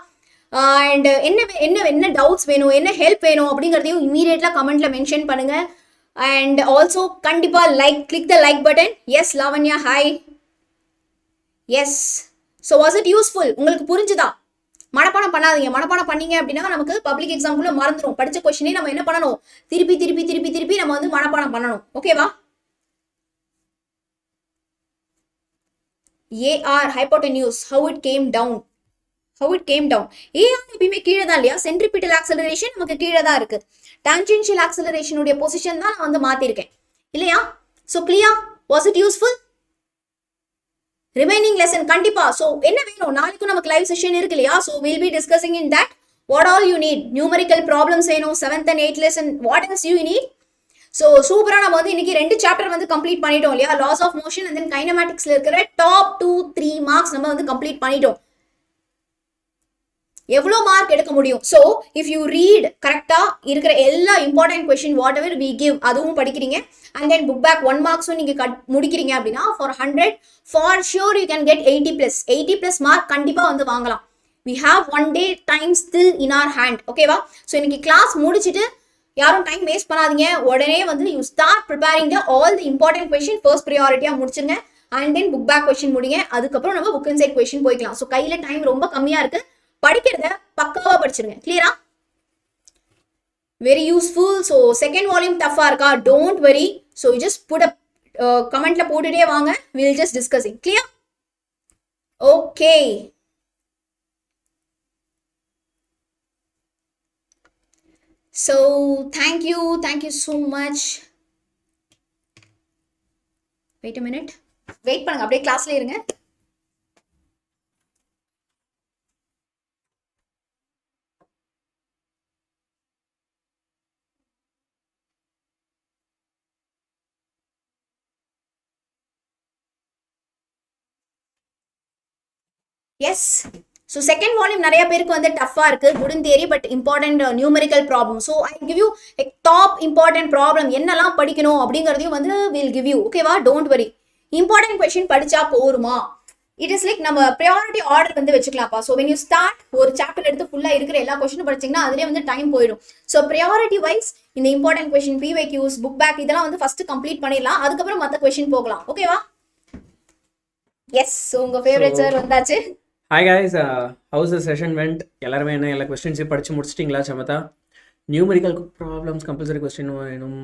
And என்ன doubts வேணும், என்ன help வேணும் அப்படிங்கறதையும் immediately கமெண்ட்ல மென்ஷன் பண்ணுங்க. And also கண்டிப்பா click the like button. Yes, Lavanya, hi. Yes. So was it useful? உங்களுக்கு புரிஞ்சுதா? மனப்பாடம் பண்ணாதீங்க. மனப்பாடம் பண்ணீங்க அப்படின்னா நமக்கு பப்ளிக் எக்ஸாம்குள்ள மறந்துடும். படிச்ச கொஸ்டினே நம்ம என்ன பண்ணணும், திருப்பி நம்ம வந்து மனப்பாடம் பண்ணணும். ஓகேவா? AR hypotenuse, how it came down. AR எப்பயுமே கீழே தான் இல்லையா? சென்ட்ரிபிட்டல் ஆக்சலரேஷன் நமக்கு கீழே தான் இருக்கு. டான்ஜென்ஷியல் ஆக்சலரேஷனுடைய பொசிஷன் தான் நான் வந்து மாத்திருக்கேன் இல்லையா? So clear? Was it useful? Remaining lesson கண்டிப்பா. ஸோ என்ன வேணும், நாளைக்கும் நமக்கு லைவ் செஷன் இருக்கு இல்லையா? So will be discussing in that what all you need. Numerical problems வேணும், 7th and 8th lesson, what else you need. So சூப்பராக நம்ம வந்து இன்னைக்கு 2 சாப்டர் வந்து கம்ப்ளீட் பண்ணிட்டோம் இல்லையா? Laws of motion and then கைனமேட்டிக்ஸ்ல இருக்கிற டாப் 2-3 மார்க்ஸ் நம்ம வந்து கம்ப்ளீட் பண்ணிட்டோம். எவ்வளோ மார்க் எடுக்க முடியும்? ஸோ இஃப் யூ ரீட் கரெக்டா இருக்கிற எல்லா important question whatever we give அதுவும் படிக்கிறீங்க, அண்ட் தென் புக் பேக் 1 மார்க்ஸும் நீங்க முடிக்கிறீங்க அப்படின்னா for 100 for sure you can get 80+ mark கண்டிப்பா வந்து வாங்கலாம். we have 1 day time still in our hand. ஓகேவா? ஸோ இன்னைக்கு கிளாஸ் முடிச்சுட்டு யாரும் டைம் வேஸ்ட் பண்ணாதீங்க. உடனே வந்து you start preparing all the important question first ப்ரியாரிட்டியா முடிச்சுங்க. And then book back question முடிங்க. அதுக்கப்புறம் நம்ம புக் இன்சைட் கொஸ்டின் போய்க்கலாம். ஸோ கையில டைம் ரொம்ப கம்மியா இருக்கு. படிக்கிறத பக்காவா படிச்சிருங்க. கிளியரா? Very useful. So second volume டஃபா இருக்கா? Don't worry. So just put up கமெண்ட்ல போட்டுட்டே வாங்க. Will just discussing. Clear? Okay. So thank you so much. Wait a minute, wait பண்ணுங்க, அப்படியே கிளாஸ்ல இருங்க. எஸ். ஸோ செகண்ட் வால்யூம் நிறைய பேருக்கு வந்து டஃபா இருக்கு. குடன் theory but important numerical problem. So I give you top important problem என்னெல்லாம் படிக்கணும் அப்படிங்கிறதையும் வந்து வில் கிவ் யூ. ஓகேவா? Don't worry. இம்பார்ட்டன்ட் கொஸ்டின் படிச்சா போருமா? இட் இஸ் லைக் நம்ம ப்ரையாரிட்டி ஆர்டர் வந்து வச்சுக்கலாம்ப்பா. ஸோ வென் யூ ஸ்டார்ட் ஒரு சாப்டர் எடுத்து ஃபுல்லாக இருக்கிற எல்லா கொஸ்டினும் படிச்சிங்கன்னா அதுலேயே வந்து டைம் போயிடும். ஸோ ப்ரையாரிட்டி வைஸ் இந்த important question, PYQs, book back இதெல்லாம் வந்து ஃபர்ஸ்ட் கம்ப்ளீட் பண்ணிடலாம். அதுக்கப்புறம் மற்ற கொஸ்டின் போகலாம். ஓகேவா? எஸ். ஸோ உங்கள் ஃபேவரட் சார் வந்தாச்சு. Hi guys, how's the session went? எல்லாருமே என்ன எல்லா கொஸ்டின்ஸையும் படித்து முடிச்சிட்டிங்களா? Samatha, numerical problems compulsory question வேணும்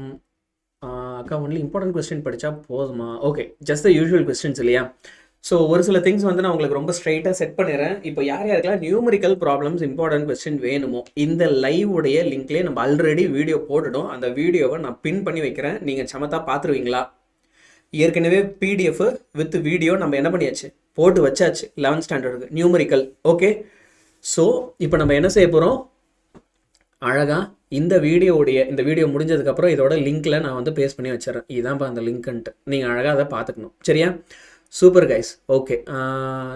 அக்கா, ஒன்லி இம்பார்ட்டன்ட் கொஸ்டின் படித்தா போதுமா? Okay, just the usual questions இல்லையா? ஸோ ஒரு சில திங்ஸ் வந்து நான் உங்களுக்கு ரொம்ப ஸ்ட்ரைட்டாக செட் பண்ணிடுறேன். இப்போ யார் யாருக்கெல்லாம் நியூமரிக்கல் ப்ராப்ளம்ஸ் இம்பார்ட்டன்ட் கொஸ்டின் வேணுமோ இந்த லைவ் உடைய லிங்க்லேயே நம்ம ஆல்ரெடி வீடியோ போட்டுட்டோம். அந்த வீடியோவை நான் பின் பண்ணி வைக்கிறேன். நீங்கள் சமத்தா பார்த்துருவீங்களா? ஏற்கனவே PDF வித் வீடியோ நம்ம என்ன பண்ணியாச்சு, போட்டு வச்சாச்சு 11th ஸ்டாண்டர்டுக்கு நியூமரிக்கல். ஓகே, ஸோ இப்போ நம்ம என்ன செய்ய போகிறோம், அழகாக இந்த வீடியோ முடிஞ்சதுக்கப்புறம் இதோட லிங்க்கில் நான் வந்து பேஸ்ட் பண்ணி வச்சிடறேன். இதுதான்ப்பா அந்த லிங்க்ன்ட்டு, நீங்கள் அழகாக அதை பார்த்துக்கணும். சரியா? Super guys. Okay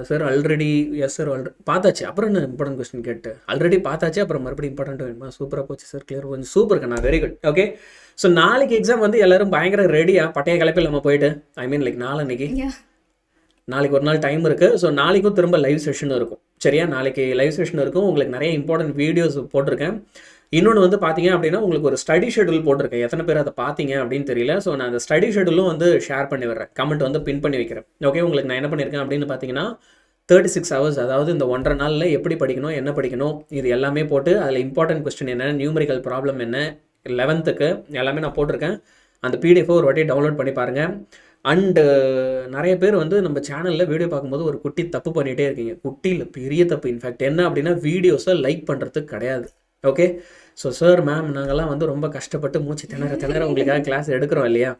sir, already yes sir already பார்த்தாச்சு. அப்புறம் என்ன இம்பார்ட்டன்ட் கொஸ்டின் கேட்டு ஆல்ரெடி பார்த்தாச்சு, அப்புறம் மறுபடியும் இம்பார்ட்டன்ட் வேணுமா? சூப்பராக போச்சு சார், கிளியர், கொஞ்சம் சூப்பர் கண்ணா, வெரி குட். ஓகே, ஸோ நாளைக்கு எக்ஸாம் வந்து எல்லாரும் பயங்கர ரெடியாக பட்டைய கலப்பில் நம்ம போயிட்டு, ஐ மீன் லைக் நாளைக்கு ஒரு நாள் டைம் இருக்குது. ஸோ நாளைக்கும் திரும்ப லைவ் செஷன் இருக்கும். சரியா? நாளைக்கு லைவ் செஷன் இருக்கும். உங்களுக்கு நிறைய இம்பார்ட்டன்ட் வீடியோஸ் போட்டிருக்கேன். இன்னொன்று வந்து பார்த்தீங்க அப்படின்னா உங்களுக்கு ஒரு ஸ்டடி ஷெடியூல் போட்டிருக்கேன். எத்தனை பேர் அதை பார்த்தீங்க அப்படின்னு தெரியல. ஸோ நான் அந்த ஸ்டடி ஷெடியூலும் வந்து ஷேர் பண்ணி வர்றேன், கமெண்ட் வந்து பின் பண்ணி வைக்கிறேன். ஓகே, உங்களுக்கு நான் என்ன பண்ணியிருக்கேன் அப்படின்னு பார்த்தீங்கன்னா 36 hours, அதாவது இந்த 1.5 நாளில் எப்படி படிக்கணும், என்ன படிக்கணும், இது எல்லாமே போட்டு அதில் இம்பார்ட்டன்ட் கொஸ்டின் என்ன, நியூமரிக்கல் ப்ராப்ளம் என்ன, 11th எல்லாமே நான் போட்டிருக்கேன். அந்த PDF ஒரு வாட்டி டவுன்லோட் பண்ணி பாருங்கள். அண்டு நிறைய பேர் வந்து நம்ம சேனலில் வீடியோ பார்க்கும்போது ஒரு குட்டி தப்பு பண்ணிகிட்டே இருக்கீங்க. குட்டியில் பெரிய தப்பு. இன்ஃபேக்ட் என்ன அப்படின்னா வீடியோஸை லைக் பண்ணுறதுக்கு கிடையாது. ஓகே. ஸோ சார் மேம் நாங்கள்லாம் வந்து ரொம்ப கஷ்டப்பட்டு மூச்சு திணற உங்களுக்காக கிளாஸ் எடுக்கிறோம் இல்லையா?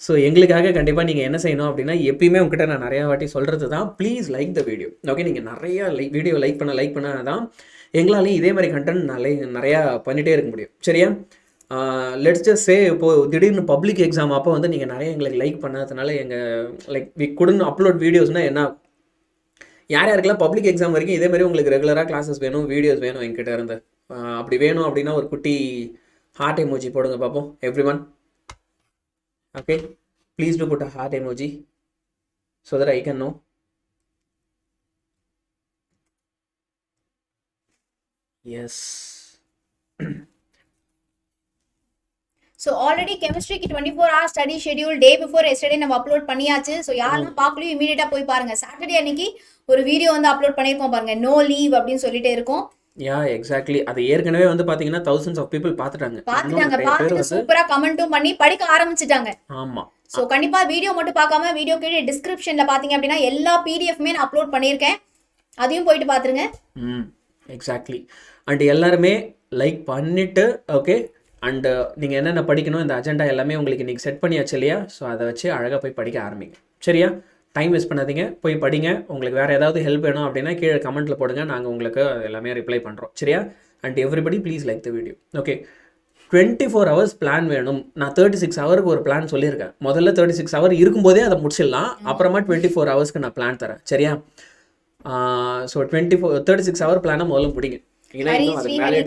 ஸோ எங்களுக்காக கண்டிப்பாக நீங்கள் என்ன செய்யணும் அப்படின்னா, எப்பயுமே உங்ககிட்ட நான் நிறையா வாட்டி சொல்கிறது தான், please like the video. Okay, நீங்கள் நிறையா வீடியோ லைக் பண்ண தான் எங்களாலையும் இதே மாதிரி கண்டென்ட் நிறையா பண்ணிகிட்டே இருக்க முடியும். சரியா? லெட்ஸ் ஜஸ்ட் சே இப்போது திடீர்னு பப்ளிக் எக்ஸாம் அப்போ வந்து நீங்கள் நிறைய எங்களுக்கு லைக் பண்ணாதனால லைக் வி குடன்ட் அப்லோட் வீடியோஸ்னால் என்ன, யார் யாருக்கெல்லாம் பப்ளிக் எக்ஸாம் வரைக்கும் இதே மாதிரி உங்களுக்கு ரெகுலராக கிளாஸஸ் வேணும், வீடியோஸ் வேணும் என்கிட்ட இருந்து, அப்படி வேணும் அப்படின்னா ஒரு குட்டி ஹார்ட் எமோஜி போடுங்க பார்ப்போம் every one. Okay, please to put a heart emoji so that I can know. Yes. So already கெமிஸ்ட்ரிக்கு 24 hours study schedule day before yesterday நம்ம அப்லோட் பண்ணியாச்சு. ஸோ யாரெல்லாம் பார்க்கலையும் இமீடியட்டாக போய் பாருங்க. சாட்டர்டே அன்னைக்கு ஒரு வீடியோ வந்து அப்லோட் பண்ணியிருக்கோம் பாருங்க, நோ லீவ் அப்படின்னு சொல்லிட்டே இருக்கும். யா எக்ஸாக்ட்லி, அது ஏற்கனவே வந்து பார்த்தீங்கன்னா thousands of people பார்த்துட்டு சூப்பராக கமெண்ட்டும் பண்ணி படிக்க ஆரம்பிச்சிட்டாங்க. ஆமாம். ஸோ கண்டிப்பாக வீடியோ மட்டும் பார்க்காம வீடியோ கீழே டிஸ்கிரிப்ஷனில் பார்த்தீங்க அப்படின்னா எல்லா பிடிஎஃப்மே நான் அப்லோட் பண்ணியிருக்கேன், அதையும் போயிட்டு பார்த்துருங்க. எக்ஸாக்ட்லி. அண்ட் எல்லாருமே லைக் பண்ணிவிட்டு ஓகே. அண்டு நீங்கள் என்னென்ன படிக்கணும் இந்த அஜெண்டா எல்லாமே உங்களுக்கு இன்றைக்கி செட் பண்ணியாச்சு இல்லையா? ஸோ அதை வச்சு அழகாக போய் படிக்க ஆரம்பிங்க. சரியா? டைம் வேஸ்ட் பண்ணாதீங்க, போய் படிங்க. உங்களுக்கு வேறு ஏதாவது ஹெல்ப் வேணும் அப்படின்னா கீழே கமெண்ட்டில் போடுங்க, நாங்கள் உங்களுக்கு எல்லாமே ரிப்ளை பண்ணுறோம். சரியா? And everybody please like the video. Okay, 24 hours plan வேணும். நான் 36 ஹவருக்கு ஒரு பிளான் சொல்லியிருக்கேன். முதல்ல 36 hour இருக்கும்போதே அதை முடிச்சிடலாம், அப்புறமா 24 hours நான் பிளான் தரேன். சரியா? ஸோ 36 hour பிளானை முதல்ல முடிங்க.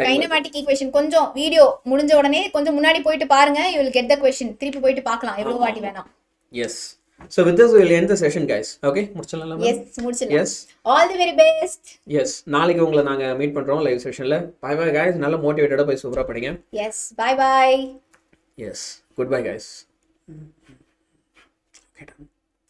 கைனமேட்டிக் ஈக்குவேஷன் கொஞ்சம் வீடியோ முடிஞ்ச உடனே கொஞ்சம் முன்னாடி போயிட்டு பாருங்க, you will get the question. திருப்பி போயிட்டு பார்க்கலாம் எவ்வளவு வாட்டி வேணாம். S. So with this we will end the session guys. Okay, முடிச்சலாம். Yes, முடிச்சலாம். Yes, all the very best. Yes, நாளைக்கு உங்களை நாங்க மீட் பண்றோம் லைவ் செஷன்ல. Bye bye guys, நல்ல மோட்டிவேட்டடா போய் சூப்பரா படிங்க. Yes, bye bye. Yes, goodbye guys. Okay, done.